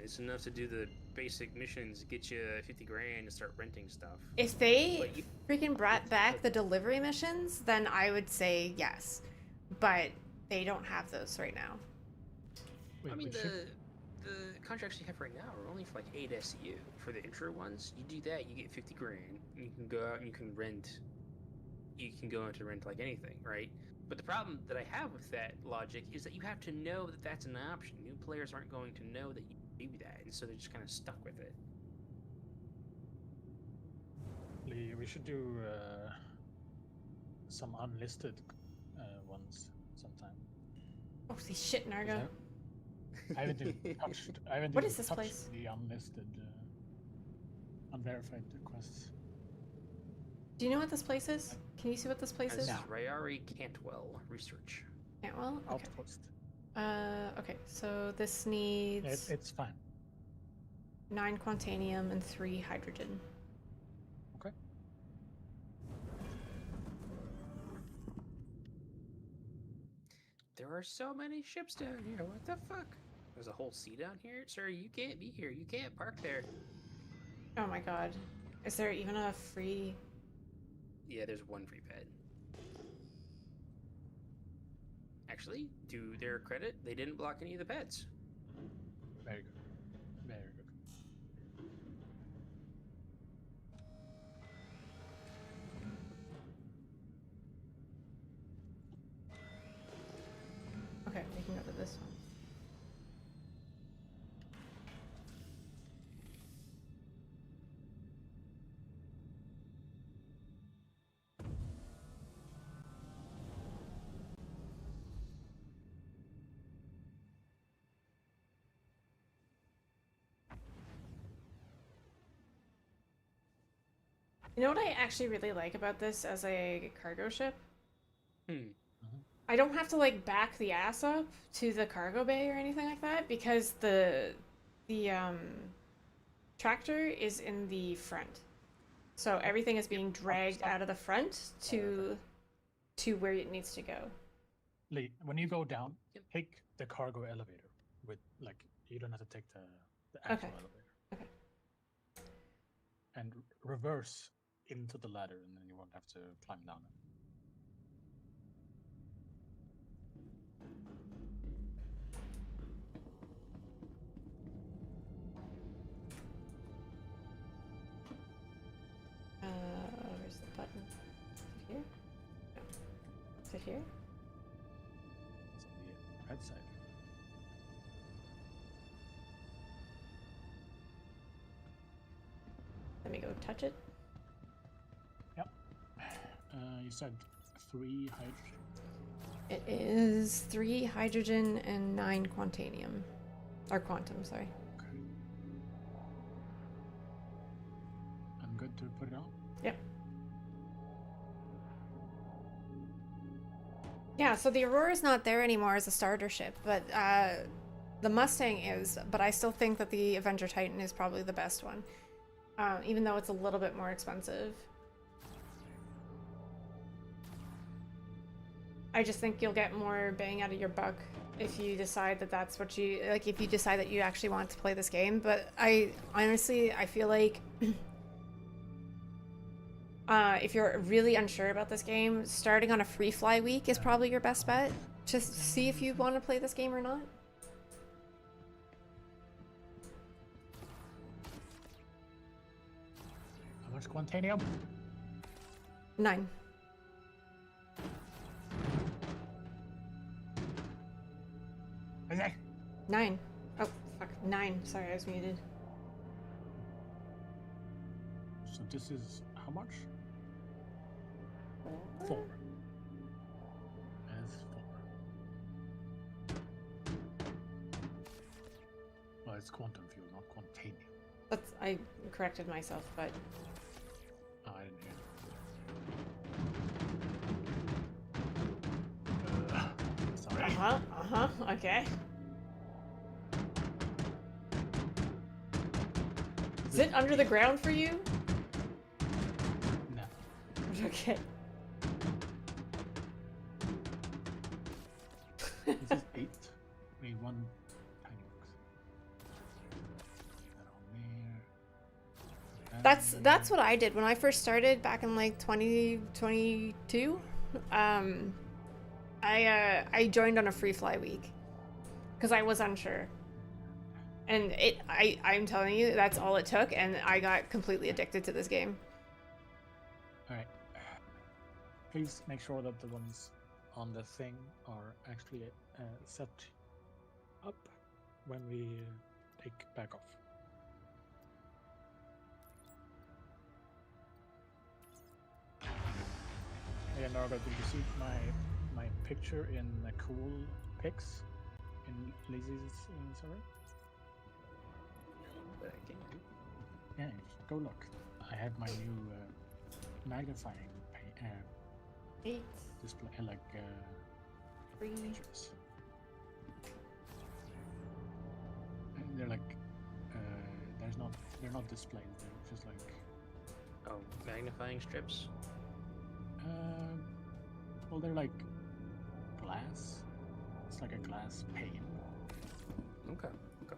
it's enough to do the basic missions, get you 50 grand to start renting stuff. If they But you- freaking brought back the delivery missions, then I would say yes. But they don't have those right now. Wait, I mean, which ship? the contracts you have right now are only for like 8 SU. For the intro ones, you do that, you get 50 grand. You can go out and you can rent. You can go out to rent like anything, right? But the problem that I have with that logic is that you have to know that that's an option. New players aren't going to know that you do that, and so they're just kind of stuck with it. We should do some unlisted ones sometime. Oh, see shit, Nargo. I haven't even touched. I haven't What even is this touched place? the unlisted, unverified quests. Do you know what this place is? Can you see what this place This is? is Rayari Cantwell Research. Cantwell? Okay. Outpost. Okay, so this needs It's fine. 9 quantanium and 3 hydrogen. Okay. There are so many ships down here. What the fuck? There's a whole sea down here? Sir, you can't be here. You can't park there. Oh my god. Is there even a free... Yeah, there's one free pad. Actually, to their credit, they didn't block any of the pads. Very good. Very good. Okay, we can go to this one. You know what I actually really like about this as a cargo ship? I don't have to like back the ass up to the cargo bay or anything like that because the tractor is in the front. So everything is being dragged out of the front to where it needs to go. Lee, when you go down, Yep. take the cargo elevator. with like you don't have to take the actual Okay. elevator. Okay. And reverse into the ladder, and then you won't have to climb down it. Where's the button? Is it here? No. Is it here? It's on the right side. Let me go touch it. Yep. You said 3 hydrogen. It is 3 hydrogen and 9 quantanium. Or quantum, sorry. Okay. I'm good to put it on. Yep. Yeah, so the Aurora's not there anymore as a starter ship, but the Mustang is, but I still think that the Avenger Titan is probably the best one. Even though it's a little bit more expensive. I just think you'll get more bang out of your buck if you decide that that's what you, like, if you decide that you actually want to play this game. But I feel like if you're really unsure about this game, starting on a free fly week is probably your best bet. Just see if you want to play this game or not. How much quantanium? 9. Okay. 9. Oh, fuck. 9. Sorry, I was muted. So this is how much? 4. That's 4. Well, it's quantum fuel, not quantanium. That's, I corrected myself, but Oh, I didn't hear. Sorry. okay. Is it under the ground for you? No. Okay. This is 8. We need 1 tiny box. That on there. That's what I did when I first started back in like 2022. I joined on a free fly week because I was unsure, and I'm telling you, that's all it took, and I got completely addicted to this game. Alright. Please make sure that the ones on the thing are actually set up when we take back off. Hey, Narga, did you see my picture in Cool Pics in Lizzie's server? Yeah, go look. I have my new magnifying display, like pictures. And they're like, they're not displayed. They're just like, Oh, magnifying strips? well, they're like glass. It's like a glass pane, Okay. Okay.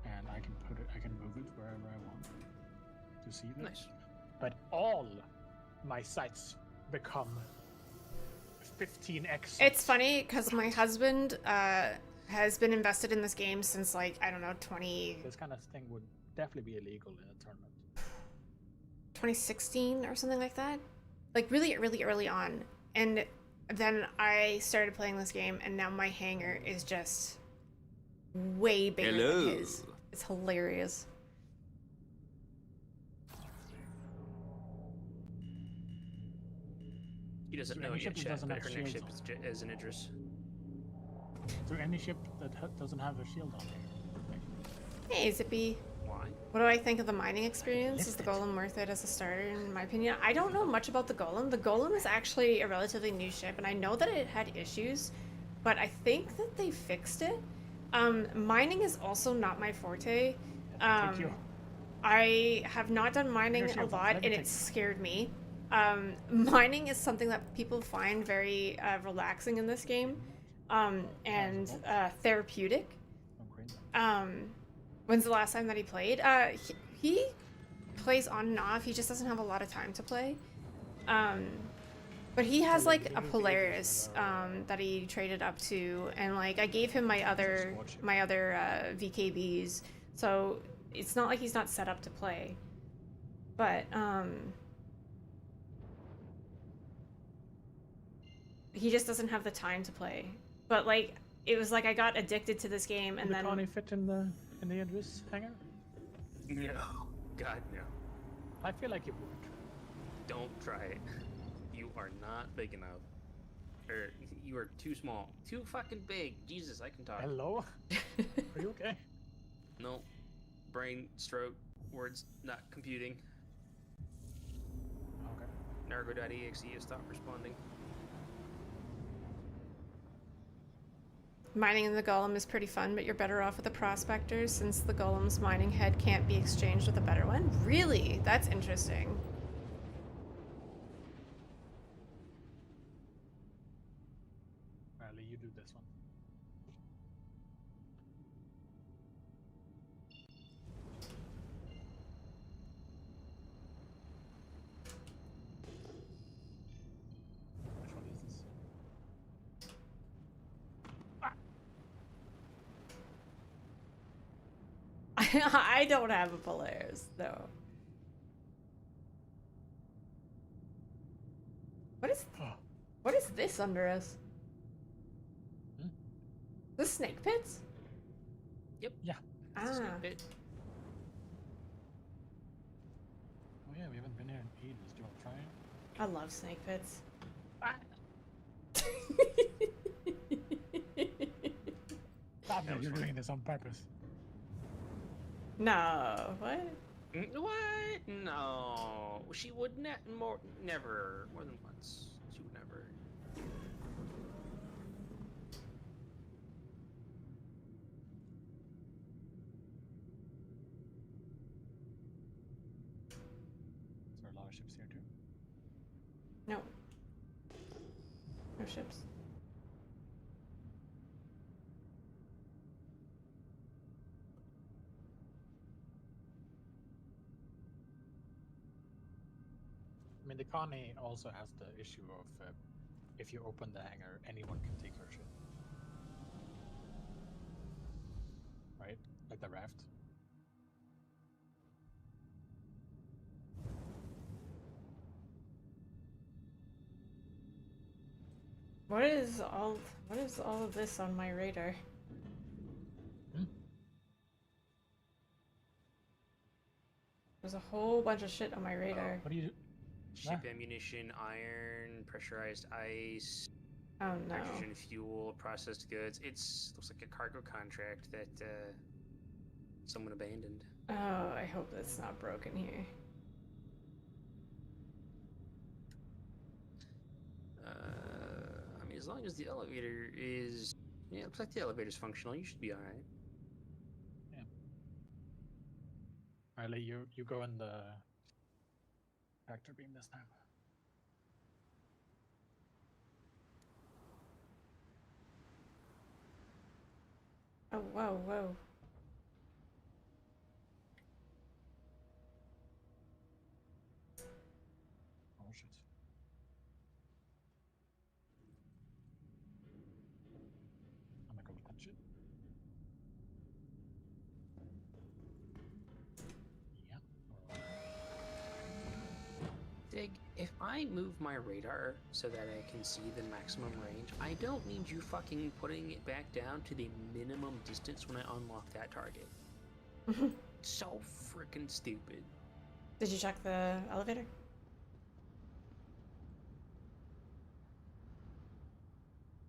and I can move it wherever I want to see them. Nice. But all my sites become 15x. It's funny because my husband has been invested in this game since like, I don't know, This kind of thing would definitely be illegal in a tournament. 2016 or something like that, like really early on. And then I started playing this game, and now my hangar is just way bigger than his. It's hilarious. He doesn't So know any it ship yet, that chat, doesn't but have her next shields ship is an Idris. Is there any ship that doesn't have a shield on it? Hey, Zippy. Why? What do I think of the mining experience? Is the Lift it. Golem worth it as a starter, in my opinion? I don't know much about the Golem. The Golem is actually a relatively new ship, and I know that it had issues, but I think that they fixed it. Mining is also not my forte. Thank you. I have not done mining Here's a your- lot, let me and take it scared me. Mining is something that people find very relaxing in this game, and therapeutic. When's the last time that he played? He plays on and off. He just doesn't have a lot of time to play. But he has like a Polaris that he traded up to, and like I gave him my other VKBs, so it's not like he's not set up to play. But he just doesn't have the time to play. But like it was like I got addicted to this game, and then Connie fit in the Invis hangar? No. God, no. I feel like it would. Don't try it. You are not big enough. Or you are too small. Too fucking big. Jesus, I can talk. Hello? Are you okay? No. Brain stroke. Words not computing. Okay. Nargo.exe has stopped responding. mining in the golem is pretty fun, but you're better off with the prospectors since the golem's mining head can't be exchanged with a better one. Really? That's interesting. Riley, you do this one. Which one is this? I don't have a Polaris, though. What is this under us? Hmm? The snake pits? Yep. Yeah. It's a Ah. snake pit. Oh yeah, we haven't been here in ages. Do you want to try it? I love snake pits. Stop it, you're doing this on purpose. No, what? What? No. She would never. More than once. She would never. Is there a lot of ships here too? No. No ships. I mean, the Connie also has the issue of if you open the hangar, anyone can take her shit. Right? Like the raft. What is all of this on my radar? Hmm? There's a whole bunch of shit on my radar. What do you do? Ship ammunition, iron, pressurized ice, Oh no. hydrogen fuel, processed goods. Looks like a cargo contract that someone abandoned. Oh, I hope that's not broken here. I mean, as long as the elevator is, yeah, it looks like the elevator's functional. You should be all right. Riley, you go in the tractor beam this time. Oh, whoa, whoa. Oh shit. I'm gonna go touch it. Yeah. Dig, if I move my radar so that I can see the maximum range, I don't need you fucking putting it back down to the minimum distance when I unlock that target. So freaking stupid. Did you check the elevator?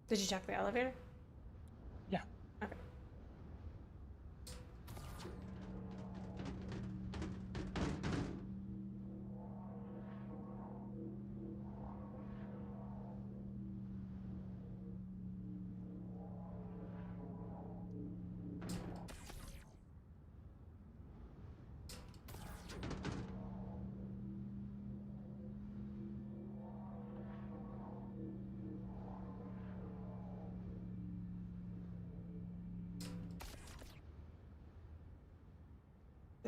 Did you check the elevator? Yeah. Okay.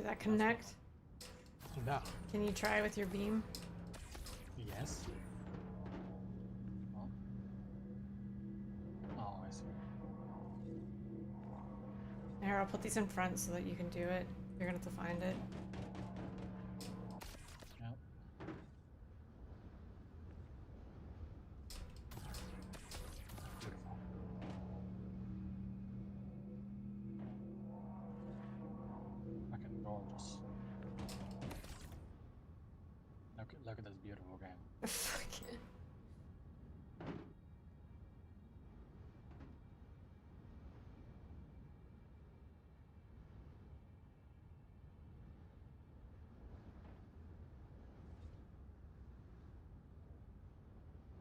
Did that connect? No. Can you try with your beam? Yes. Oh. Oh, I see. Here, I'll put these in front so that you can do it. You're gonna have to find it. Yep. Beautiful. Fucking gorgeous. Look at this beautiful game. Fuck it.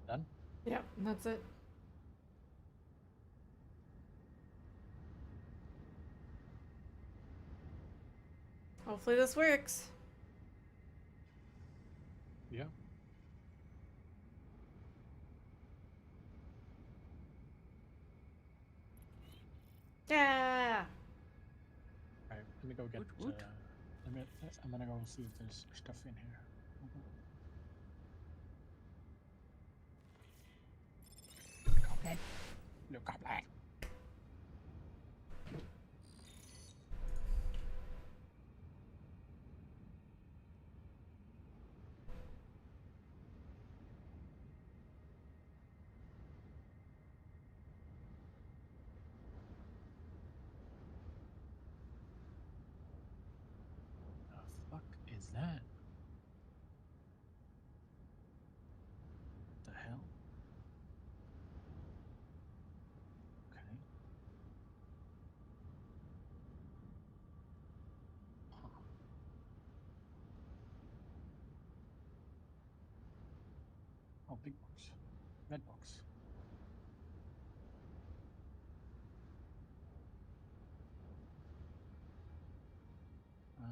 Done? Yep, that's it. Hopefully this works. Yeah. Yeah. Alright, let me go get. I'm gonna go see if there's stuff in here. Goblin. Look, goblin. The fuck is that? The hell? Okay. Huh. Oh, big box. Red box. Uh,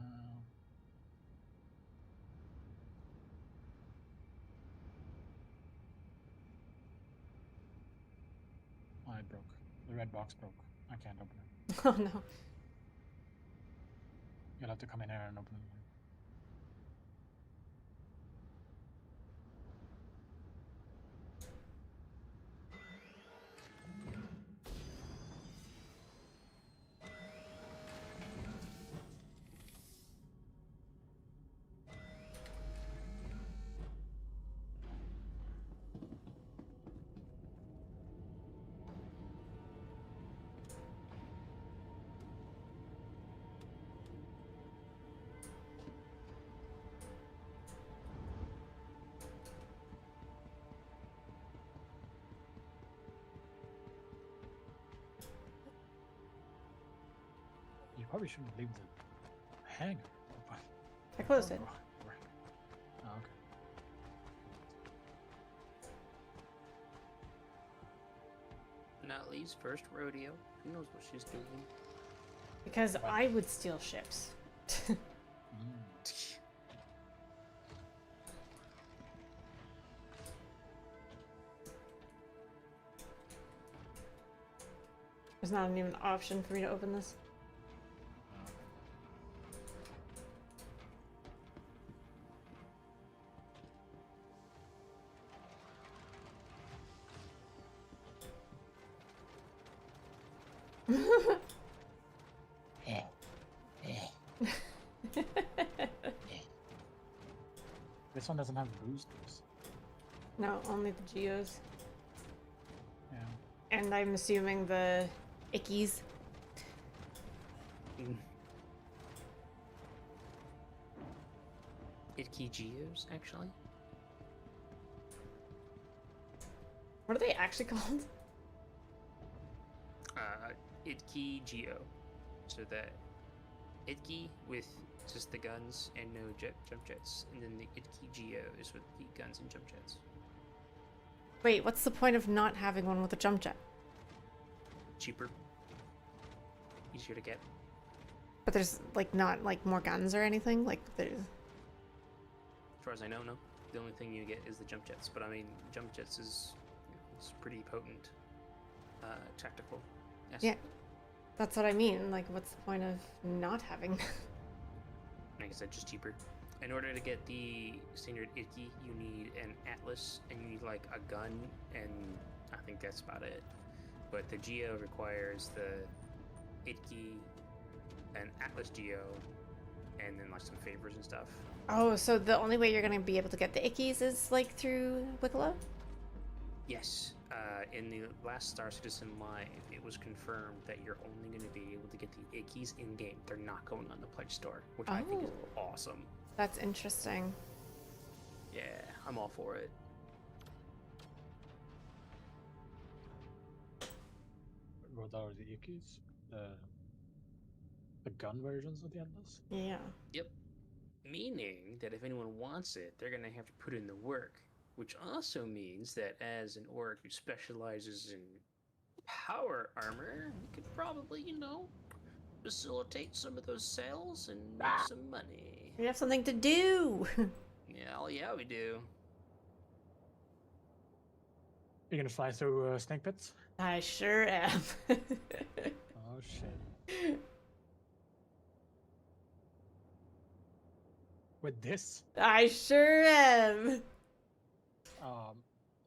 oh, it broke. The red box broke. I can't open it. Oh no. You'll have to come in here and open it. You probably shouldn't leave the hanger open. I closed it. Oh, okay. Not Lee's first rodeo. Who knows what she's doing? Because I would steal ships. There's not even an option for me to open this. This one doesn't have boosters. No, only the geos. Yeah. And I'm assuming the ickies. Idkey Geos, actually. What are they actually called? Idkey Geo. So that Idkey with just the guns and no jump jets, and then the Idkey Geo is with the guns and jump jets. Wait, what's the point of not having one with a jump jet? Cheaper. Easier to get. But there's like not like more guns or anything? Like there's As far as I know, no. The only thing you get is the jump jets, but I mean, jump jets is pretty potent tactical. Yes. Yeah. That's what I mean. Like what's the point of not having Like I said, just cheaper. In order to get the standard Icky, you need an Atlas, and you need like a gun, and I think that's about it. But the Geo requires the Icky, an Atlas Geo, and then like some favors and stuff. Oh, so the only way you're gonna be able to get the ickies is like through Wicklow? Yes, in the last Star Citizen Live, it was confirmed that you're only going to be able to get the Ickies in-game. They're not going on the pledge store, which I think is awesome. That's interesting. Yeah, I'm all for it. What are the Ickies? The gun versions of the Atlas? Yeah. Yep. Meaning that if anyone wants it, they're going to have to put in the work. Which also means that as an orc who specializes in power armor, you could probably, facilitate some of those sales and make some money. We have something to do. Yeah, we do. You're gonna fly through snake pits? I sure am. Oh shit. With this? I sure am.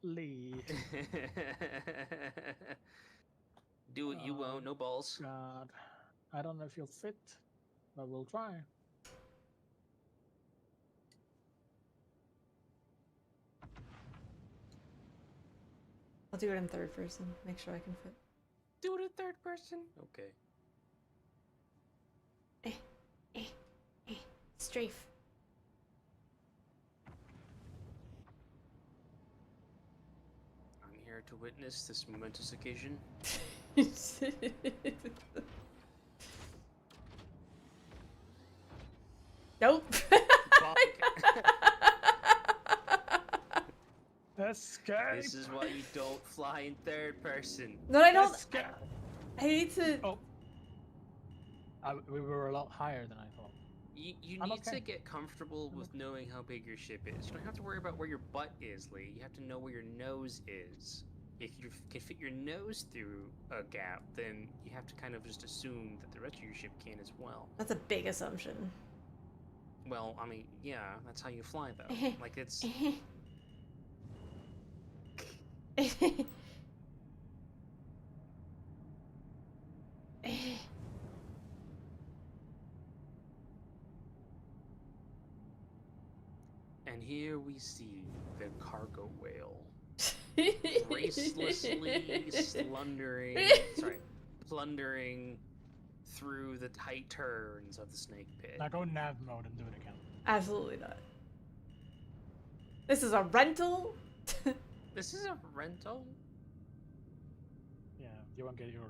Lee. Do what you won't, no balls. God. I don't know if you'll fit, but we'll try. I'll do it in third person. Make sure I can fit. Do it in third person? Okay. Strafe. I'm here to witness this momentous occasion. Nope. Escape! This is why you don't fly in third person. No, I don't. Escape! I hate to. Oh. We were a lot higher than I thought. You I'm need okay. to get comfortable with knowing how big your ship is. You don't have to worry about where your butt is, Lee. You have to know where your nose is. If you can fit your nose through a gap, then you have to kind of just assume that the rest of your ship can as well. That's a big assumption. Well, I mean, yeah, that's how you fly, though. Like, it's... And here we see the cargo whale. Gracelessly plundering through the tight turns of the snake pit. Now go nav mode and do it again. Absolutely not. This is a rental? This is a rental? Yeah, you won't get your...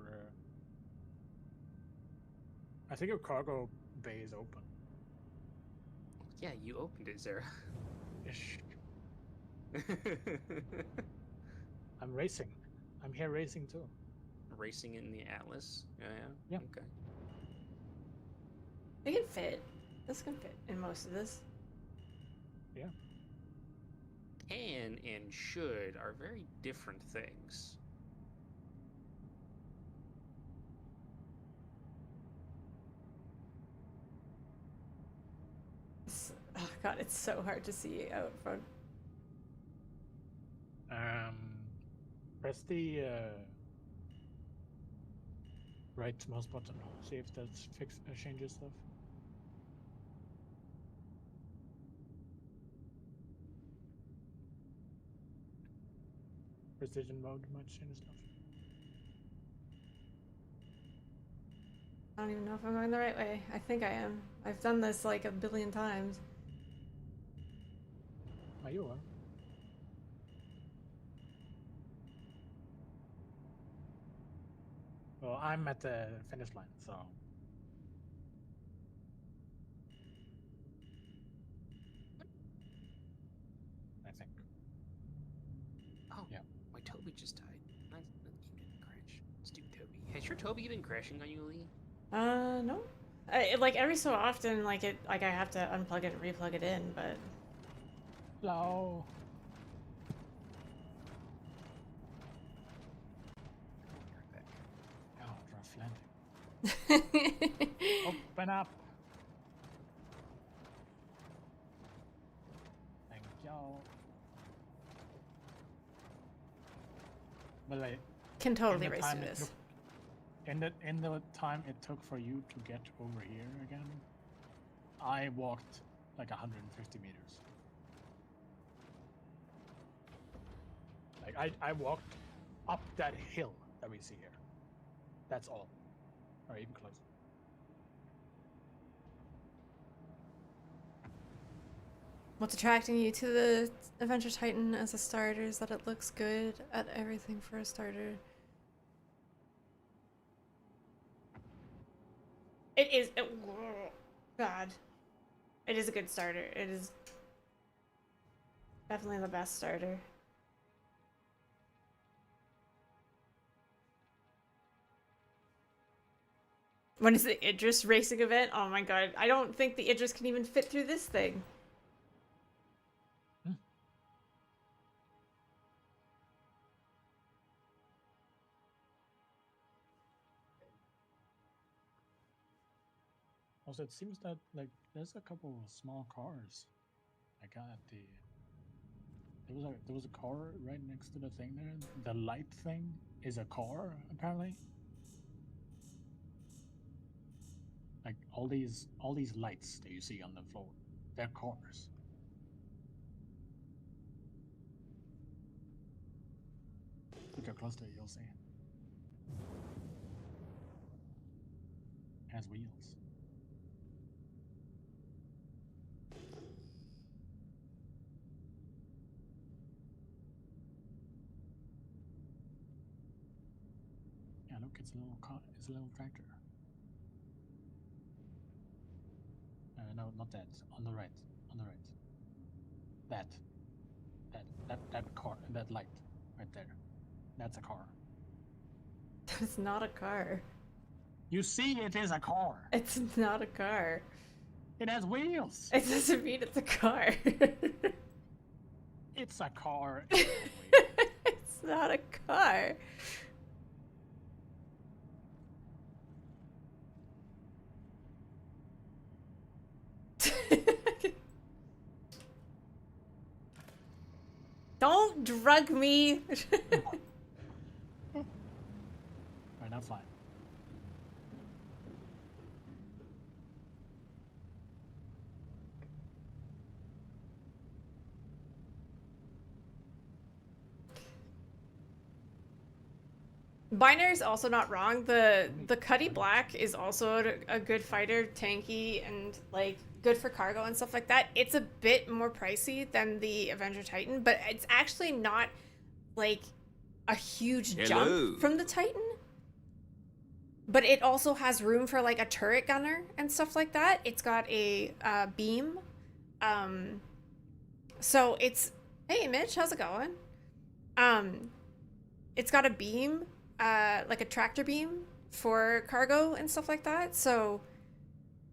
I think your cargo bay is open. Yeah, you opened it, Zara. Ish. I'm racing. I'm here racing too. Racing in the Atlas? Yeah. Okay. It can fit. This can fit in most of this. Yeah. Can and should are very different things. Oh god, it's so hard to see out front. Press the right mouse button. See if that changes stuff. Precision mode might change stuff. I don't even know if I'm going the right way. I think I am. I've done this like a billion times. Oh, you are. Well, I'm at the finish line, so. I think. Oh, yeah. My Toby just died. That didn't crash. Stupid Toby. Has your Toby been crashing on you, Lee? No. Like every so often, I have to unplug it and replug it in, but. Hello. Oh, rough landing. Open up. know. But like, Can totally in the race time through it this. took, in the time it took for you to get over here again, I walked like 150 meters. Like I walked up that hill that we see here. That's all. Or even closer. What's attracting you to the Adventure Titan as a starter is that it looks good at everything for a starter. It is. God. It is a good starter. It is definitely the best starter. When is the Idris racing event? Oh my god. I don't think the Idris can even fit through this thing. Also, it seems that like there's a couple of small cars. I got the. There was a car right next to the thing there. The light thing is a car apparently. Like all these lights that you see on the floor, they're cars. Look how close to it, you'll see. It has wheels. Yeah, look, it's a little car. It's a little tractor. No, not that. On the right. On the right. That car. That light, right there. That's a car. It's not a car. You see, it is a car. It's not a car. It has wheels. It doesn't mean it's a car. It's a car. It's not a car. Don't drug me. Alright, now fine. Binary's also not wrong. The Cuddy Black is also a good fighter, tanky, and like good for cargo and stuff like that. It's a bit more pricey than the Avenger Titan, but it's actually not like a huge jump from the Titan. But it also has room for like a turret gunner and stuff like that. It's got a beam. So it's, hey Mitch, how's it going? It's got a beam, like a tractor beam for cargo and stuff like that. So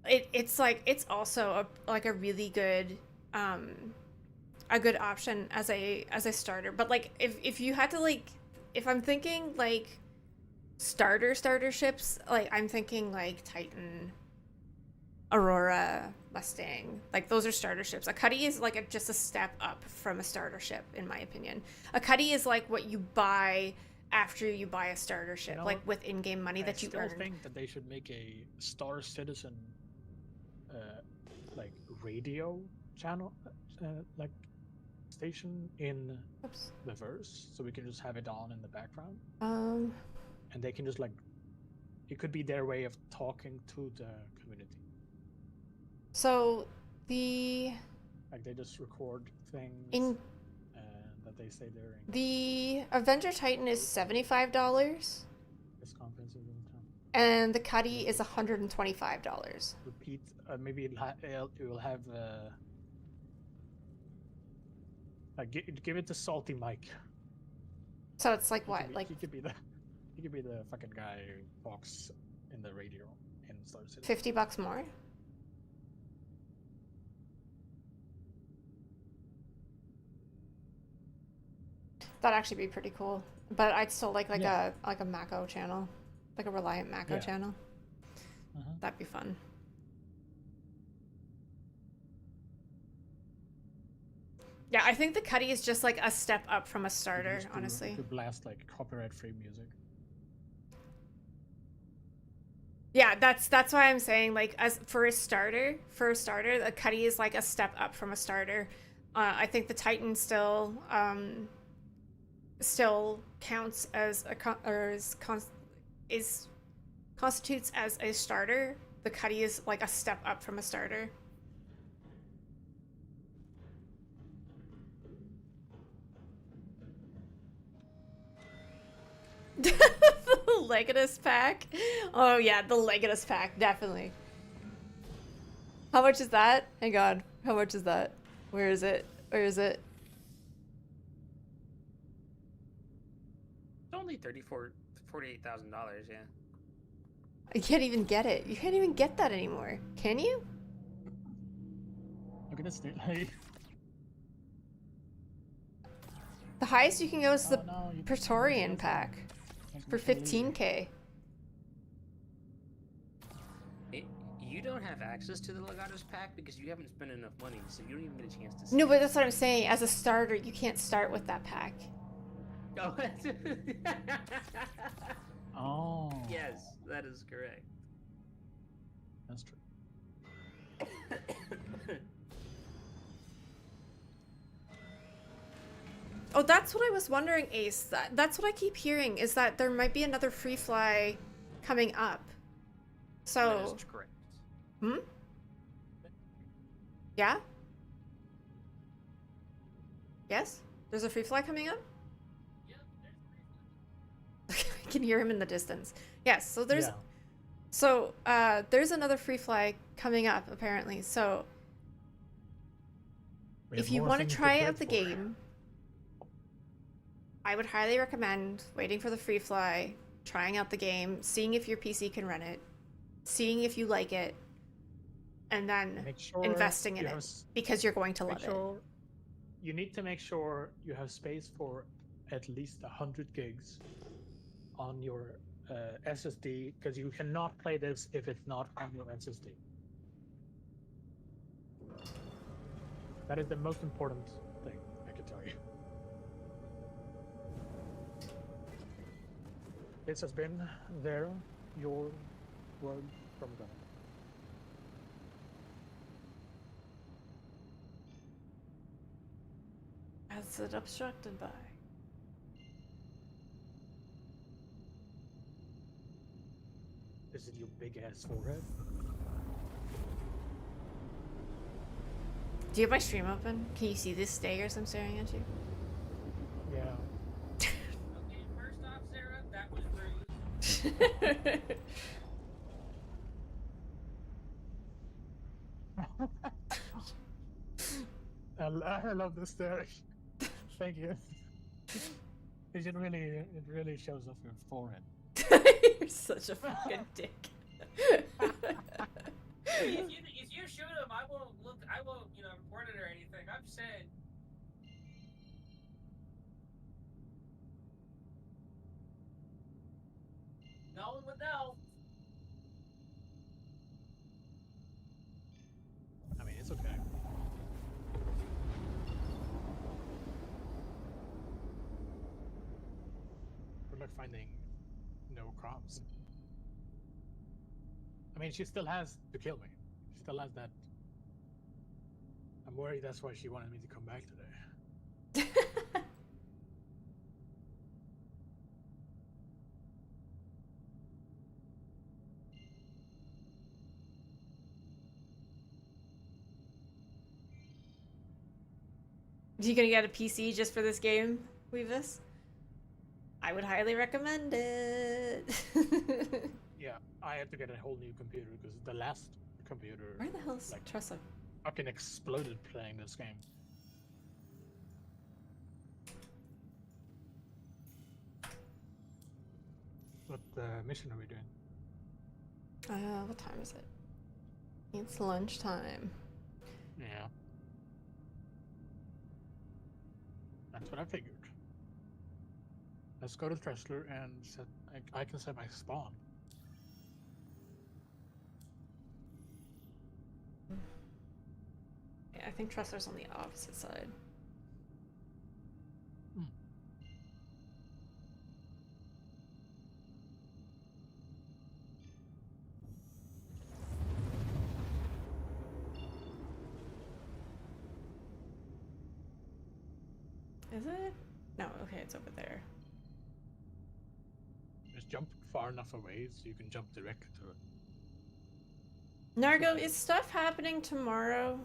it's like, it's also like a really good a good option as a starter. But like if you had to like, if I'm thinking like starter ships, like I'm thinking like Titan, Aurora, Mustang, like those are starter ships. A Cuddy is like just a step up from a starter ship, in my opinion. A Cuddy is like what you buy after you buy a starter ship, like with in-game money that you earn. I still think that they should make a Star Citizen, like radio channel, like station in the verse, so we can just have it on in the background. And they can just like, it could be their way of talking to the community. So the like they just record things that they say during the Avenger Titan is $75. this conference in town. And the Cuddy is $125. Repeat, maybe it will have like give it the salty mic. So it's like what? Like he could be the fucking guy who talks in the radio in Star City. $50 more? That'd actually be pretty cool. But I'd still like a Mako channel. Like a Reliant Mako channel. That'd be fun. Yeah, I think the Cuddy is just like a step up from a starter, Used honestly. to blast like copyright-free music. Yeah, that's why I'm saying like as for a starter, the Cuddy is like a step up from a starter. I think the Titan still counts as is constitutes as a starter. The Cuddy is like a step up from a starter. The Legatus pack. Oh yeah, the Legatus pack, definitely. How much is that? Hang on. How much is that? Where is it? Where is it? It's only $48,000. Yeah. You can't even get it. You can't even get that anymore. Can you? Look at this dude. The highest you can go is the No, you Praetorian pack for 15k. You don't have access to the Legatus pack because you haven't spent enough money, so you don't even get a chance to see No, but it. that's what I'm saying. As a starter, you can't start with that pack. Oh, Oh. yes, that is correct. That's true. Oh, that's what I was wondering, Ace. That's what I keep hearing, is that there might be another free fly coming up. So... That is correct. Hmm? Yeah? Yes? There's a free fly coming up? I can hear him in the distance. Yes, so there's... Yeah. So, there's another free fly coming up, apparently. So, We have if you more want to things try prep out the for. game, I would highly recommend waiting for the free fly, trying out the game, seeing if your PC can run it, seeing if you like it, and then Make sure investing in you it, have because you're going to love make it. sure you need to make sure you have space for at least 100 gigs on your SSD, because you cannot play this if it's not on your SSD. That is the most important thing I can tell you. This has been your word from God. As it obstructed by. Is it your big ass forehead? Do you have my stream open? Can you see this stairs I'm staring at you? Yeah. Okay, first off, Sarah, that was rude. I love this stairs. Thank you. It really shows off your forehead. You're such a fucking dick. If you shoot him, I won't report it or anything. I'm saying. No one would know. I mean, it's okay. We're like finding no crops. I mean, she still has to kill me. She still has that. I'm worried that's why she wanted me to come back today. You gonna get a PC just for this game, Weavis? I would highly recommend it. Yeah, I had to get a whole new computer because the last computer Where the hell's like Tressa? fucking exploded playing this game. What mission are we doing? What time is it? It's lunchtime. Yeah. That's what I figured. Let's go to Tressler and set. I can set my spawn. Yeah, I think Tressler's on the opposite side. Is it? No, okay, it's over there. Just jump far enough away so you can jump directly to it. Nargo, is stuff happening tomorrow?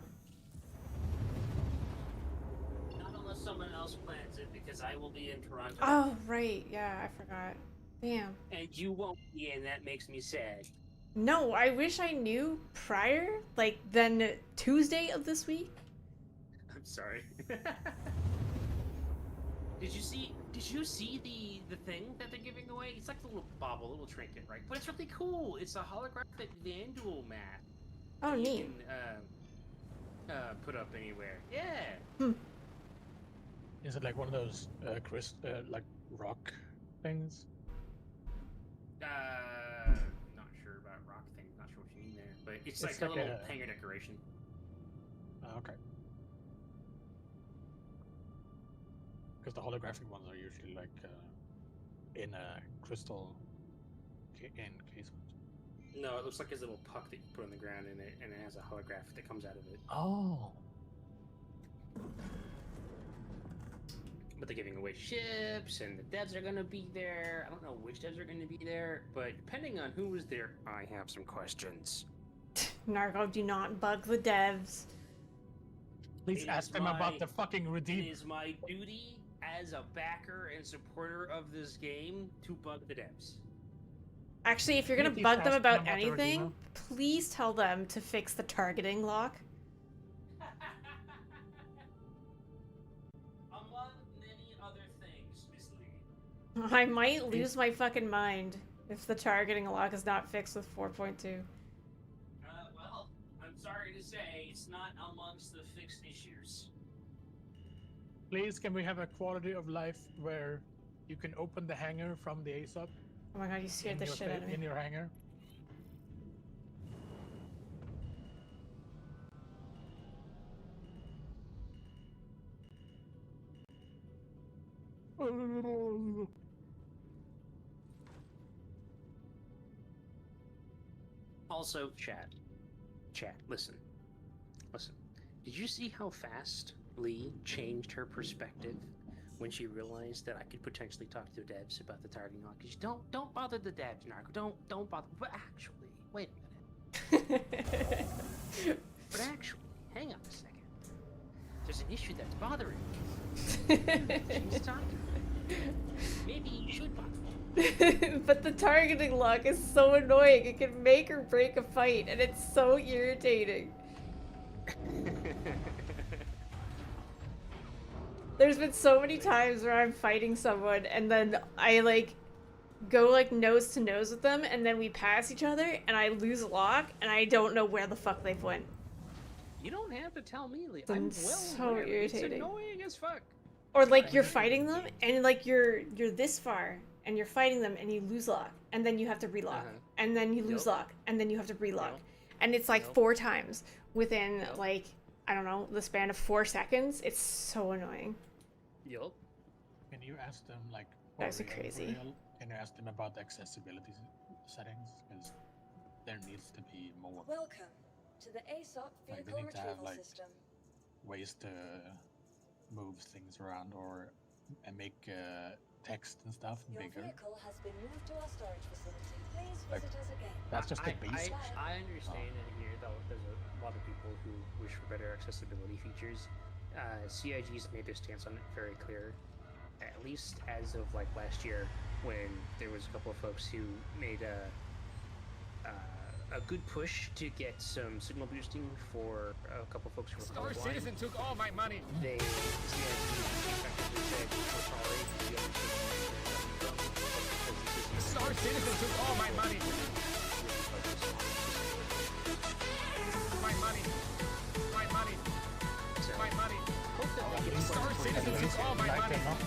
Not unless someone else plans it, because I will be in Toronto. Oh, right. Yeah, I forgot. Damn. And you won't be, and that makes me sad. No, I wish I knew prior, like, then Tuesday of this week. I'm sorry. Did you see the thing that they're giving away? It's like a little bauble, a little trinket, right? But it's really cool. It's a holographic Vandal map. Oh, that neat. You can put up anywhere. Yeah. Hmm. Is it like one of those like rock things? Not sure about rock things. Not sure what you mean there, but it's like a little hanger decoration. Okay. Because the holographic ones are usually like in a crystal encasement. No, it looks like his little puck that you put on the ground in it, and it has a holograph that comes out of it. Oh. But they're giving away ships, and the devs are gonna be there. I don't know which devs are gonna be there, but depending on who is there, I have some questions. Nargo, do not bug the devs. Please ask them about the fucking redeem. It is my duty as a backer and supporter of this game to bug the devs. Actually, if you're gonna Please bug them ask about the anything, redeemer. please tell them to fix the targeting lock. Among many other things, Miss Lee. I might lose my fucking mind if the targeting lock is not fixed with 4.2. Well, I'm sorry to say, it's not amongst the fixed issues. Please, can we have a quality of life where you can open the hanger from the Aesop? Oh my god, you scared the shit out of In me. your hanger? Also, chat, listen. Did you see how fast Lee changed her perspective when she realized that I could potentially talk to the devs about the targeting lock? Because don't bother the devs, Narco. Don't bother. But actually, wait a minute. But actually, hang on a second. There's an issue that's bothering me. She's talking. Maybe you should bother. But the targeting lock is so annoying. It can make or break a fight, and it's so irritating. There's been so many times where I'm fighting someone, and then I, like, go, like, nose to nose with them, and then we pass each other, and I lose a lock, and I don't know where the fuck they've went. You don't have to tell me, Lee. It's I'm well so aware. irritating. It's annoying as fuck. Or, like, you're fighting them, and, like, you're this far, and you're fighting them, and you lose lock, and then you have to relock, and then you lose lock, and then you have to relock. And it's, like, 4 times within, like, I don't know, the span of 4 seconds. It's so annoying. Yup. Can you ask them, like, That's crazy. Can you ask them about the accessibility settings? Because there needs to be more Welcome to the ASOP Like, they vehicle need to have, retrieval like, system. ways to move things around or make text and stuff Your bigger. vehicle has been moved to our storage facility. Please Like, visit us again. That's just the basic. I understand and hear that there's a lot of people who wish for better accessibility features. CIG's made their stance on it very clear, at least as of like last year, when there was a couple of folks who made a good push to get some signal boosting for a couple of folks who were Star Citizen took all my money. They effectively said, "We're sorry, we understand." Star Citizen took all my money. My money. My money. My money. Star Citizen took all my money. Our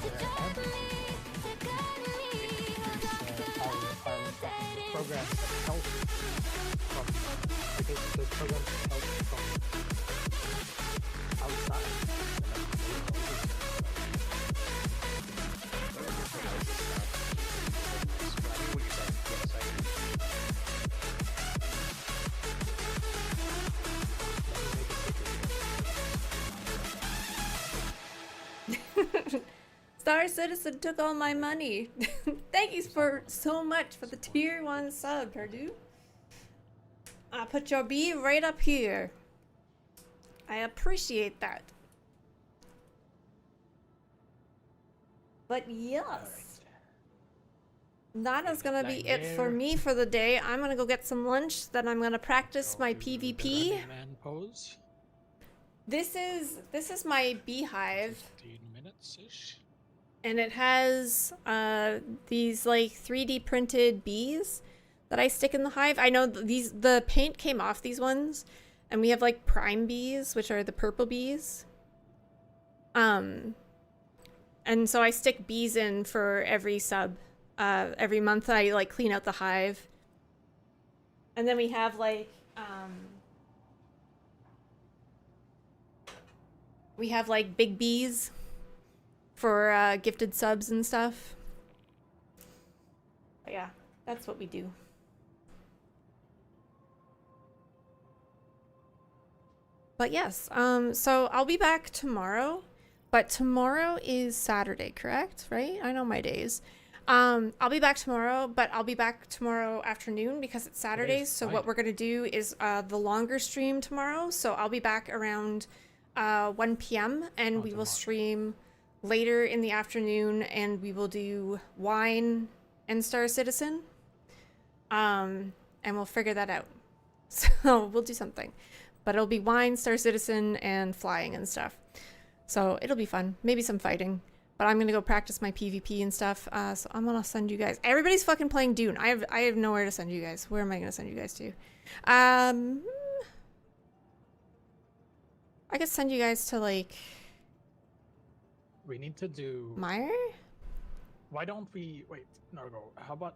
program help from the program help from outside. Star Citizen took all my money. Thank you for so much for the tier 1 sub, Purdue. I'll put your B right up here. I appreciate that. But yes, that is gonna be it for me for the day. I'm gonna go get some lunch. Then I'm gonna practice my PvP. Man pose. This is my beehive, 15 minutes-ish. and it has these like 3D printed bees that I stick in the hive. I know the paint came off these ones, and we have like prime bees, which are the purple bees. And so I stick bees in for every sub. Every month I like clean out the hive. And then we have like big bees for gifted subs and stuff. But yeah, that's what we do. But yes, so I'll be back tomorrow. But tomorrow is Saturday, correct? Right? I know my days. I'll be back tomorrow, but I'll be back tomorrow afternoon because it's Saturday. So what we're gonna do is the longer stream tomorrow. So I'll be back around 1 p.m. and we will stream later in the afternoon, and we will do wine and Star Citizen. And we'll figure that out. So we'll do something, but it'll be wine, Star Citizen, and flying and stuff. So it'll be fun. Maybe some fighting. But I'm gonna go practice my PvP and stuff. So I'm gonna send you guys. Everybody's fucking playing Dune. I have nowhere to send you guys. Where am I gonna send you guys to? I could send you guys to like. We need to do. Meyer? Why don't we wait? No, go. How about?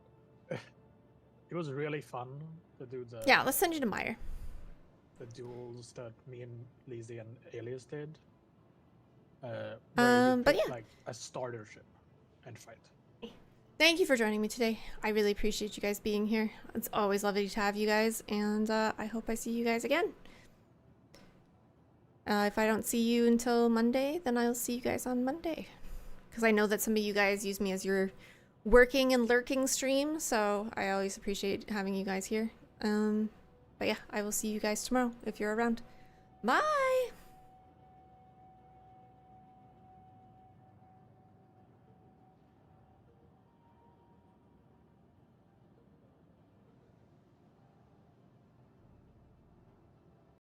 It was really fun to do the. Yeah, let's send you to Meyer. The duels that me and Lizzie and Alias did. But yeah, like a starter ship and fight. Thank you for joining me today. I really appreciate you guys being here. It's always lovely to have you guys, and I hope I see you guys again. If I don't see you until Monday, then I'll see you guys on Monday, because I know that some of you guys use me as your working and lurking stream, so I always appreciate having you guys here. But yeah, I will see you guys tomorrow if you're around. Bye.